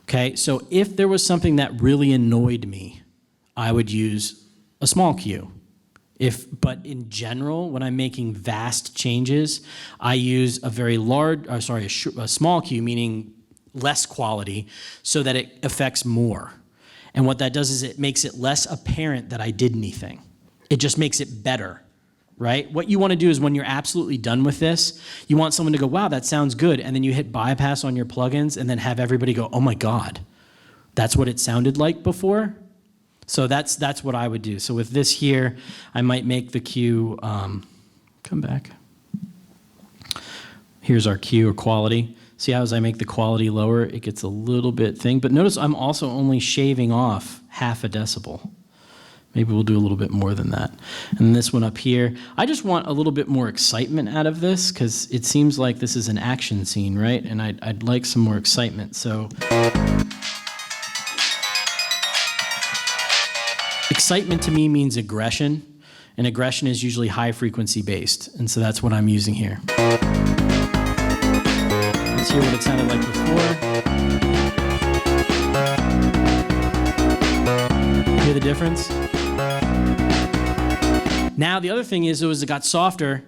Okay, so if there was something that really annoyed me, I would use a small Q. But in general, when I'm making vast changes, I use a small Q, meaning less quality, so that it affects more. And what that does is it makes it less apparent that I did anything. It just makes it better, right? What you want to do is when you're absolutely done with this, you want someone to go, wow, that sounds good. And then you hit bypass on your plugins and then have everybody go, oh my God, that's what it sounded like before? So that's what I would do. So with this here, I might make the Q, come back. Here's our Q or quality. See how as I make the quality lower, it gets a little bit thing. But notice I'm also only shaving off half a decibel. Maybe we'll do a little bit more than that. And this one up here, I just want a little bit more excitement out of this because it seems like this is an action scene, right? And I'd like some more excitement. So excitement to me means aggression. And aggression is usually high frequency based. And so that's what I'm using here. Let's hear what it sounded like before. Hear the difference? Now the other thing is it got softer.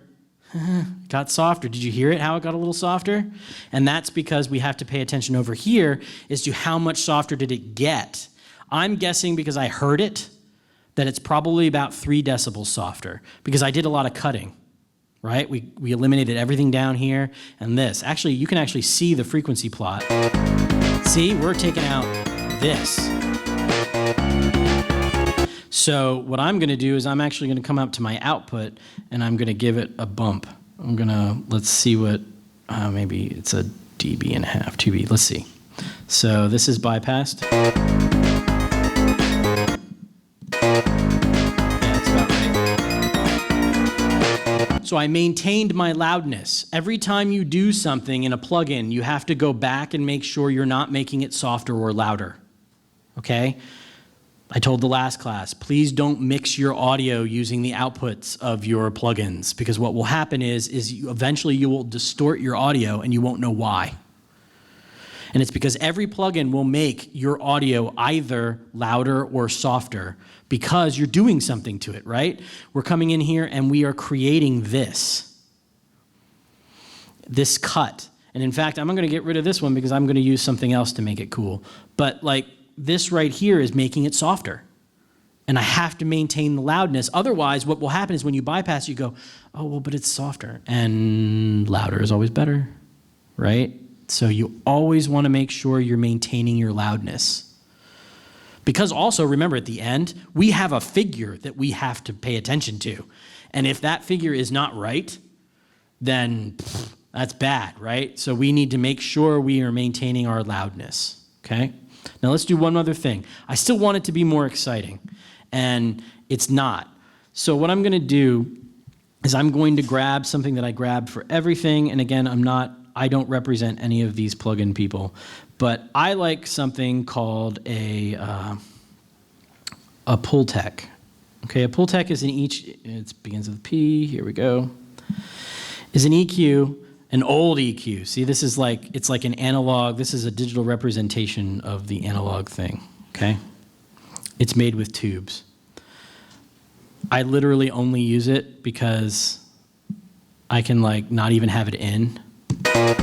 Got softer. Did you hear it, how it got a little softer? And that's because we have to pay attention over here as to how much softer did it get. I'm guessing because I heard it, that it's probably about 3 decibels softer because I did a lot of cutting. Right? We eliminated everything down here and this. Actually, you can actually see the frequency plot. See, we're taking out this. So what I'm going to do is I'm actually going to come up to my output and I'm going to give it a bump. Let's see what, maybe it's a dB and a half, 2B. Let's see. So this is bypassed. So I maintained my loudness. Every time you do something in a plugin, you have to go back and make sure you're not making it softer or louder, okay? I told the last class, please don't mix your audio using the outputs of your plugins because what will happen is eventually you will distort your audio and you won't know why. And it's because every plugin will make your audio either louder or softer because you're doing something to it, right? We're coming in here and we are creating this cut. And in fact, I'm going to get rid of this one because I'm going to use something else to make it cool. But like this right here is making it softer. And I have to maintain the loudness. Otherwise, what will happen is when you bypass, you go, oh, well, but it's softer. And louder is always better, right? So you always want to make sure you're maintaining your loudness. Because also, remember, at the end, we have a figure that we have to pay attention to. And if that figure is not right, then that's bad, right? So we need to make sure we are maintaining our loudness, okay? Now let's do one other thing. I still want it to be more exciting, and it's not. So what I'm going to do is I'm going to grab something that I grabbed for everything, and again, I don't represent any of these plugin people, but I like something called a pull tech. Okay, a pull tech is it begins with P, here we go, is an EQ, an old EQ. See, this is it's like an analog, this is a digital representation of the analog thing, okay? It's made with tubes. I literally only use it because I can not even have it in. Okay.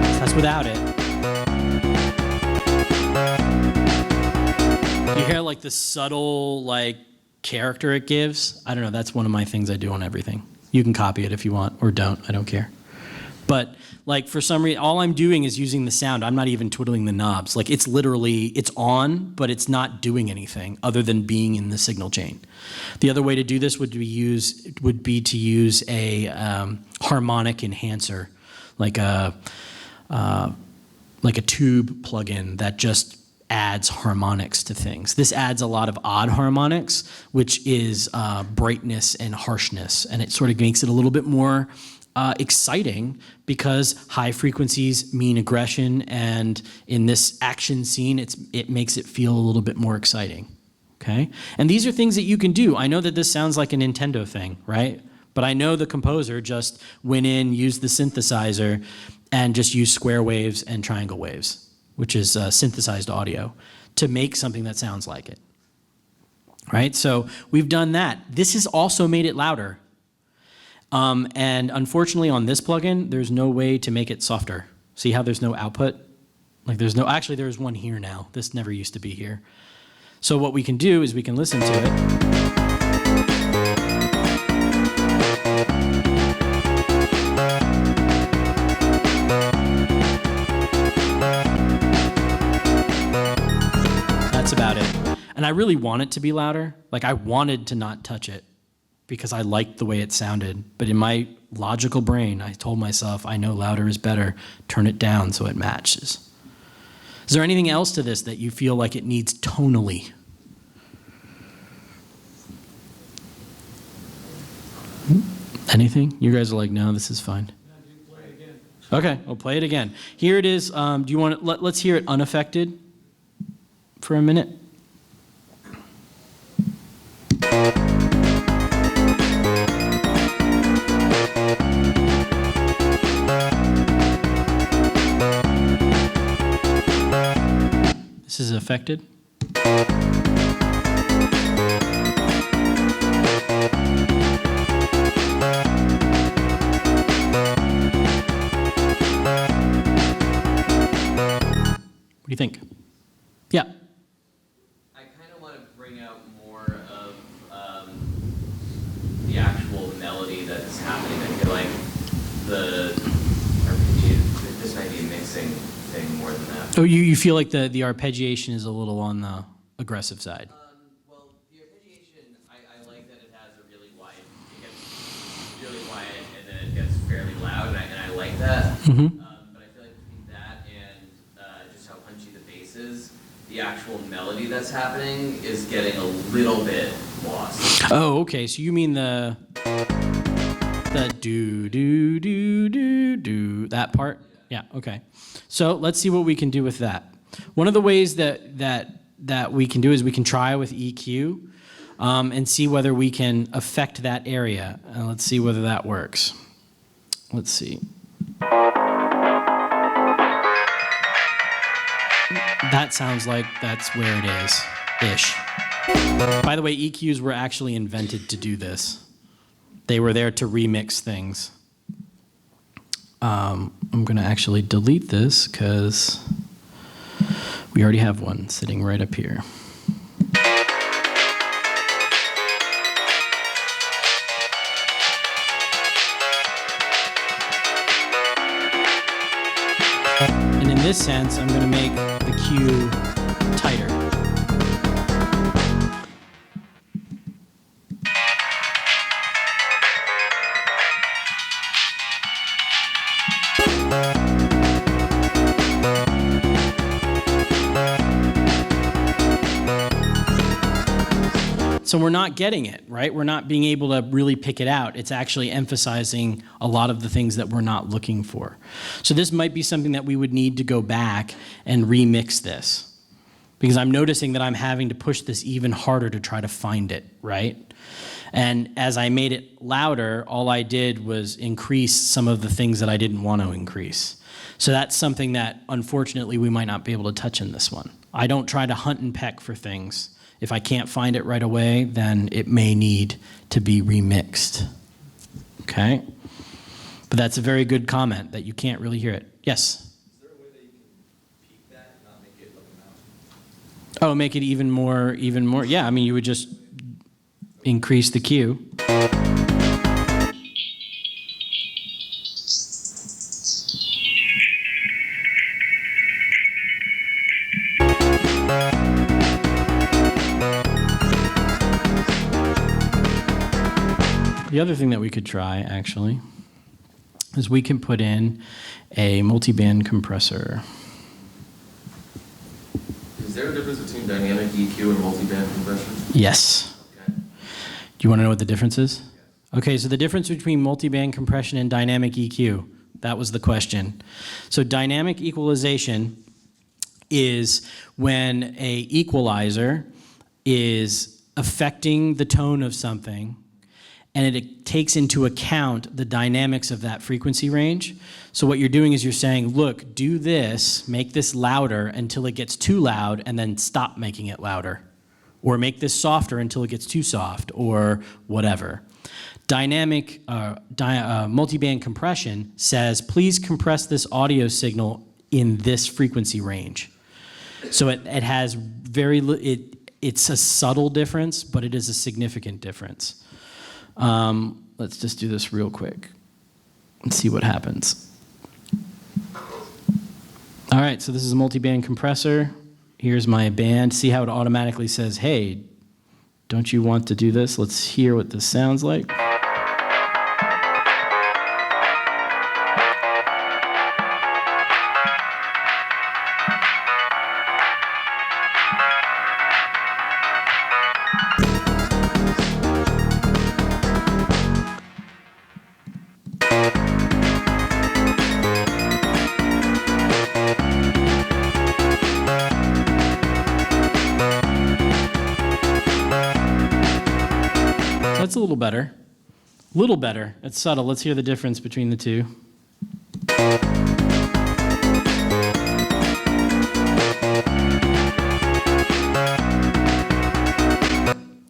So that's without it. You hear the subtle character it gives? I don't know, that's one of my things I do on everything. You can copy it if you want, or don't, I don't care. But for some reason, all I'm doing is using the sound. I'm not even twiddling the knobs. It's literally, it's on, but it's not doing anything other than being in the signal chain. The other way to do this would be to use a harmonic enhancer, like a tube plugin that just adds harmonics to things. This adds a lot of odd harmonics, which is brightness and harshness, and it sort of makes it a little bit more exciting because high frequencies mean aggression, and in this action scene, it makes it feel a little bit more exciting, okay? And these are things that you can do. I know that this sounds like a Nintendo thing, right? But I know the composer just went in, used the synthesizer, and just used square waves and triangle waves, which is synthesized audio, to make something that sounds like it, right? So we've done that. This has also made it louder. And unfortunately on this plugin, there's no way to make it softer. See how there's no output? Actually there's one here now. This never used to be here. So what we can do is we can listen to it. That's about it. And I really want it to be louder. I wanted to not touch it, because I liked the way it sounded. But in my logical brain, I told myself, I know louder is better, turn it down so it matches. Is there anything else to this that you feel like it needs tonally? Anything? You guys are like, no, this is fine. Okay, we'll play it again. Here it is. Do you want to, let's hear it unaffected for a minute. This is affected. What do you think? Yeah. I kind of want to bring out more of the actual melody that's happening. I feel like this might be a mixing thing more than that. Oh, you feel like the arpeggiation is a little on the aggressive side. Well, the arpeggiation, I like that it has a really wide, it gets really quiet and then it gets fairly loud, and I like that. Mm-hmm. But I feel like between that and just how punchy the bass is, the actual melody that's happening is getting a little bit lost. Oh, okay. So you mean the do do do do do, that part? Yeah. Okay. So let's see what we can do with that. One of the ways that we can do is we can try with EQ and see whether we can affect that area. Let's see whether that works. Let's see. That sounds like that's where it is, ish. By the way, EQs were actually invented to do this. They were there to remix things. I'm going to actually delete this because we already have one sitting right up here. And in this sense, I'm going to make the cue tighter. So we're not getting it, right? We're not being able to really pick it out. It's actually emphasizing a lot of the things that we're not looking for. So this might be something that we would need to go back and remix this, because I'm noticing that I'm having to push this even harder to try to find it, right? And as I made it louder, all I did was increase some of the things that I didn't want to increase. So that's something that, unfortunately, we might not be able to touch in this one. I don't try to hunt and peck for things. If I can't find it right away, then it may need to be remixed. Okay? But that's a very good comment that you can't really hear it. Yes? Is there a way that you can peak that and not make it like a mouse? Oh, make it even more. Yeah, I mean, you would just increase the Q. The other thing that we could try, actually, is we can put in a multi-band compressor. Is there a difference between dynamic EQ and multiband compression? Yes. Okay. Do you want to know what the difference is? Okay, so the difference between multi-band compression and dynamic EQ, that was the question. So dynamic equalization is when a equalizer is affecting the tone of something, and it takes into account the dynamics of that frequency range. So what you're doing is you're saying, look, do this, make this louder until it gets too loud, and then stop making it louder. Or make this softer until it gets too soft, or whatever. Dynamic multiband compression says, please compress this audio signal in this frequency range. So it has it's a subtle difference, but it is a significant difference. Let's just do this real quick and see what happens. All right, so this is a multi-band compressor. Here's my band. See how it automatically says, hey, don't you want to do this? Let's hear what this sounds like. That's a little better. A little better. It's subtle. Let's hear the difference between the two.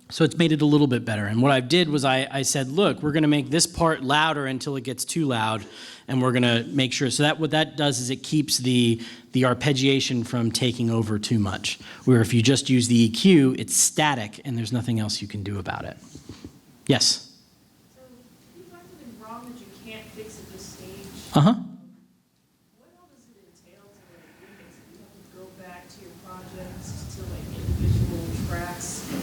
So it's made it a little bit better. And what I did was I said, look, we're going to make this part louder until it gets too loud, and we're going to make sure. So that what that does is it keeps the arpeggiation from taking over too much. Where if you just use the EQ, it's static, and there's nothing else you can do about it. Yes? So, if you find something wrong that you can't fix at this stage, Uh-huh. what all does it entail to remix it? You have to go back to your projects to individual tracks and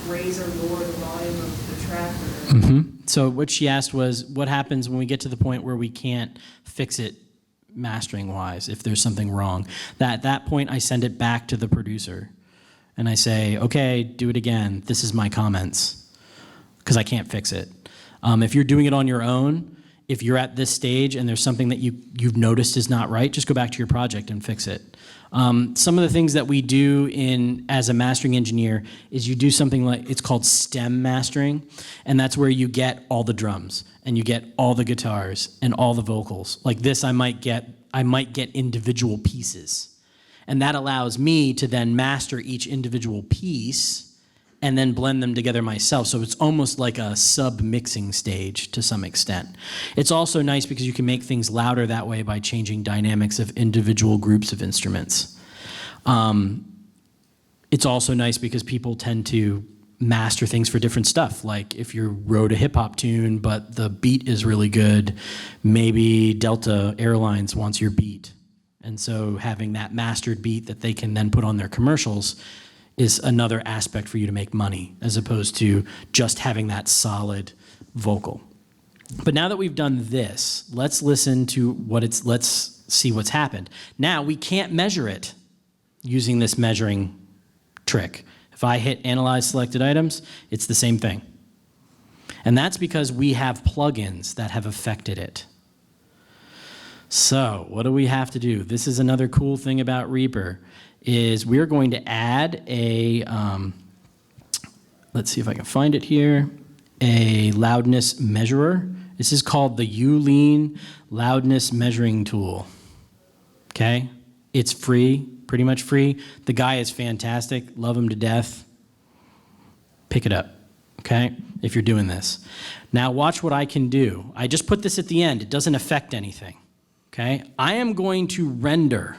raise or lower the volume of the track? Or... Mm-hmm. So what she asked was, what happens when we get to the point where we can't fix it mastering-wise, if there's something wrong? At that point, I send it back to the producer, and I say, okay, do it again. This is my comments, because I can't fix it. If you're doing it on your own, if you're at this stage and there's something that you've noticed is not right, just go back to your project and fix it. Some of the things that we do as a mastering engineer is you do something like, it's called stem mastering, and that's where you get all the drums, and you get all the guitars, and all the vocals. Like this, I might get individual pieces. And that allows me to then master each individual piece and then blend them together myself. So it's almost like a sub-mixing stage to some extent. It's also nice because you can make things louder that way by changing dynamics of individual groups of instruments. It's also nice because people tend to master things for different stuff. Like if you wrote a hip-hop tune, but the beat is really good, maybe Delta Airlines wants your beat. And so having that mastered beat that they can then put on their commercials is another aspect for you to make money, as opposed to just having that solid vocal. But now that we've done this, let's listen to let's see what's happened. Now we can't measure it using this measuring trick. If I hit Analyze Selected Items, it's the same thing. And that's because we have plugins that have affected it. So what do we have to do? This is another cool thing about Reaper, is we're going to add a, let's see if I can find it here, a loudness measurer. This is called the Ulean loudness measuring tool. Okay? It's free, pretty much free. The guy is fantastic, love him to death. Pick it up, okay? If you're doing this. Now watch what I can do. I just put this at the end. It doesn't affect anything, okay? I am going to render.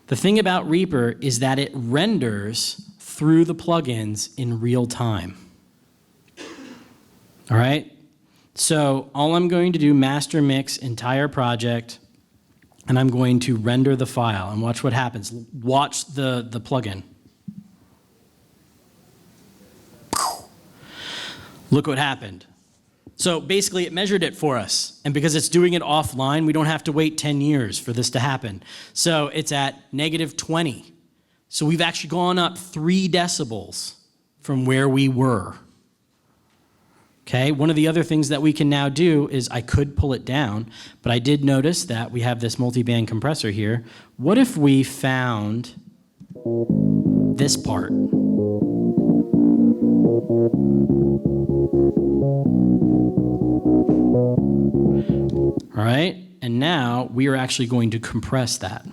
The thing about Reaper is that it renders through the plugins in real time. All right? So all I'm going to do, master mix entire project, and I'm going to render the file, and watch what happens. Watch the plugin. Look what happened. So basically it measured it for us, and because it's doing it offline, we don't have to wait 10 years for this to happen. So it's at -20. So we've actually gone up 3 decibels from where we were. Okay, one of the other things that we can now do is I could pull it down, but I did notice that we have this multi-band compressor here. What if we found this part? All right, and now we are actually going to compress that.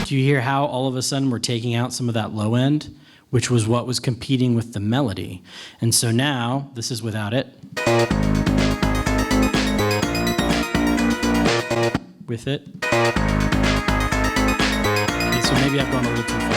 Do you hear how all of a sudden we're taking out some of that low end, which was what was competing with the melody? And so now, this is without it. With it. Okay, so maybe I've gone a little too far.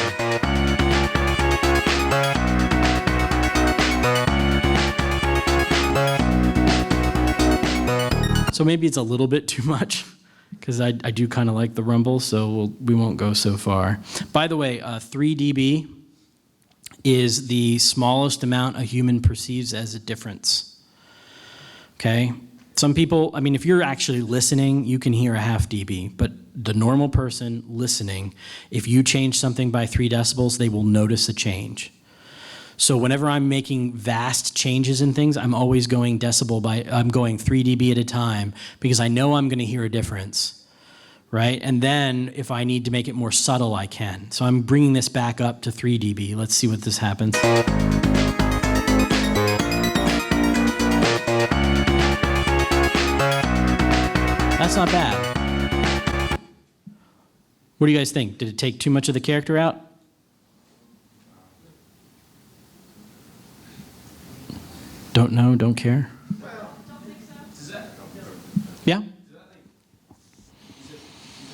So maybe it's a little bit too much, because I do kind of like the rumble, so we won't go so far. By the way, 3 dB is the smallest amount a human perceives as a difference. Okay? Some people, I mean, if you're actually listening, you can hear a 0.5 dB, but the normal person listening, if you change something by 3 decibels, they will notice a change. So whenever I'm making vast changes in things, I'm always going I'm going 3 dB at a time, because I know I'm going to hear a difference, right? And then if I need to make it more subtle, I can. So I'm bringing this back up to 3 dB. Let's see what this happens. That's not bad. What do you guys think? Did it take too much of the character out? Don't know, don't care? Yeah? Is it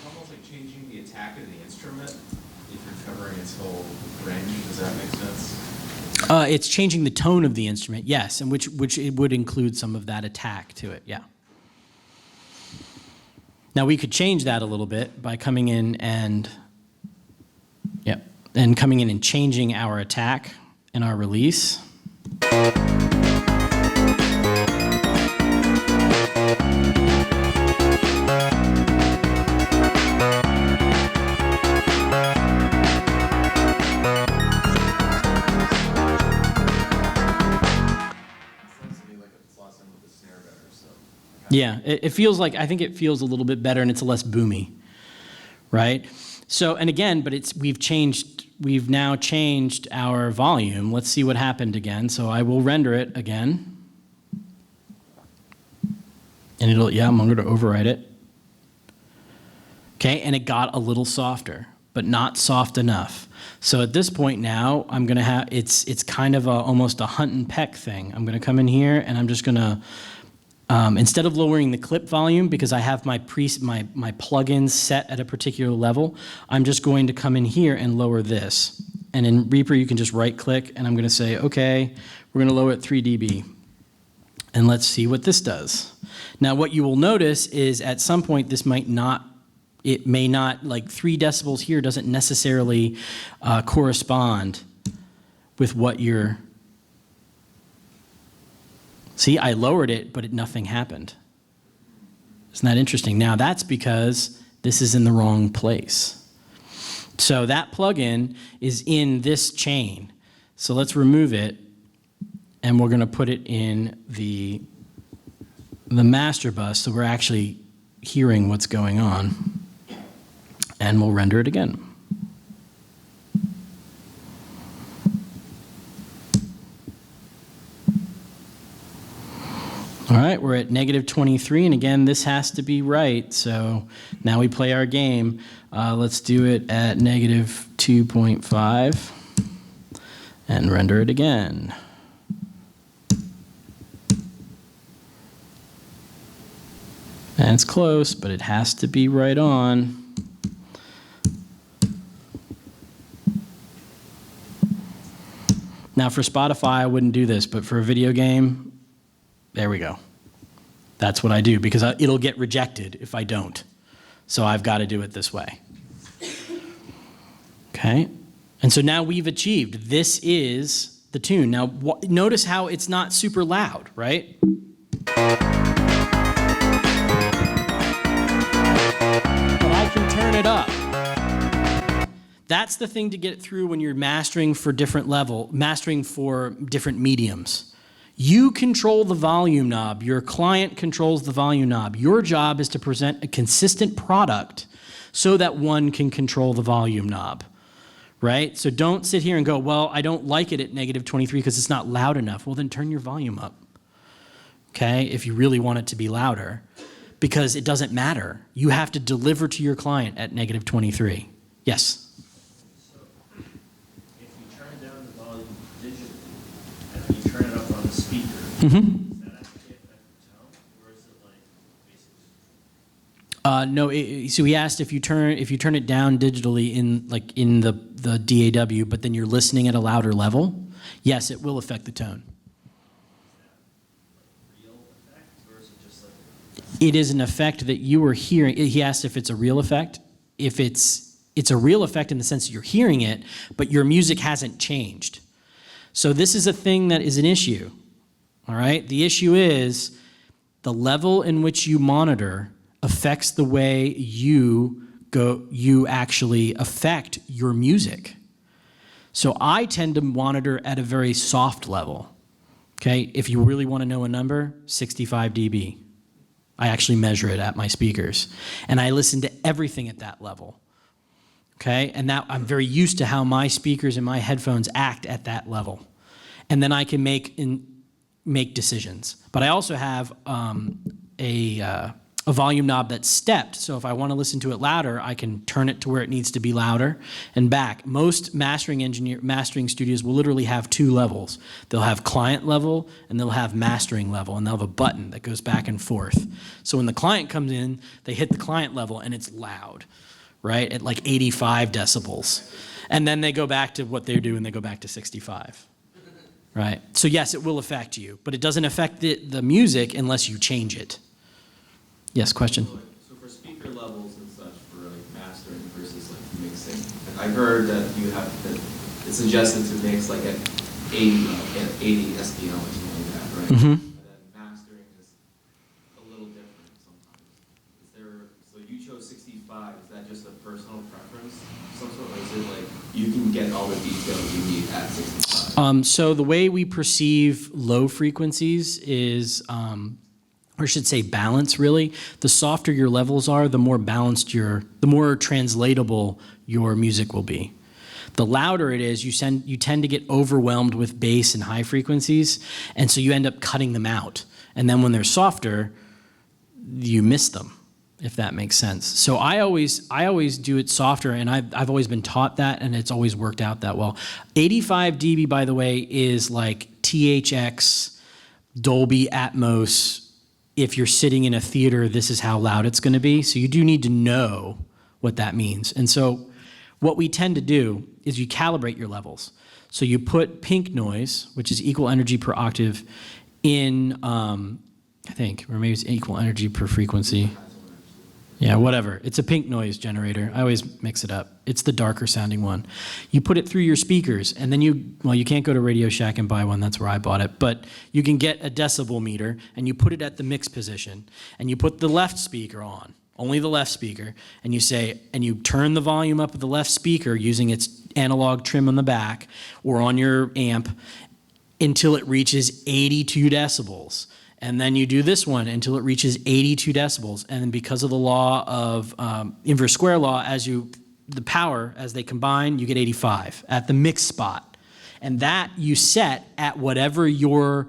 almost like changing the attack of the instrument if you're covering its whole range? Does that make sense? It's changing the tone of the instrument, yes, and which it would include some of that attack to it, yeah. Now we could change that a little bit by coming in and, coming in and changing our attack and our release. Yeah, it feels like, I think it feels a little bit better, and it's less boomy, right? So, and again, but we've now changed our volume. Let's see what happened again. So I will render it again. And I'm going to overwrite it. Okay, and it got a little softer, but not soft enough. So at this point now, I'm going to have, it's kind of almost a hunt and peck thing. I'm going to come in here, and I'm just going to, instead of lowering the clip volume, because I have my plugins set at a particular level, I'm just going to come in here and lower this. And in Reaper, you can just right-click, and I'm going to say, okay, we're going to lower it 3 dB. And let's see what this does. Now, what you will notice is at some point, this may not, like 3 decibels here doesn't necessarily correspond with what you're See, I lowered it, but nothing happened. Isn't that interesting? Now that's because this is in the wrong place. So that plugin is in this chain. So let's remove it, and we're going to put it in the master bus, so we're actually hearing what's going on. And we'll render it again. All right, we're at -23, and again, this has to be right, so now we play our game. Let's do it at -2.5 and render it again. And it's close, but it has to be right on. Now for Spotify, I wouldn't do this, but for a video game, there we go. That's what I do, because it'll get rejected if I don't. So I've got to do it this way. Okay? And so now we've achieved. This is the tune. Now, notice how it's not super loud, right? But I can turn it up. That's the thing to get through when you're mastering for different mediums. You control the volume knob. Your client controls the volume knob. Your job is to present a consistent product so that one can control the volume knob, right? So don't sit here and go, well, I don't like it at -23 because it's not loud enough. Well, then turn your volume up, okay, if you really want it to be louder, because it doesn't matter. You have to deliver to your client at -23. Yes? Mm-hmm. Does that actually affect the tone, or is it like basically? No. So he asked if you turn it down digitally in the DAW, but then you're listening at a louder level. Yes, it will affect the tone. Is that like a real effect, or is it just like? It is an effect that you are hearing. He asked if it's a real effect. If it's a real effect in the sense that you're hearing it, but your music hasn't changed. So this is a thing that is an issue. All right, the issue is the level in which you monitor affects the way you actually affect your music. So I tend to monitor at a very soft level. Okay, if you really want to know a number, 65 dB. I actually measure it at my speakers, and I listen to everything at that level. Okay, and now I'm very used to how my speakers and my headphones act at that level, and then I can make decisions. But I also have a volume knob that's stepped, so if I want to listen to it louder, I can turn it to where it needs to be louder and back. Most mastering studios will literally have two levels. They'll have client level and they'll have mastering level, and they'll have a button that goes back and forth. So when the client comes in, they hit the client level and it's loud, right, at like 85 decibels. And then they go back to what they're doing, they go back to 65. Right. So yes, it will affect you, but it doesn't affect the music unless you change it. Yes, question? So for speaker levels and such, for like mastering versus like mixing, I've heard that it's suggested to mix like at 80 SPL or something like that, right? Mm-hmm. But then mastering is a little different sometimes. So you chose 65, is that just a personal preference? Some sort, or is it like you can get all the details you need at 65? So the way we perceive low frequencies is, or I should say balance really. The softer your levels are, the more balanced the more translatable your music will be. The louder it is, you tend to get overwhelmed with bass and high frequencies, and so you end up cutting them out. And then when they're softer, you miss them, if that makes sense. So I always do it softer, and I've always been taught that, and it's always worked out that well. 85 dB, by the way, is like THX, Dolby Atmos. If you're sitting in a theater, this is how loud it's going to be. So you do need to know what that means. And so what we tend to do is you calibrate your levels. So you put pink noise, which is equal energy per octave, in, I think, or maybe it's equal energy per frequency. Yeah, whatever. It's a pink noise generator. I always mix it up. It's the darker sounding one. You put it through your speakers, and then you can't go to Radio Shack and buy one. That's where I bought it. But you can get a decibel meter, and you put it at the mix position, and you put the left speaker on, only the left speaker, and you turn the volume up of the left speaker using its analog trim on the back or on your amp until it reaches 82 decibels. And then you do this one until it reaches 82 decibels. And then because of the law of inverse square law, the power, as they combine, you get 85 at the mix spot. And that you set at whatever your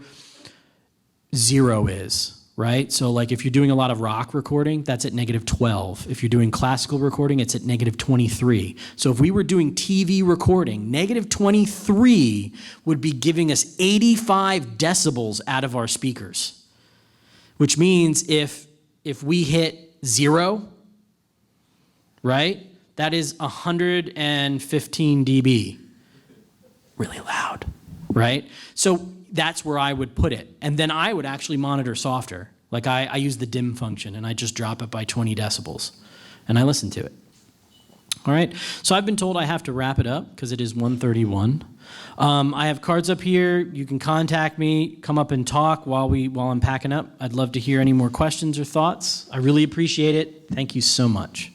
zero is, right? So like if you're doing a lot of rock recording, that's at -12. If you're doing classical recording, it's at -23. So if we were doing TV recording, -23 would be giving us 85 decibels out of our speakers. Which means if we hit 0, right, that is 115 dB. Really loud, right? So that's where I would put it. And then I would actually monitor softer. Like I use the dim function and I just drop it by 20 decibels and I listen to it. All right, so I've been told I have to wrap it up because it is 1:31. I have cards up here. You can contact me, come up and talk while I'm packing up. I'd love to hear any more questions or thoughts. I really appreciate it. Thank you so much.